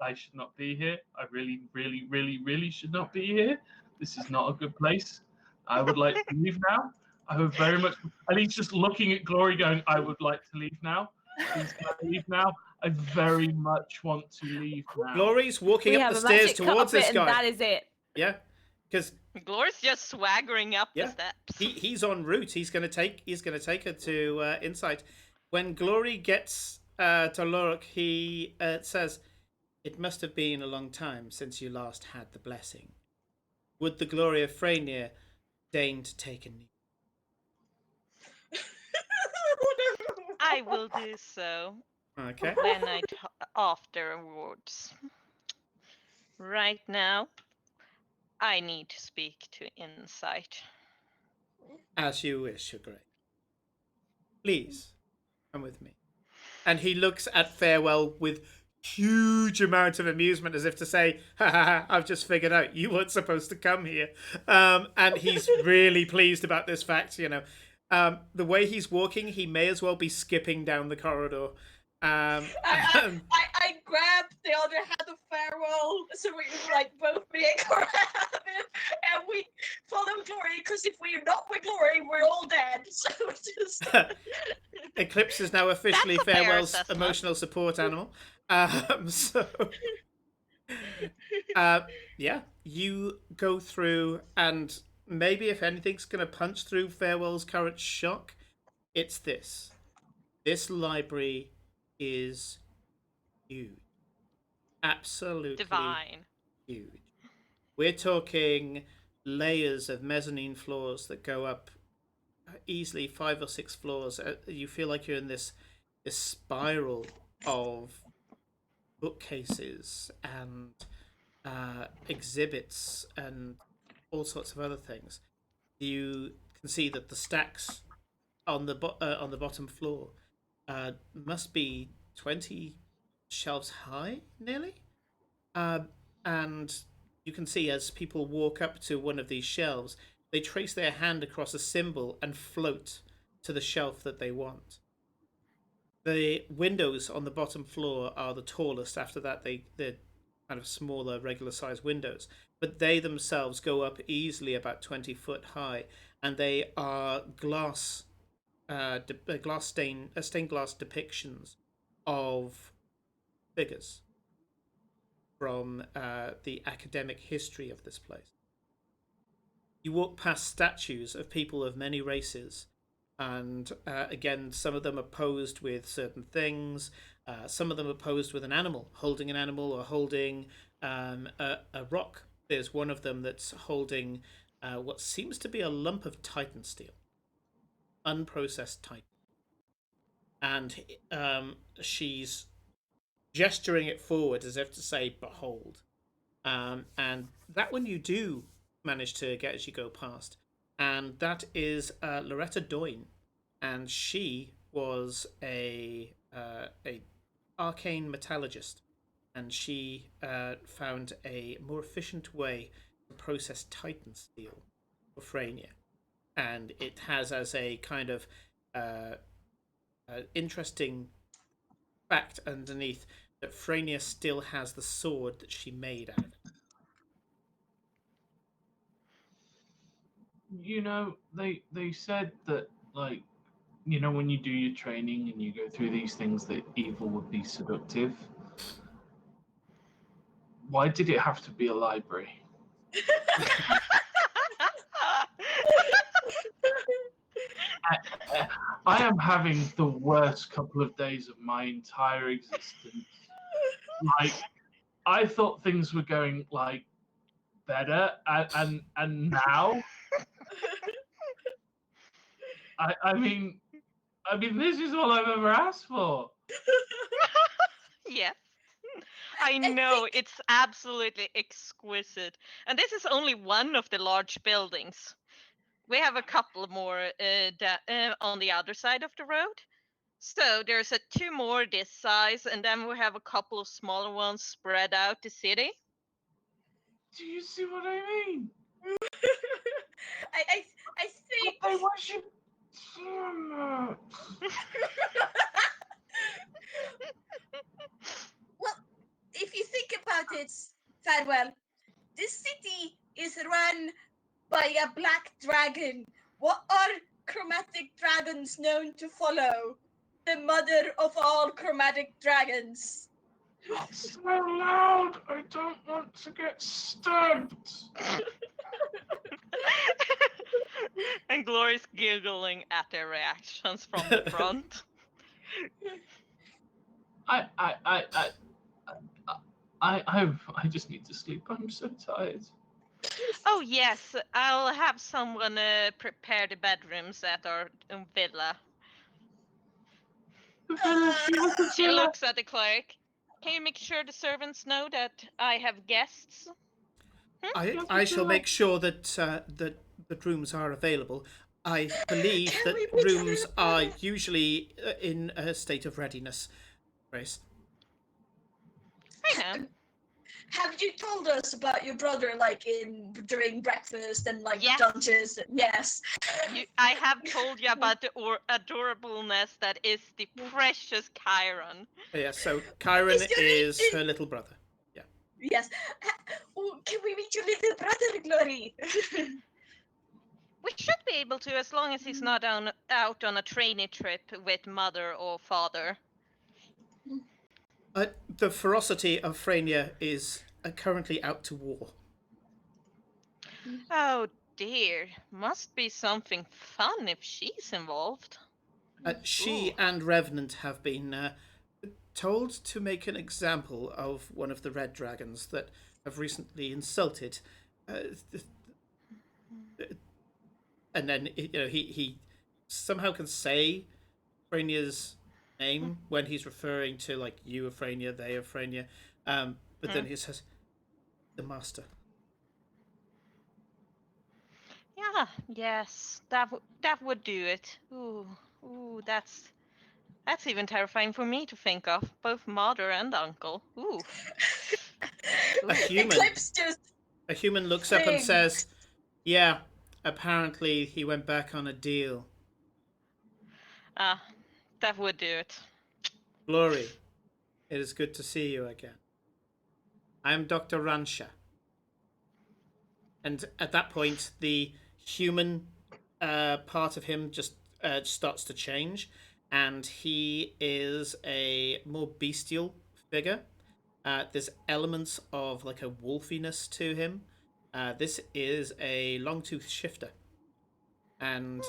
I should not be here. I really, really, really, really should not be here. This is not a good place. I would like to leave now. I would very much. And he's just looking at Glory, going, "I would like to leave now. Please can I leave now? I very much want to leave now." Glory's walking We up have the a stairs magic towards carpet, this and guy. that is it. Yeah, because Glor's just swaggering up Yeah. the steps. he's en route. He's gonna take her to Insight. When Glory gets to Lorik, he says, "It must have been a long time since you last had the blessing. Would the glory of Freyr deign to take a knee?" I will do so Okay. when afterwards. Right now, I need to speak to Insight. As you wish, Your Grace. Please, come with me. And he looks at Farewell with huge amount of amusement, as if to say, ha ha ha, I've just figured out you weren't supposed to come here. And he's really pleased about this fact, you know. The way he's walking, he may as well be skipping down the corridor. I grabbed the other hand of Farewell, so we like both me and grab him, and we follow Glory, because if we're not with Glory, we're all dead. So it's just Eclipse is now officially That's a fair Farewell's assessment. emotional support animal. Yeah, you go through, and maybe if anything's going to punch through Farewell's current shock, it's this. This library is huge. Absolutely Divine. huge. We're talking layers of mezzanine floors that go up easily 5 or 6 floors. You feel like you're in this spiral of bookcases and exhibits and all sorts of other things. You can see that the stacks on the bottom floor must be 20 shelves high, nearly. And you can see as people walk up to one of these shelves, they trace their hand across a symbol and float to the shelf that they want. The windows on the bottom floor are the tallest. After that, they're kind of smaller, regular-sized windows. But they themselves go up easily about 20 foot high, and they are stained glass depictions of figures from the academic history of this place. You walk past statues of people of many races, and again, some of them are posed with certain things. Some of them are posed with an animal, holding an animal or holding a rock. There's one of them that's holding what seems to be a lump of Titan steel, unprocessed Titan. And she's gesturing it forward as if to say, behold. And that one you do manage to get as you go past. And that is Loretta Doyne. And she was a arcane metallurgist. And she found a more efficient way to process Titan steel for Frania. And it has as a kind of interesting fact underneath that Frania still has the sword that she made out of it. You know, they said that, like, you know, when you do your training and you go through these things, that evil would be seductive. Why did it have to be a library? I am having the worst couple of days of my entire existence. Like, I thought things were going like better, and now, I mean, this is all I've ever asked for. Yes. I know, it's absolutely exquisite. And this is only one of the large buildings. We have a couple more on the other side of the road. So there's two more this size, and then we have a couple of smaller ones spread out the city. Do you see what I mean? I think But they worship Tiamat. well, if you think about it, Farewell, this city is run by a black dragon. What are chromatic dragons known to follow? The mother of all chromatic dragons. Not so loud. I don't want to get stabbed. And Glory's giggling at their reactions from the front. I just need to sleep. I'm so tired. Oh yes, I'll have someone prepare the bedrooms at our villa. She looks at the clerk. Can you make sure the servants know that I have guests? I shall make sure that that rooms are available. I believe Can that we be rooms together, are brother? usually in a state of readiness, Grace. I know. Have you told us about your brother, like during breakfast and like Yes. lunches? Yes. I have told you about the adorableness that is the precious Chiron. Yeah, so Chiron is her little brother. Yes. Oh, can we meet your little brother, Glory? We should be able to, as long as he's not out on a training trip with mother or father. The ferocity of Freynia is currently out to war. Oh dear, must be something fun if she's involved. She Ooh. and Revenant have been told to make an example of one of the red dragons that have recently insulted. And then he somehow can say Freynia's name when he's referring to like you, Freynia, they, Freynia. But then he says the master. Yeah, yes, that would do it. Ooh, that's even terrifying for me to think of. Both mother and uncle. Ooh. A human. Eclipse just A human looks up and sings. says, "Yeah, apparently he went back on a deal." That would do it. Glory, it is good to see you again. I am Dr. Ransha. And at that point, the human part of him just starts to change, and he is a more bestial figure. There's elements of like a wolfiness to him. This is a long-toothed shifter, and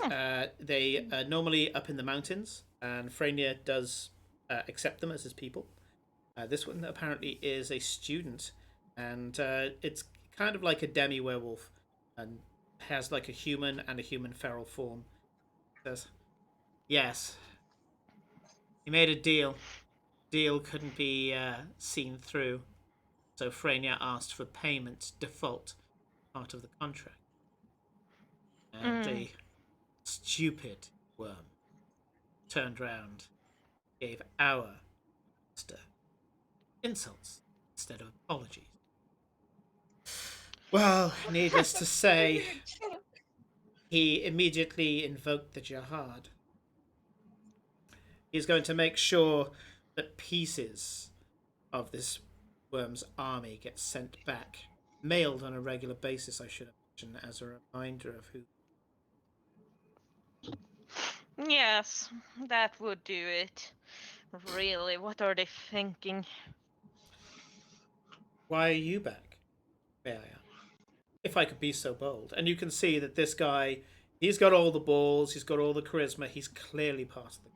they are normally up in the mountains, and Freynia does accept them as his people. This one apparently is a student, and it's kind of like a demi werewolf, and has like a human and a human feral form. Says, "Yes, he made a deal. Deal couldn't be seen through, so Freynia asked for payment default, part of the contract, and the stupid worm turned round, gave our master insults instead of apologies. Well, needless to say, he immediately invoked the jihad. He's going to make sure that pieces of this worm's army get sent back, mailed on a regular basis, I should imagine, as a reminder of who. Yes, that would do it. Really, what are they thinking? Why are you back? May I ask? If I could be so bold. And you can see that this guy, he's got all the balls, he's got all the charisma, he's clearly part of the.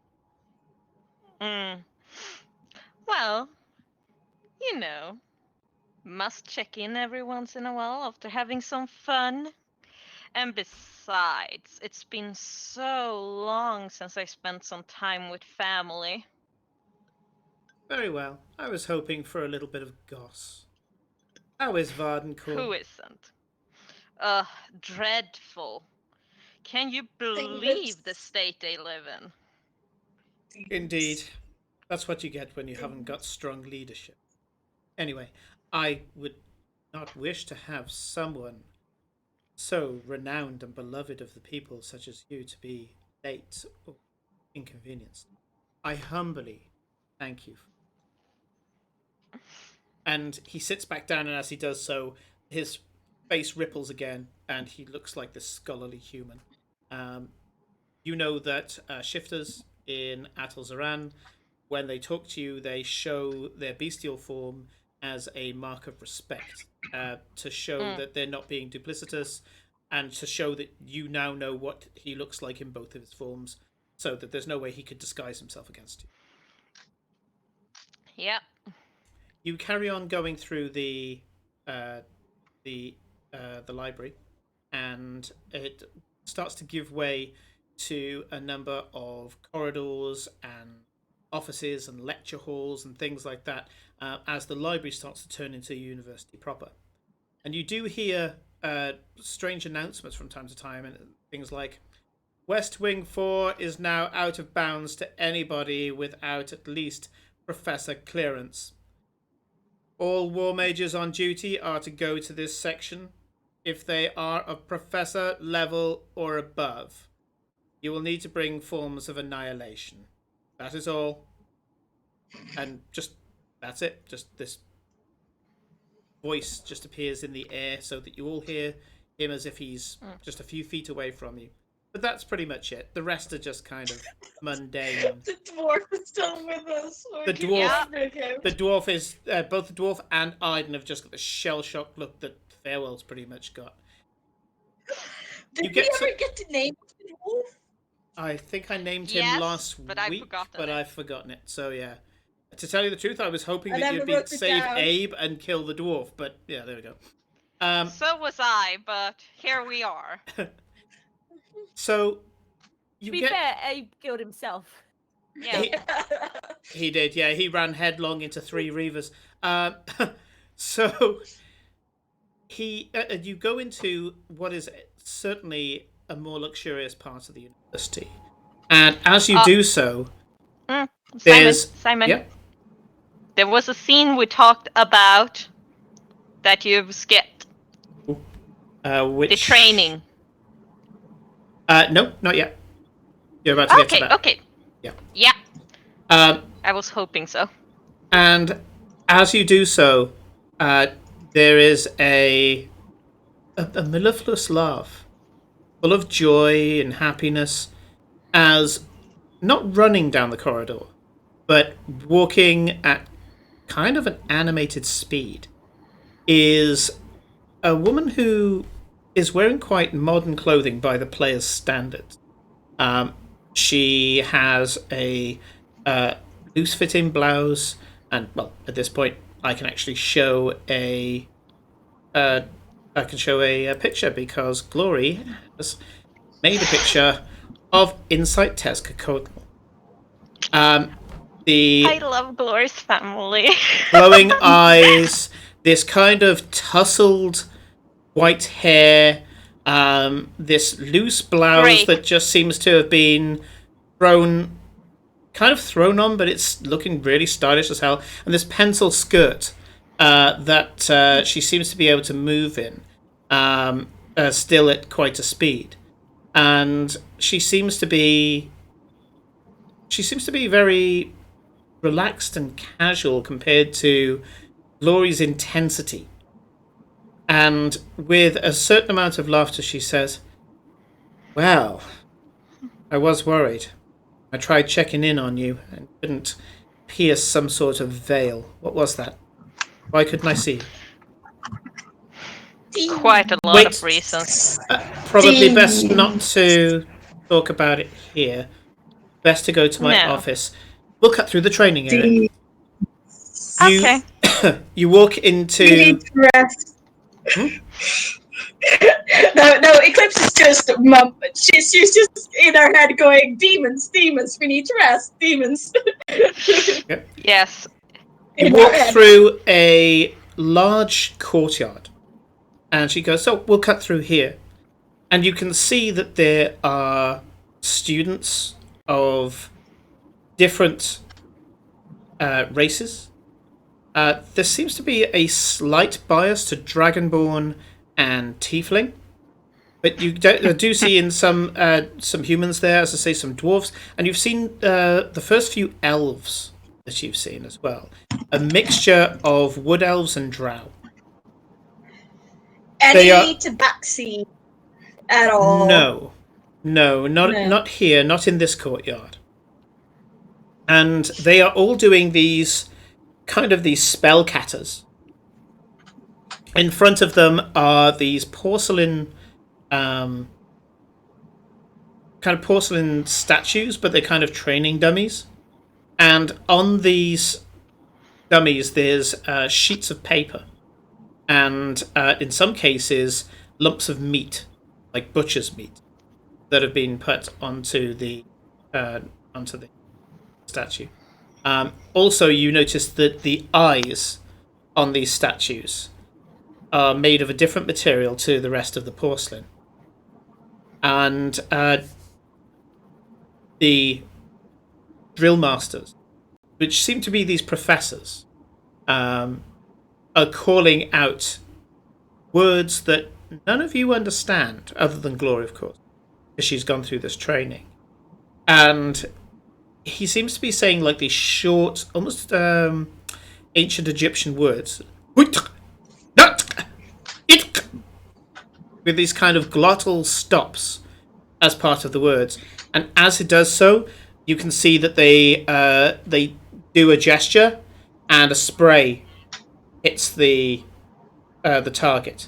Well, you know, must check in every once in a while after having some fun. And besides, it's been so long since I spent some time with family. Very well. I was hoping for a little bit of goss. How is Vardencourt? Who isn't? Dreadful. Can you believe the state they live in? Indeed. That's what you get when you haven't got strong leadership. Anyway, I would not wish to have someone so renowned and beloved of the people such as you to be late or inconvenienced. I humbly thank you. And he sits back down, and as he does so, his face ripples again, and he looks like this scholarly human. You know that shifters in Atul Zaran, when they talk to you, they show their bestial form as a mark of respect, to show that they're not being duplicitous, and to show that you now know what he looks like in both of his forms, so that there's no way he could disguise himself against you. Yep. You carry on going through the library, and it starts to give way to a number of corridors and offices and lecture halls and things like that, as the library starts to turn into a university proper. And you do hear strange announcements from time to time, and things like, West Wing 4 is now out of bounds to anybody without at least professor clearance. All war mages on duty are to go to this section if they are of professor level or above. You will need to bring forms of annihilation. That is all. And that's it. Just this voice just appears in the air so that you all hear him as if he's just a few feet away from you. But that's pretty much it. The rest are just kind of mundane. The dwarf is still with us. The dwarf is both the dwarf and Aiden have just got the shell-shocked look that Farewell's pretty much got. Did we ever get to name the dwarf? I think I named him last week, but I've forgotten it. So yeah, to tell you the truth, I was hoping that you'd be save Abe and kill the dwarf, but yeah, there we go. So was I, but here we are. So to be fair, Abe killed himself. Yeah, he did. Yeah, he ran headlong into 3 reavers. So you go into what is certainly a more luxurious part of the university, and as you do so, Simon. Yep. There was a scene we talked about that you've skipped. Which... The training. No, not yet. You're about to get to that. Okay. Yeah. I was hoping so. And as you do so, there is a mellifluous laugh, full of joy and happiness, as not running down the corridor, but walking at kind of an animated speed, is a woman who is wearing quite modern clothing by the player's standards. She has a loose-fitting blouse, and well, at this point, I can actually show a picture because Glory has made a picture of Insight Tezcatlipoca. I love Glory's family. Glowing eyes, this kind of tousled white hair, this loose blouse that just seems to have been thrown on, but it's looking really stylish as hell, and this pencil skirt that she seems to be able to move in, still at quite a speed, and she seems to be very relaxed and casual compared to Glory's intensity. And with a certain amount of laughter, she says, "Well, I was worried. I tried checking in on you and couldn't pierce some sort of veil. What was that? Why couldn't I see you?" Quite a lot of reasons. Probably best not to talk about it here. Best to go to my office. We'll cut through the training area. Okay. You walk into... No, Eclipse is just she's just in her head going, demons, we need to rest, demons. Yep. Yes. You walk through a large courtyard, and she goes, "So we'll cut through here," and you can see that there are students of different races. There seems to be a slight bias to Dragonborn and Tiefling, but you do see in some humans there, as I say, some dwarves, and you've seen the first few elves that you've seen as well. A mixture of wood elves and drow. Any tabaxi at all? No, not here, not in this courtyard. And they are all doing these spellcatters. In front of them are these porcelain statues, but they're kind of training dummies. And on these dummies, there's sheets of paper, and in some cases, lumps of meat, like butcher's meat, that have been put onto the statue. Also, you notice that the eyes on these statues are made of a different material to the rest of the porcelain. And the drill masters, which seem to be these professors, are calling out words that none of you understand, other than Glory, of course, because she's gone through this training. And he seems to be saying like these short, almost ancient Egyptian words, with these kind of glottal stops as part of the words. And as it does so, you can see that they do a gesture, and a spray hits the target.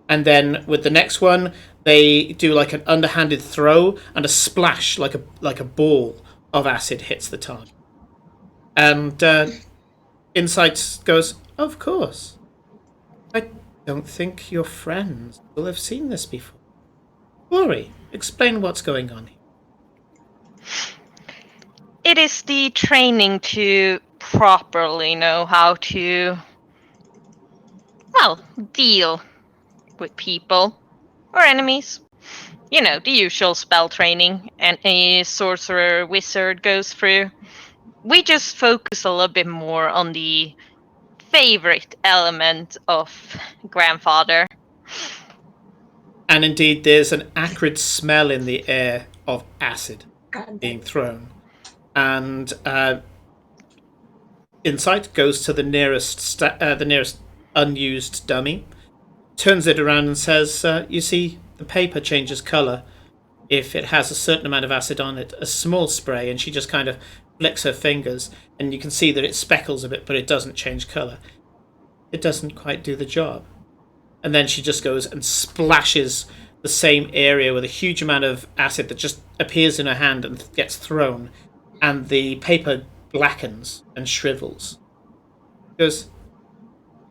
And then with the next one, they do like an underhanded throw, and a splash, like a ball of acid hits the target. And Insight goes, "Of course. I don't think your friends will have seen this before. Glory, explain what's going on here." It is the training to properly know how to, well, deal with people or enemies. You know, the usual spell training any sorcerer wizard goes through. We just focus a little bit more on the favorite element of grandfather. And indeed, there's an acrid smell in the air of acid God being thrown. And Insight goes to the nearest unused dummy, turns it around and says, "You see, the paper changes colour if it has a certain amount of acid on it. A small spray," and she just kind of flicks her fingers, and you can see that it speckles a bit, but it doesn't change colour. It doesn't quite do the job. And then she just goes and splashes the same area with a huge amount of acid that just appears in her hand and gets thrown, and the paper blackens and shrivels. Because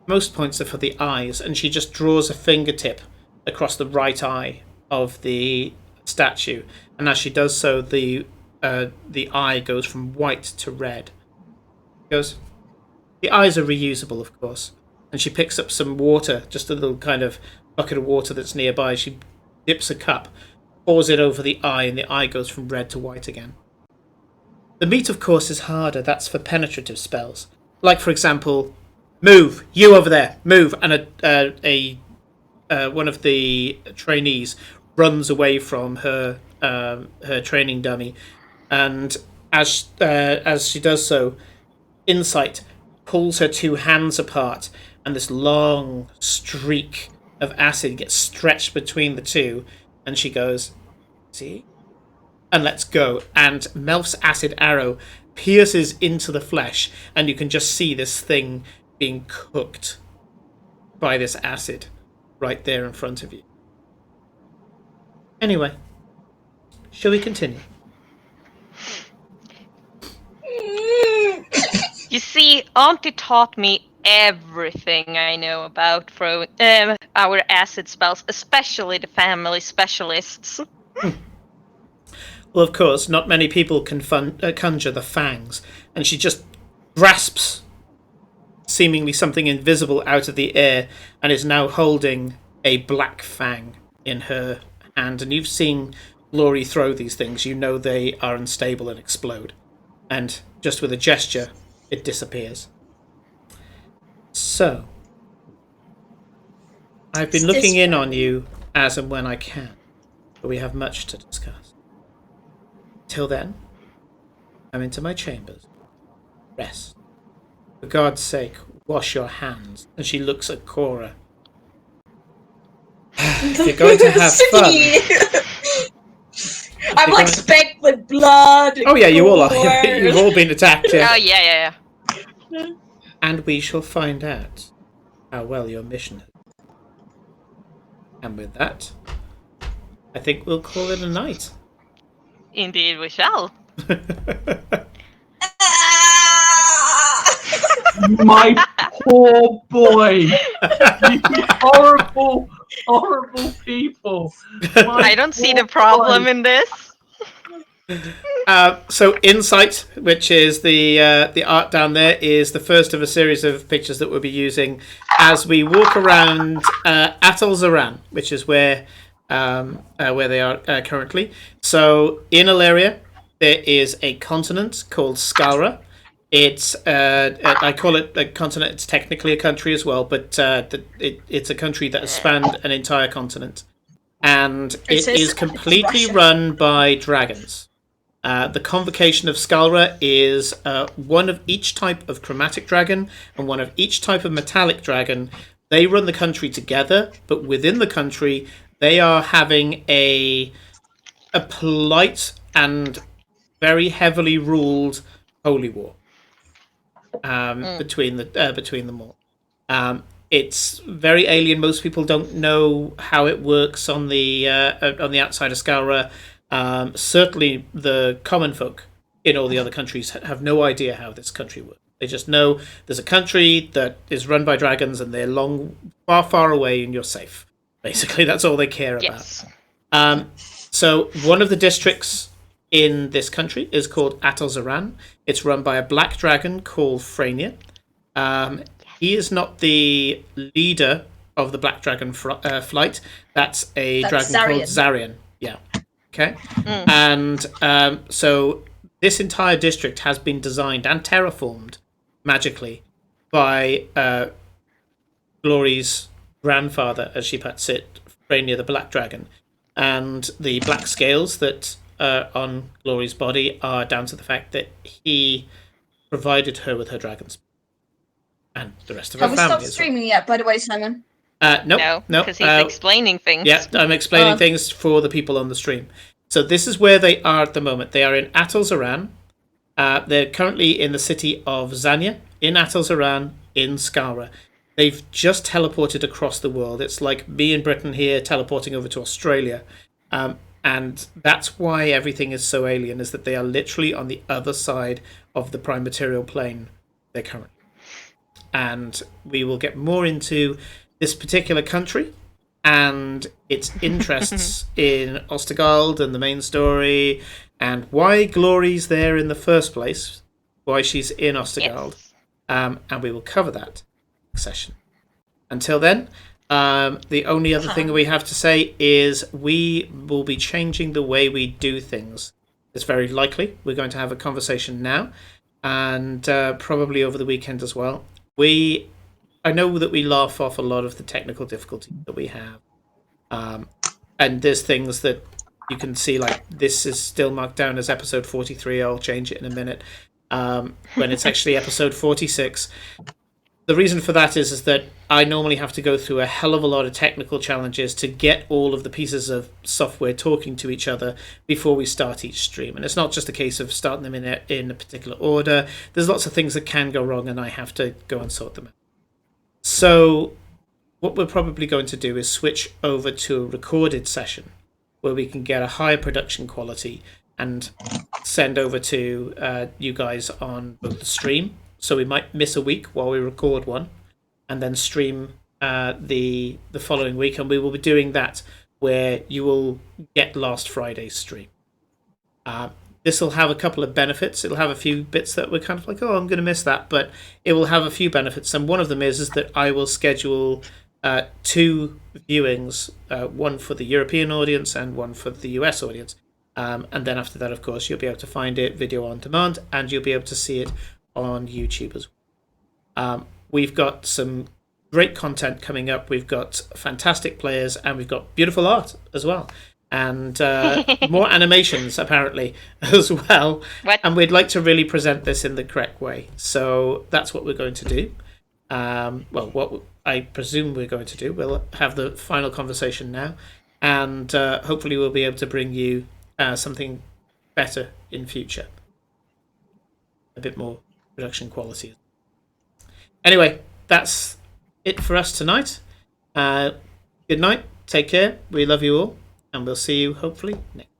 most points are for the eyes, and she just draws a fingertip across the right eye of the statue, and as she does so, the eye goes from white to red. She goes, "The eyes are reusable, of course." And she picks up some water, just a little kind of bucket of water that's nearby. She dips a cup, pours it over the eye, and the eye goes from red to white again. The meat, of course, is harder. That's for penetrative spells. Like, for example, "Move! You over there! Move!" And one of the trainees runs away from her training dummy. And as she does so, Insight pulls her two hands apart, and this long streak of acid gets stretched between the two, and she goes, "See? And let's go." And Melf's acid arrow pierces into the flesh, and you can just see this thing being cooked by this acid right there in front of you. Anyway, shall we continue? You see, Auntie taught me everything I know about throwing our acid spells, especially the family specialists. Well, of course, not many people can conjure the fangs, and she just grasps seemingly something invisible out of the air and is now holding a black fang in her hand. And you've seen Glory throw these things. You know they are unstable and explode. And just with a gesture, it disappears. So, I've been looking in on you as and when I can, but we have much to discuss. Till then, come into my chambers. Rest. For God's sake, wash your hands. And she looks at Cora. If you're going to have fun... I'm like specked with blood. Oh yeah, you all are. You've all been attacked. Oh, yeah. And we shall find out how well your mission is. And with that, I think we'll call it a night. Indeed we shall. My poor boy. You horrible, horrible people. I don't see the problem in this. So Insight, which is the art down there, is the first of a series of pictures that we'll be using as we walk around Atol Zaran, which is where they are currently. So in Ilaria, there is a continent called Skara. It's I call it a continent. It's technically a country as well, but it's a country that has spanned an entire continent, and it is completely run by dragons. The convocation of Skalra is one of each type of chromatic dragon and one of each type of metallic dragon. They run the country together, but within the country, they are having a polite and very heavily ruled holy war between them all. It's very alien. Most people don't know how it works on the outside of Skalra. Certainly, the common folk in all the other countries have no idea how this country works. They just know there's a country that is run by dragons, and they're far, far away, and you're safe. Basically, that's all they care about. So one of the districts in this country is called Atal-Zaran. It's run by a black dragon called Frania. He is not the leader of the black dragon flight. That's dragon called Zarian. Yeah. Okay. And so this entire district has been designed and terraformed magically by Glory's grandfather, as she puts it, Frania the black dragon. And the black scales that are on Glory's body are down to the fact that he provided her with her dragons. And the rest of her family. Have we stopped streaming yet, by the way, Simon? No, because he's explaining things. Yeah, I'm explaining things for the people on the stream. So this is where they are at the moment. They are in Atal-Zaran. They're currently in the city of Zanya, in Atal-Zaran, in Skara. They've just teleported across the world. It's like me in Britain here teleporting over to Australia. And that's why everything is so alien, is that they are literally on the other side of the prime material plane they're currently. And we will get more into this particular country and its interests in Ostergald and the main story, and why Glory's there in the first place, why she's in Ostergald. Yes. And we will cover that next session. Until then, the only other thing we have to say is we will be changing the way we do things. It's very likely we're going to have a conversation now, and probably over the weekend as well. I know that we laugh off a lot of the technical difficulty that we have. And there's things that you can see, like this is still marked down as episode 43. I'll change it in a minute. When it's actually episode 46. The reason for that is that I normally have to go through a hell of a lot of technical challenges to get all of the pieces of software talking to each other before we start each stream. And it's not just a case of starting them in a particular order. There's lots of things that can go wrong, and I have to go and sort them out. So what we're probably going to do is switch over to a recorded session where we can get a higher production quality and send over to you guys on both the stream. So we might miss a week while we record one, and then stream the following week, and we will be doing that where you will get last Friday's stream. This will have a couple of benefits. It'll have a few bits that we're kind of like, oh, I'm going to miss that, but it will have a few benefits, and one of them is that I will schedule 2 viewings, one for the European audience and one for the US audience. And then after that, of course, you'll be able to find it video on demand, and you'll be able to see it on YouTube as well. We've got some great content coming up. We've got fantastic players, and we've got beautiful art as well, and more animations apparently as well. What? And we'd like to really present this in the correct way. So that's what we're going to do. Well, what I presume we're going to do, we'll have the final conversation now, and hopefully we'll be able to bring you something better in future, a bit more production quality. Anyway, that's it for us tonight. Good night, take care, we love you all, and we'll see you hopefully next